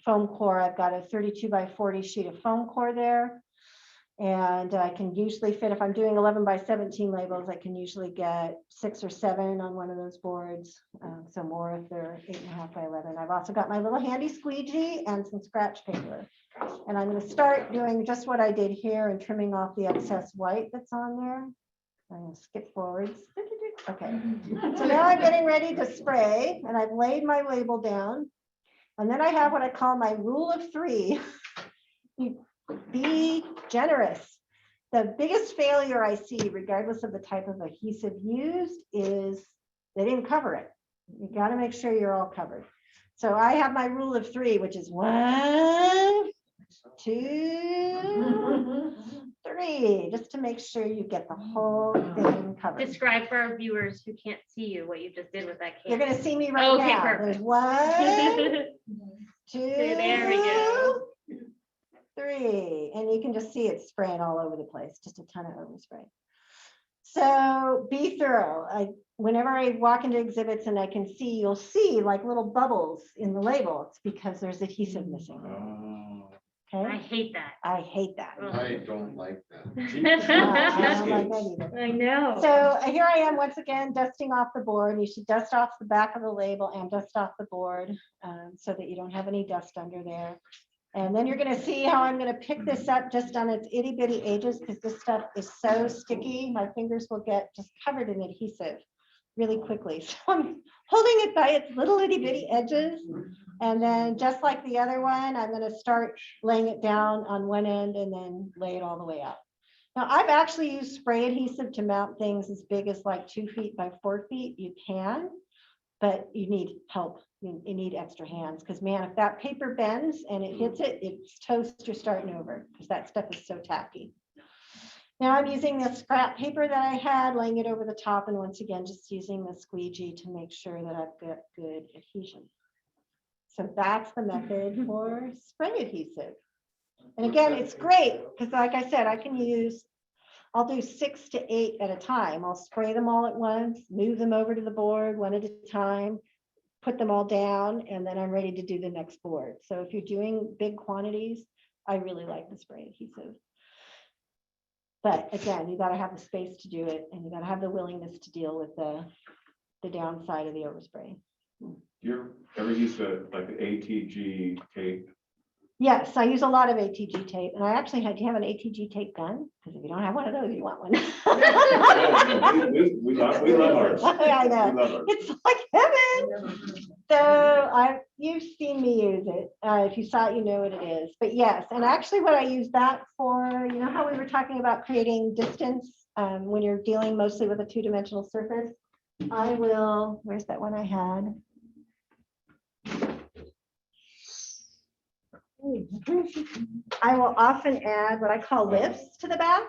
foam core. I've got a 32 by 40 sheet of foam core there. And I can usually fit, if I'm doing 11 by 17 labels, I can usually get 6 or 7 on one of those boards. So more if they're 8.5 by 11. I've also got my little handy squeegee and some scratch paper. And I'm going to start doing just what I did here and trimming off the excess white that's on there. I'm going to skip forwards. Okay, so now I'm getting ready to spray and I've laid my label down. And then I have what I call my rule of 3. Be generous. The biggest failure I see, regardless of the type of adhesive used, is they didn't cover it. You got to make sure you're all covered. So I have my rule of 3, which is 1, 2, 3, just to make sure you get the whole thing covered. Describe for our viewers who can't see you what you just did with that can. You're going to see me right Okay, now. perfect. There's 1, 2, There we go. 3, and you can just see it spraying all over the place, just a ton of overspray. So be thorough. Whenever I walk into exhibits and I can see, you'll see like little bubbles in the label. It's because there's adhesive missing. I Okay, hate that. I hate that. I don't like that. I don't like that either. I know. So here I am once again dusting off the board. You should dust off the back of the label and dust off the board so that you don't have any dust under there. And then you're going to see how I'm going to pick this up just on its itty bitty edges because this stuff is so sticky. My fingers will get just covered in adhesive really quickly. So I'm holding it by its little itty bitty edges. And then just like the other one, I'm going to start laying it down on one end and then lay it all the way out. Now I've actually used spray adhesive to mount things as big as like 2 feet by 4 feet. You can, but you need help. You need extra hands because man, if that paper bends and it hits it, it's toast, you're starting over because that stuff is so tacky. Now I'm using this scrap paper that I had, laying it over the top, and once again, just using the squeegee to make sure that I've got good adhesion. So that's the method for spray adhesive. And again, it's great because like I said, I'll do 6 to 8 at a time. I'll spray them all at once, move them over to the board one at a time, put them all down, and then I'm ready to do the next board. So if you're doing big quantities, I really like the spray adhesive. But again, you got to have the space to do it, and you got to have the willingness to deal with the downside of the overspray. You ever used like the ATG tape? Yes, I use a lot of ATG tape, and I actually do you have an ATG tape gun? Because if you don't have one of those, you want one. We love ours. I know. We love ours. It's like heaven. So you've seen me use it. If you saw it, you know what it is. But yes, and actually what I use that for, you know how we were talking about creating distance when you're dealing mostly with a two-dimensional surface, I will, where's that one I had? I will often add what I call lifts to the back.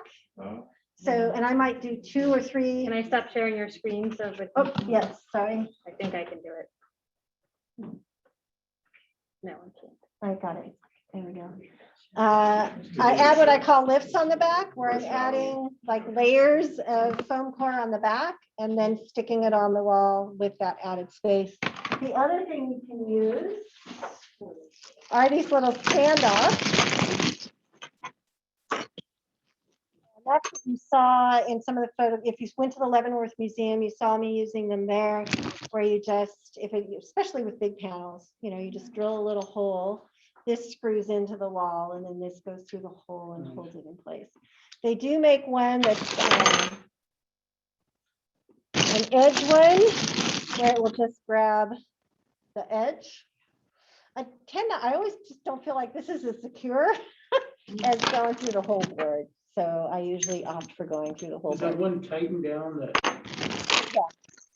So, and I might do 2 or 3. Can I stop sharing your screen? So if Oh, yes, sorry. I think I can do it. No, I can't. I got it. There we go. I add what I call lifts on the back, where I'm adding like layers of foam core on the back and then sticking it on the wall with that added space. The other thing you can use are these little standoffs. That's what you saw in some of the photos. If you went to the Leavenworth Museum, you saw me using them there, where you just, especially with big panels, you just drill a little hole. This screws into the wall, and then this goes through the hole and holds it in place. They do make one that's an edge one, where it will just grab the edge. I always just don't feel like this is as secure as going through the whole board. So I usually opt for going through the whole Is that board. one tighten down that?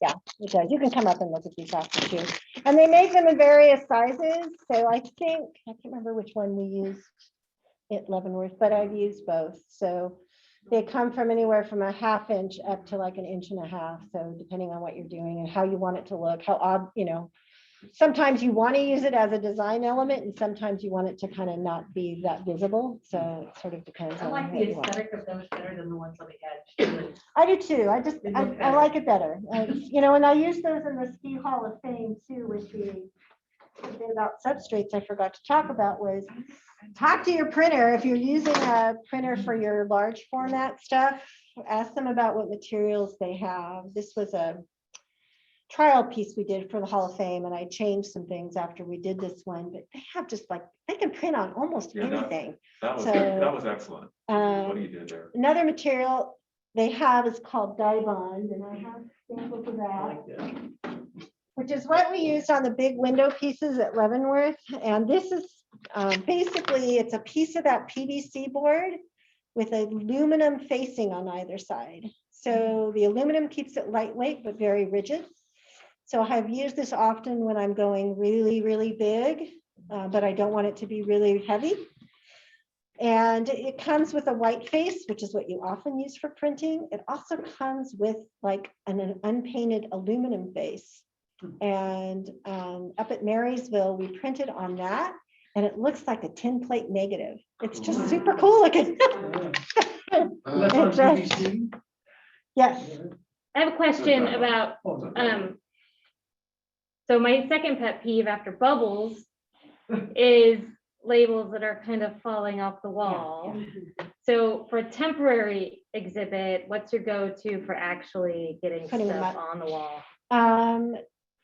Yeah, it does. You can come up and look at these after too. And they make them in various sizes. So I can't remember which one we used at Leavenworth, but I've used both. So they come from anywhere from 1/2 inch up to like 1.5 inches. So depending on what you're doing and how you want it to look, how odd, sometimes you want to use it as a design element and sometimes you want it to kind of not be that visible. So it sort of depends I on like what the you want. aesthetic of those better than the ones on the edge. I do too. I look I like it better. And I use those in the Ski Hall of Fame too, which the thing about substrates I forgot to talk about was talk to your printer. If you're using a printer for your large format stuff, ask them about what materials they have. This was a trial piece we did for the Hall of Fame, and I changed some things after we did this one, but they have just like, they can print on almost anything. That So, was excellent. What you did there. Another material they have is called dye bond, and I have samples of that, which is what we used on the big window pieces at Leavenworth. And this is basically, it's a piece of that PVC board with aluminum facing on either side. So the aluminum keeps it lightweight, but very rigid. So I've used this often when I'm going really, really big, but I don't want it to be really heavy. And it comes with a white face, which is what you often use for printing. It also comes with like an unpainted aluminum face. And up at Marysville, we printed on that, and it looks like a tin plate negative. It's just super cool looking. That's on PVC? Yes. I have a question about, so my second pet peeve after bubbles is labels that are kind of falling off the wall. So for a temporary exhibit, what's your go-to for actually getting Putting them stuff up. on the wall?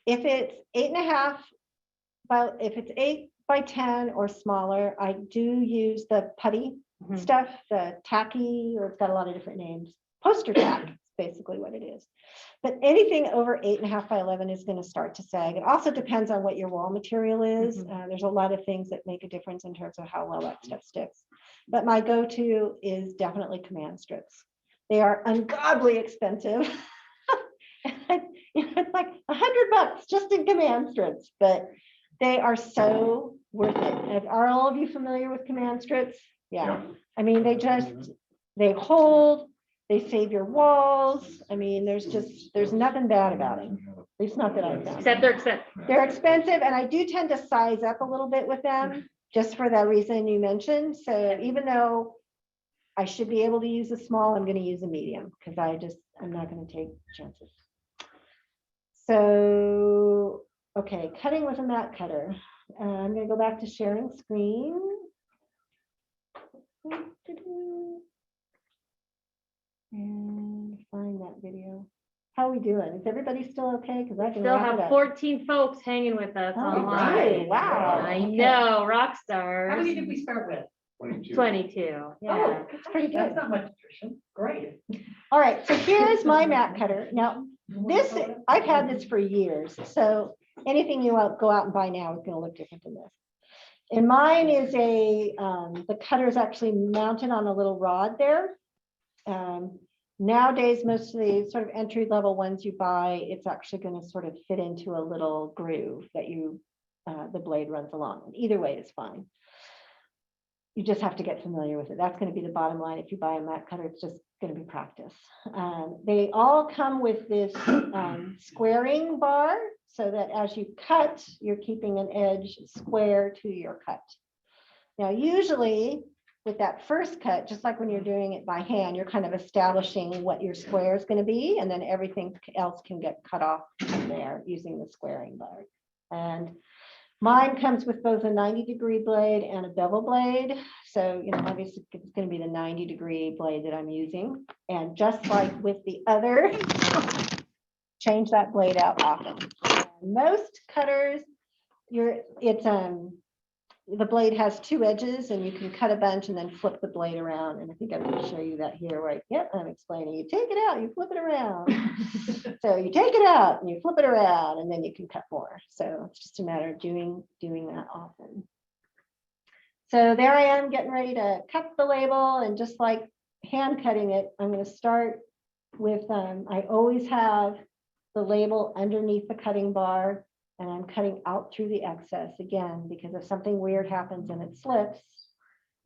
If it's 8.5, well, if it's 8 by 10 or smaller, I do use the putty stuff, the tacky, or it's got a lot of different names. Poster tack is basically what it is. But anything over 8.5 by 11 is going to start to sag. It also depends on what your wall material is. There's a lot of things that make a difference in terms of how well that stuff sticks. But my go-to is definitely command strips. They are ungodly expensive. It's like $100 just in command strips, but they are so worth it. Are all of you familiar with command strips? Yeah. I mean, they hold, they save your walls. I mean, there's nothing bad about it. At least not that I've found. Except they're expensive. They're expensive, and I do tend to size up a little bit with them, just for that reason you mentioned. So even though I should be able to use a small, I'm going to use a medium because I'm not going to take chances. So, okay, cutting with a mat cutter. I'm going to go back to sharing screen. And find that video. How are we doing? Is everybody still okay? Because I can Still wrap it have up. 14 folks hanging with us Oh, online. wow. I Okay. know, rock stars. How many did we start with? 22. Yeah. Oh, That's pretty good. that's not much attrition. Great. All right, so here's my mat cutter. Now, this, I've had this for years. So anything you go out and buy now is going to look different than this. And mine is the cutter is actually mounted on a little rod there. Nowadays, most of the sort of entry level ones you buy, it's actually going to sort of fit into a little groove that the blade runs along. And either way is fine. You just have to get familiar with it. That's going to be the bottom line. If you buy a mat cutter, it's just going to be practice. They all come with this squaring bar so that as you cut, you're keeping an edge square to your cut. Now, usually with that first cut, just like when you're doing it by hand, you're kind of establishing what your square is going to be, and then everything else can get cut off from there using the squaring bar. And mine comes with both a 90-degree blade and a bevel blade. So, obviously it's going to be the 90-degree blade that I'm using. And just like with the other, change that blade out often. Most cutters, the blade has two edges and you can cut a bunch and then flip the blade around. And I think I'm going to show you that here, right? Yep, I'm explaining. You take it out, you flip it around. So you take it out and you flip it around and then you can cut more. So it's just a matter of doing that often. So there I am getting ready to cut the label, and just like hand cutting it, I'm going to start with, I always have the label underneath the cutting bar, and I'm cutting out through the excess again, because if something weird happens and it slips,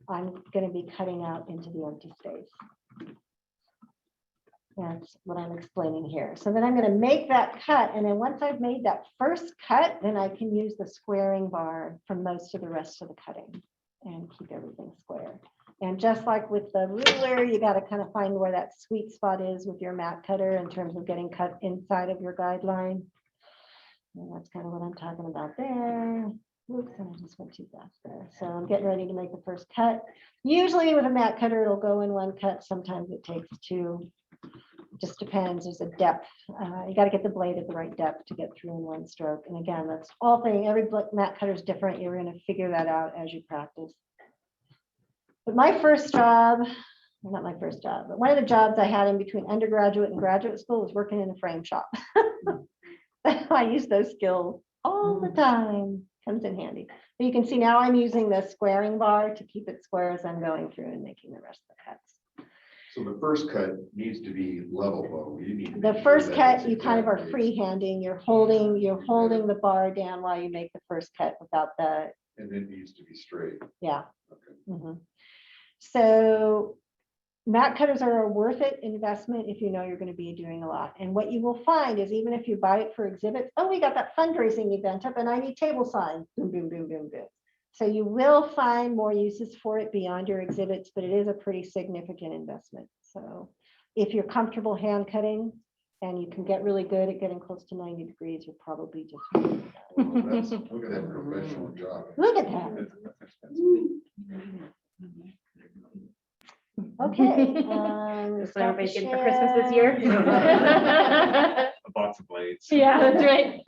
I'm going to be cutting out into the empty space. That's what I'm explaining here. So then I'm going to make that cut. And then once I've made that first cut, then I can use the squaring bar for most of the rest of the cutting and keep everything square. And just like with the ruler, you got to kind of find where that sweet spot is with your mat cutter in terms of getting cut inside of your guideline. And that's kind of what I'm talking about there. Oops, and I just went too fast there. So I'm getting ready to make the first cut. Usually with a mat cutter, it'll go in one cut. Sometimes it takes two. Just depends. There's a depth. You got to get the blade at the right depth to get through in one stroke. And again, that's all thing. Every mat cutter is different. You're going to figure that out as you practice. But my first job, well, not my first job, but one of the jobs I had in between undergraduate and graduate school was working in a frame shop. I use those skills all the time. Comes in handy. But you can see now I'm using the squaring bar to keep it square as I'm going through and making the rest of the cuts. So the first cut needs to be level though. You need to The make first sure that cut, it's you kind of are exactly- freehanding. You're holding the bar down while you make the first cut without the, And it needs to be straight. yeah. Okay. Mhm. So mat cutters are a worth it investment if you know you're going to be doing a lot. And what you will find is even if you buy it for exhibits, oh, we got that fundraising event up and I need table signs. Boom, boom, boom, boom, boom. So you will find more uses for it beyond your exhibits, but it is a pretty significant investment. So if you're comfortable hand cutting and you can get really good at getting close to 90 degrees, you're probably just Well, look at that professional job. look at that. Okay. That's what everybody's getting for Christmas this year. A box of blades. Yeah, that's right.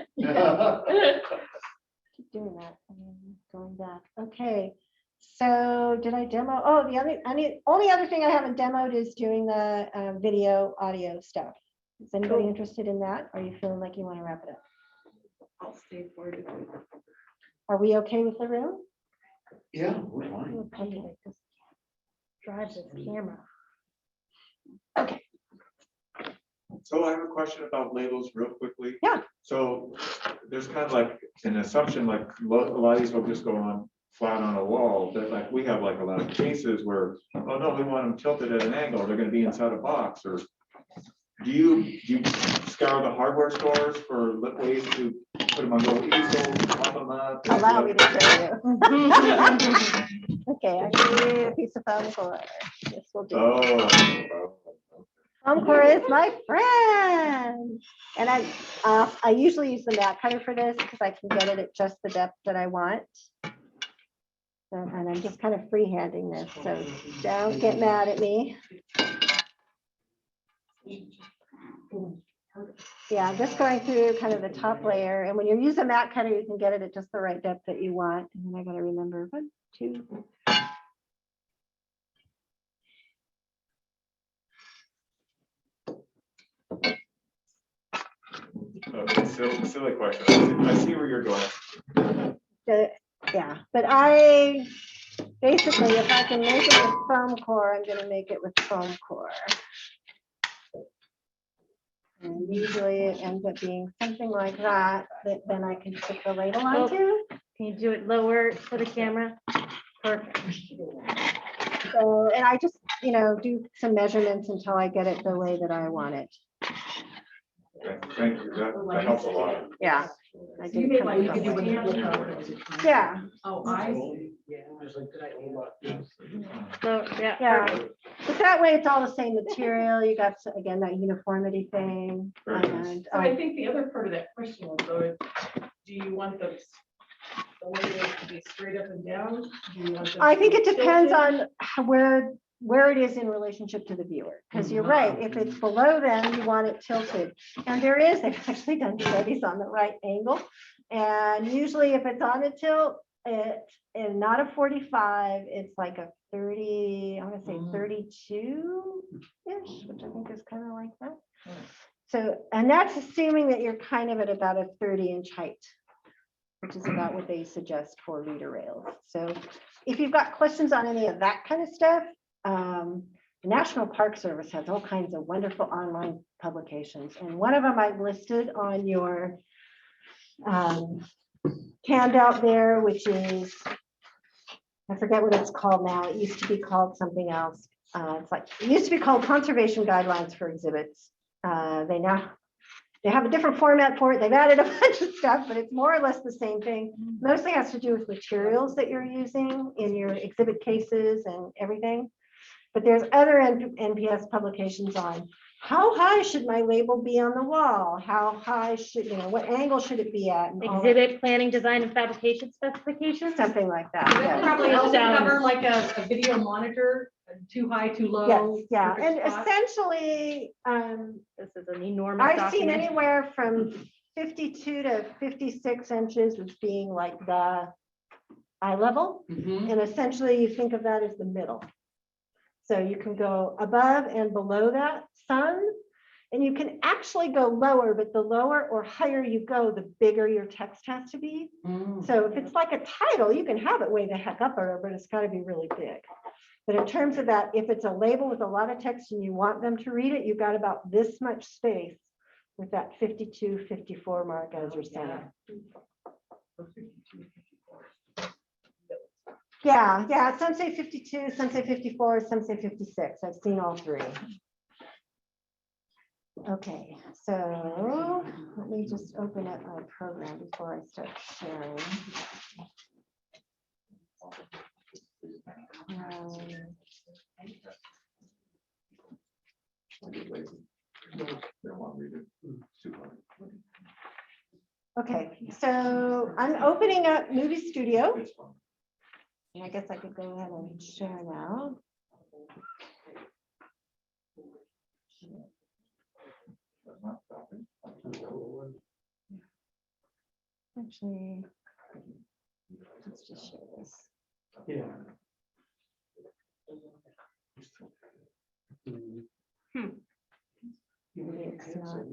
Keep doing that. Going back. Okay. So did I demo? Oh, only other thing I haven't demoed is doing the video audio stuff. Is anybody interested in that? Or are you feeling like you want to wrap it up? I'll stay for it. Are we okay with the room? Yeah, we're fine. Okay. Drive this camera. So I have a question about labels real quickly. Yeah. So there's kind of like an assumption, like a lot of these will just go on flat on a wall, but like we have like a lot of cases where, oh no, we want them tilted at an angle, they're gonna be inside a box. Or do you scour the hardware stores for ways to put them on little easels, pop them up? Allow me to show you. Okay, I need a piece of foam core. This will do. Oh. Foam core is my friend. And I usually use the mat cutter for this because I can get it at just the depth that I want. And I'm just kind of freehanding this, so don't get mad at me. Yeah, I'm just going through kind of the top layer. And when you use a mat cutter, you can get it at just the right depth that you want. And then I got to remember 1, 2. Okay, silly question. I see where you're going. Yeah, but I basically, if I can make it with foam core, I'm going to make it with foam core. And usually it ends up being something like that, that then I can put the label onto. Can you do it lower for the camera? Perfect. So, and I just, do some measurements until I get it the way that I want it. Thank you, that helps a lot. Yeah. I You did made come like, you up could do with with it. the. Yeah, Oh, I see. So, yeah. yeah. But that way it's all the same material. You got, again, that uniformity thing. And, So I think the other part of that question was, though, is, do you want the windows to be straight up and down? Do you want them I to think be it depends tilted? on where it is in relationship to the viewer, because you're right, if it's below them, you want it tilted. And they've actually done studies on the right angle. And usually if it's on a tilt, and not a 45, it's like a 30, I want to say 32-ish, which I think is kind of like that. So, and that's assuming that you're kind of at about a 30-inch height, which is about what they suggest for reader rails. So if you've got questions on any of that kind of stuff, the National Park Service has all kinds of wonderful online publications. And one of them I've listed on your handout there, which is, I forget what it's called now. It used to be called something else. It used to be called Conservation Guidelines for Exhibits. They have a different format for it. They've added a bunch of stuff, but it's more or less the same thing. Mostly has to do with materials that you're using in your exhibit cases and everything. But there's other NPS publications on how high should my label be on the wall? How high should, what angle should it be at? And all that. Exhibit planning, design, and fabrication specifications. Something like that. That Yeah. probably also cover like a video monitor, too high, too low. Yes, yeah, perfect and spot. essentially, This is an enormous I've seen document. anywhere from 52 to 56 inches as being like the eye level. And essentially you think of that as the middle. So you can go above and below that sun, and you can actually go lower, but the lower or higher you go, the bigger your text has to be. So if it's like a title, you can have it way the heck up there, but it's got to be really big. But in terms of that, if it's a label with a lot of text and you want them to read it, you've got about this much space with that 52, 54 mark as your center. Yeah, some say 52, some say 54, some say 56. I've seen all three. Okay, so let me just open up my program before I start sharing. Okay, so I'm opening up Movie Studio. And I guess I could go ahead and share now. Actually, let's just share this. Yeah. Maybe it's not.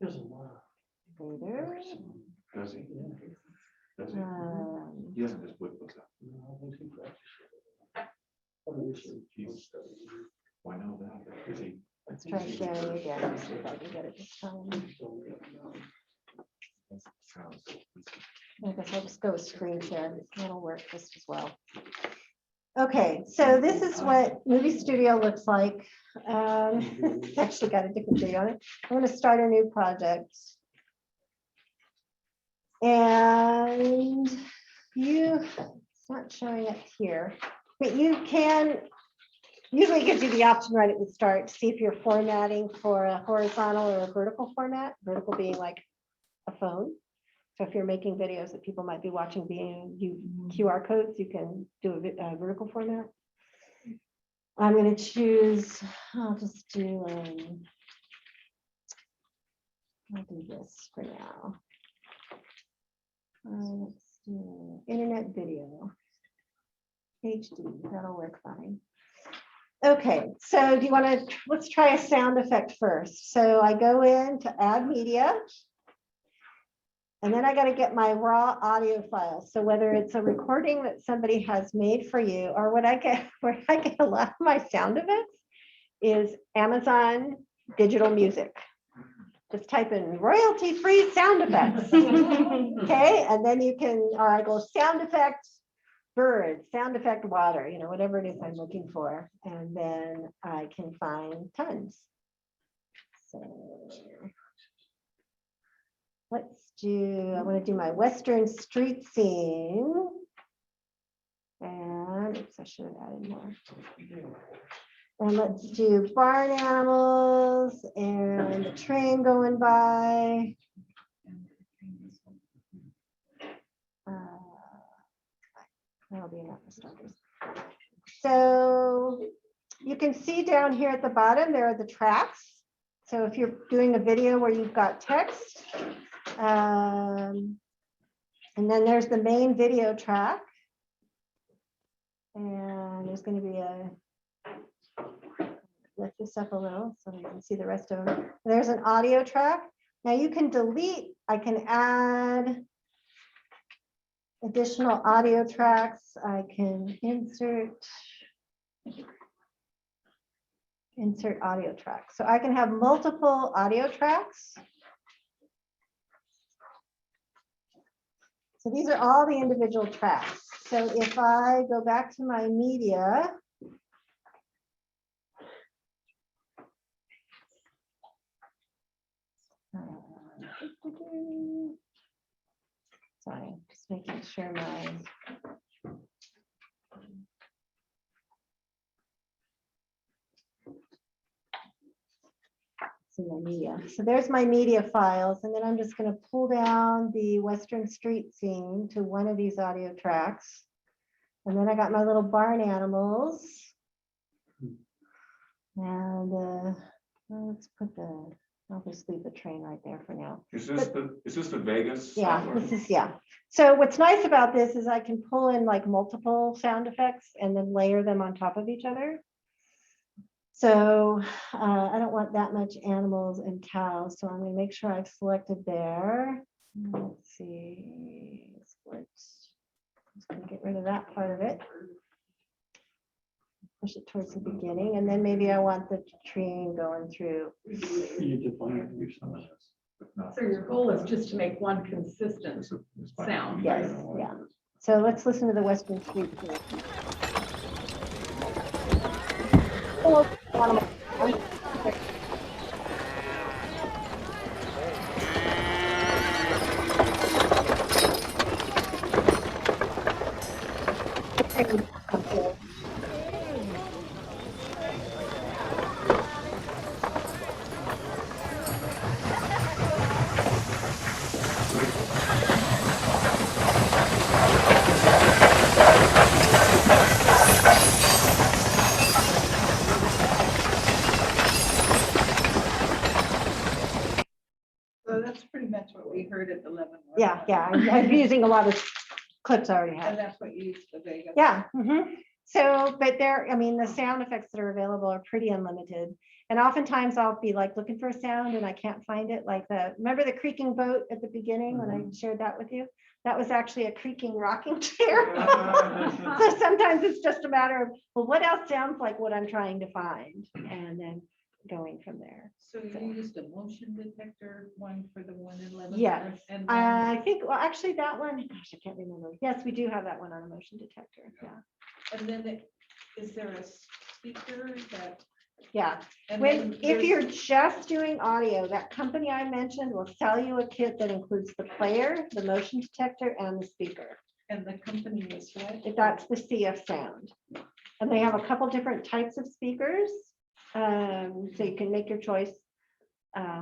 There's a lot. Later. Does he? Does he? He doesn't just whip those up. Why not that? Is he? Let's try sharing again, see if I can get it this time. I guess I'll just go with screen share. That'll work just as well. Okay, so this is what Movie Studio looks like. Actually got a different video on it. I'm going to start a new project. And it's not showing up here, but you can, usually it gives you the option right at the start to see if you're formatting for a horizontal or a vertical format, vertical being like a phone. So if you're making videos that people might be watching via QR codes, you can do a vertical format. I'm going to choose, I'll just do, I'll do this for now. Let's do internet video. HD, that'll work fine. Okay, so do you want to, let's try a sound effect first. So I go in to add media. And then I got to get my raw audio file. So whether it's a recording that somebody has made for you or what I get, where I get a lot of my sound effects is Amazon Digital Music. Just type in royalty-free sound effects. Okay, and then you can, or I go sound effect bird, sound effect water, you know, whatever it is I'm looking for. And then I can find tons. So let's do, I want to do my Western street scene. And oops, I should have added more. And let's do barn animals and the train going by. That'll be enough for starters. So you can see down here at the bottom, there are the tracks. So if you're doing a video where you've got text, and then there's the main video track. And there's going to be a, lift this up a little so you can see the rest of them. There's an audio track. Now you can delete, I can add additional audio tracks. I can insert audio tracks. So I can have multiple audio tracks. So these are all the individual tracks. So if I go back to my media, sorry, just making sure my media. So there's my media files, and then I'm just going to pull down the Western street scene to one of these audio tracks. And then I got my little barn animals. And let's put the, I'll just leave the train right there for now. Is this the Vegas? Yeah, software? this is, yeah. So what's nice about this is I can pull in like multiple sound effects and then layer them on top of each other. So I don't want that much animals and cows, so I'm going to make sure I've selected there. Let's see, sports. I'm just going to get rid of that part of it. Push it towards the beginning, and then maybe I want the train going through. So your goal is just to make one consistent sound. Yes, yeah. So let's listen to the Western Street. So that's pretty much what we heard at the Leavenworth. Yeah, yeah, I'm using a lot of clips I already have. And that's what you used for Vegas. Yeah. So, but there, I mean, the sound effects that are available are pretty unlimited. And oftentimes I'll be like looking for a sound and I can't find it. Like remember the creaking boat at the beginning when I shared that with you? That was actually a creaking rocking chair. So sometimes it's just a matter of, well, what else sounds like what I'm trying to find? And then going from there. So you used a motion detector one for the one in Leavenworth? Yes, And then, I think, well, actually that one, gosh, I can't remember. Yes, we do have that one on a motion detector. Yeah. and then is there a speaker that? Yeah. And When, then if there's- you're just doing audio, that company I mentioned will sell you a kit that includes the player, the motion detector, and the speaker. And the company is what? That's the CF Sound. And they have a couple different types of speakers. So you can make your choice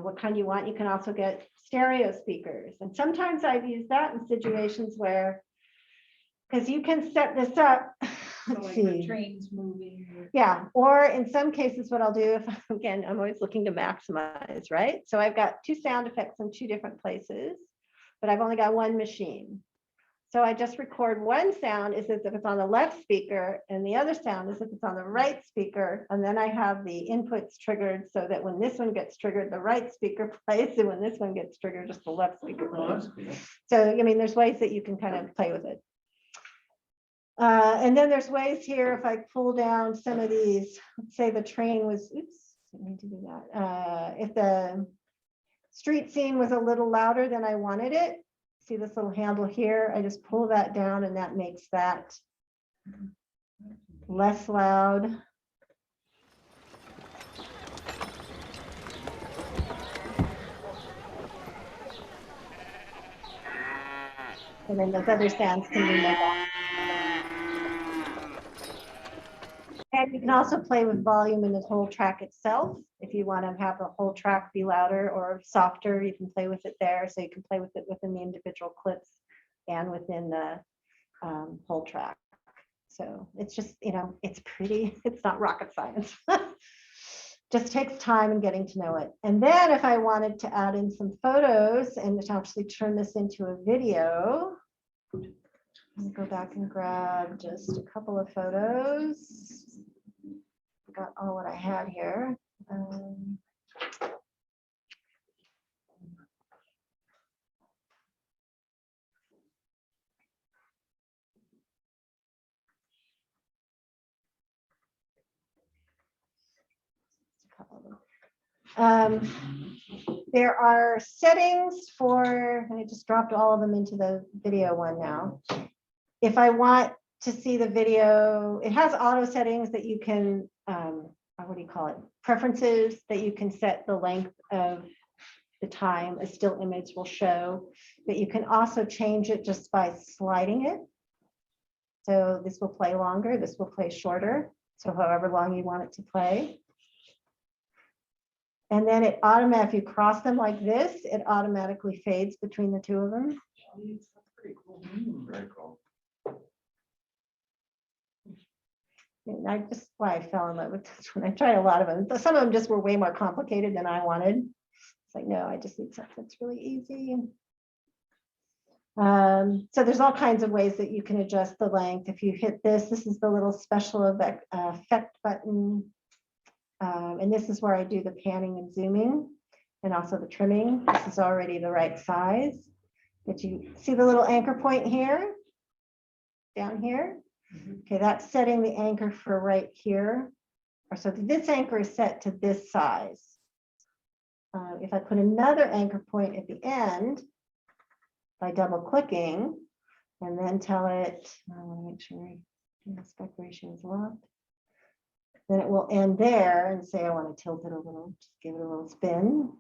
what kind you want. You can also get stereo speakers. And sometimes I've used that in situations where, because you can set this up. So Let's like the see. trains moving. Yeah, or in some cases, what I'll do, if again, I'm always looking to maximize, right? So I've got two sound effects in two different places, but I've only got one machine. So I just record one sound is as if it's on the left speaker, and the other sound is if it's on the right speaker. And then I have the inputs triggered so that when this one gets triggered, the right speaker plays, and when this one gets triggered, just the left speaker plays. So, I mean, there's ways that you can kind of play with it. And then there's ways here, if I pull down some of these, let's say the train was, oops, didn't mean to do that. If the street scene was a little louder than I wanted it, see this little handle here, I just pull that down and that makes that less loud. And then those other sounds can be made off. And you can also play with volume in the whole track itself. If you want to have the whole track be louder or softer, you can play with it there. So you can play with it within the individual clips and within the whole track. So it's just, you know, it's pretty, it's not rocket science. Just takes time and getting to know it. And then if I wanted to add in some photos and to actually turn this into a video, I'll go back and grab just a couple of photos. Got all what I had here. There are settings for, I just dropped all of them into the video one now. If I want to see the video, it has auto settings that you can, what do you call it? Preferences that you can set the length of the time a still image will show, but you can also change it just by sliding it. So this will play longer, this will play shorter. So however long you want it to play. And then it automatically, if you cross them like this, it automatically fades between the two of them. That's pretty cool. Very cool. And I just why I fell in love with this one. I tried a lot of them. Some of them just were way more complicated than I wanted. It's like, no, I just need something that's really easy. So there's all kinds of ways that you can adjust the length. If you hit this, this is the little special effect button. And this is where I do the panning and zooming and also the trimming. This is already the right size. But you see the little anchor point here, down here? Okay, that's setting the anchor for right here. Or so this anchor is set to this size. If I put another anchor point at the end by double clicking and then tell it, I want to make sure the aspect ratio is locked. Then it will end there and say, I want to tilt it a little, just give it a little spin.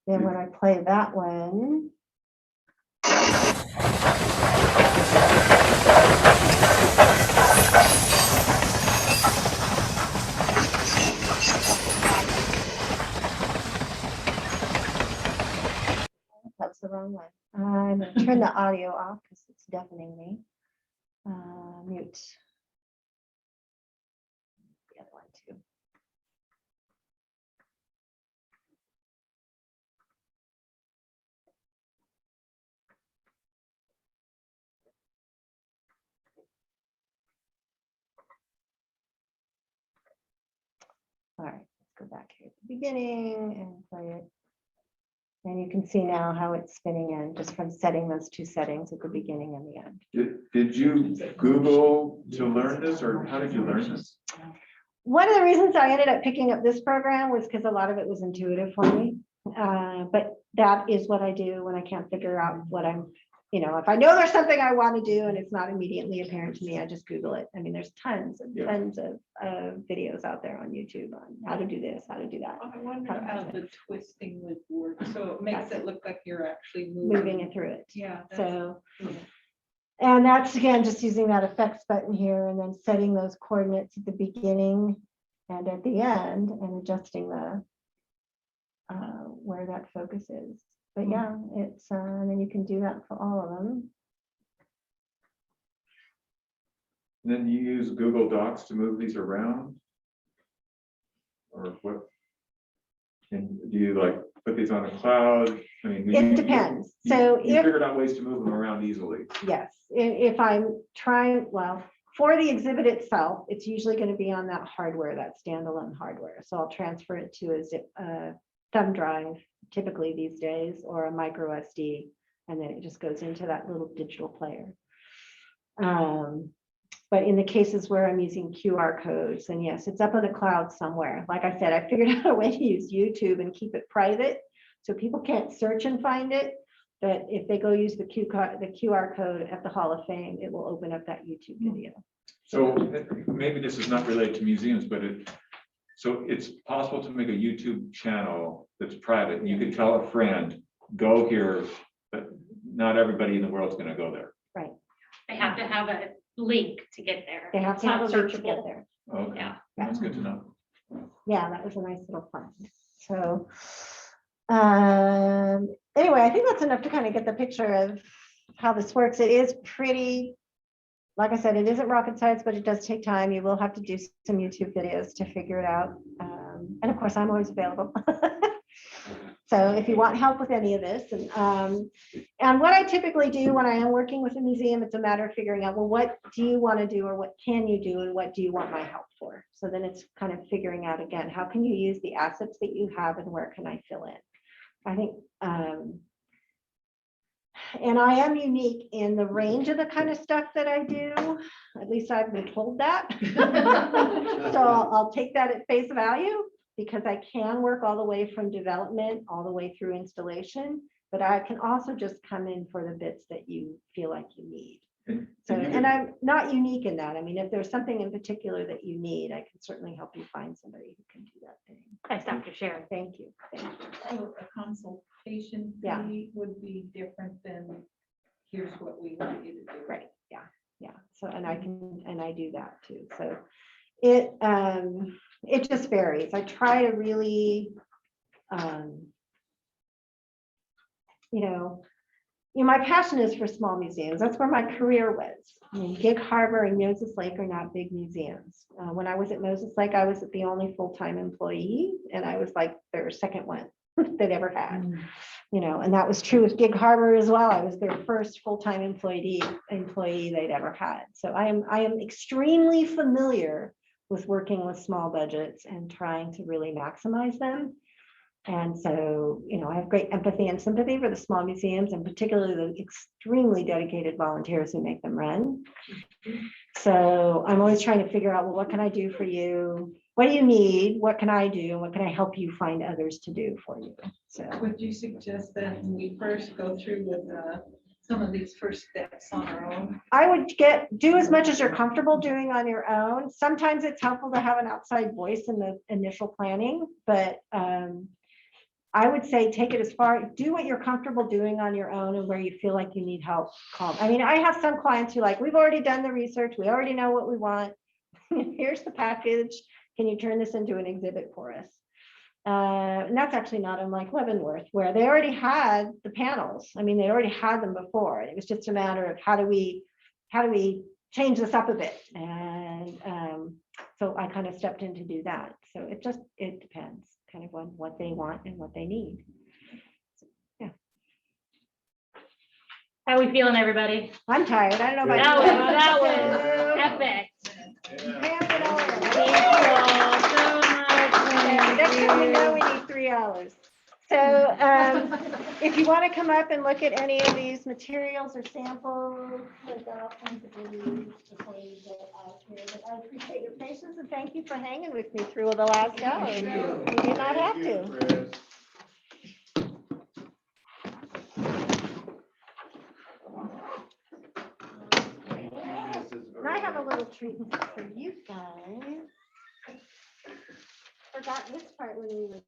Then when I play that one, that's the wrong one. I'm going to turn the audio off because it's deafening me. Mute. The other one too. All right, let's go back here at the beginning and play it. And you can see now how it's spinning in just from setting those two settings at the beginning and the end. Did you Google to learn this, or how did you learn this? One of the reasons I ended up picking up this program was because a lot of it was intuitive for me. But that is what I do when I can't figure out what I'm, you know, if I know there's something I want to do and it's not immediately apparent to me, I just Google it. I mean, there's tons of videos out there on YouTube on how to do this, how to do that. I wonder how the twisting would work. So it makes it look like you're actually moving it through it. Yeah. So, and that's again, just using that effects button here and then setting those coordinates at the beginning and at the end and adjusting the where that focus is. But yeah, it's and then you can do that for all of them. And then you use Google Docs to move these around? Or what? And do you like put these on a cloud? I mean, It depends. So you if figured out ways to move them around easily. yes, if I'm trying, well, for the exhibit itself, it's usually going to be on that hardware, that standalone hardware. So I'll transfer it to a zip thumb drive, typically these days, or a micro SD and then it just goes into that little digital player. But in the cases where I'm using QR codes, then yes, it's up on the cloud somewhere. Like I said, I figured out a way to use YouTube and keep it private, so people can't search and find it. But if they go use the QR code at the Hall of Fame, it will open up that YouTube video. So maybe this is not related to museums, but so it's possible to make a YouTube channel that's private. You could tell a friend, go here, but not everybody in the world's gonna go there. Right. They have to have a link to get there. They have It's to have a not link to get searchable. there. Okay, Yeah. that's good to know. Yeah, that was a nice little fun. So anyway, I think that's enough to kind of get the picture of how this works. It is pretty, like I said, it isn't rocket science, but it does take time. You will have to do some YouTube videos to figure it out. And of course, I'm always available. So if you want help with any of this, and what I typically do when I am working with a museum, it's a matter of figuring out, well, what do you want to do, or what can you do, and what do you want my help for? So then it's kind of figuring out, again, how can you use the assets that you have, and where can I fill in? I think, and I am unique in the range of the kind of stuff that I do. At least I've been told that. So I'll take that at face value, because I can work all the way from development all the way through installation, but I can also just come in for the bits that you feel like you need. So, and I'm not unique in that. I mean, if there's something in particular that you need, I can certainly help you find somebody who can do that thing. Thanks, Dr. Sharon. Thank you. Thank you. So a consultation Yeah. fee would be different than, here's what we want you to do. Right, yeah, yeah. So, and I do that too. So it just varies. I try to really, my passion is for small museums. That's where my career was. I mean, Gig Harbor and Moses Lake are not big museums. When I was at Moses Lake, I was the only full-time employee, and I was like their second one they'd ever had. And that was true with Gig Harbor as well. I was their first full-time employee they'd ever had. So I am extremely familiar with working with small budgets and trying to really maximize them. And so, I have great empathy and sympathy for the small museums, and particularly the extremely dedicated volunteers who make them run. So I'm always trying to figure out, well, what can I do for you? What do you need? What can I do? What can I help you find others to do for you? So Would you suggest that we first go through with some of these first steps on our own? I would do as much as you're comfortable doing on your own. Sometimes it's helpful to have an outside voice in the initial planning, but I would say take it as far, do what you're comfortable doing on your own, and where you feel like you need help, call. I mean, I have some clients who we've already done the research. We already know what we want. Here's the package. Can you turn this into an exhibit for us? And that's actually not unlike Leavenworth, where they already had the panels. I mean, they already had them before. It was just a matter of how do we change this up a bit? And so I kind of stepped in to do that. So it depends kind of on what they want and what they need. So, yeah. How we feeling, everybody? I'm tired. I don't know That about was epic. Thank you all so much. Next time we know we need 3 hours. So if you want to come up and look at any of these materials or samples, we've got all kinds of reviews before you get out here. But I appreciate your patience, and thank you for hanging with me through the last hour. You did not have to. And I have a little treat for you guys. Forgot this part when we were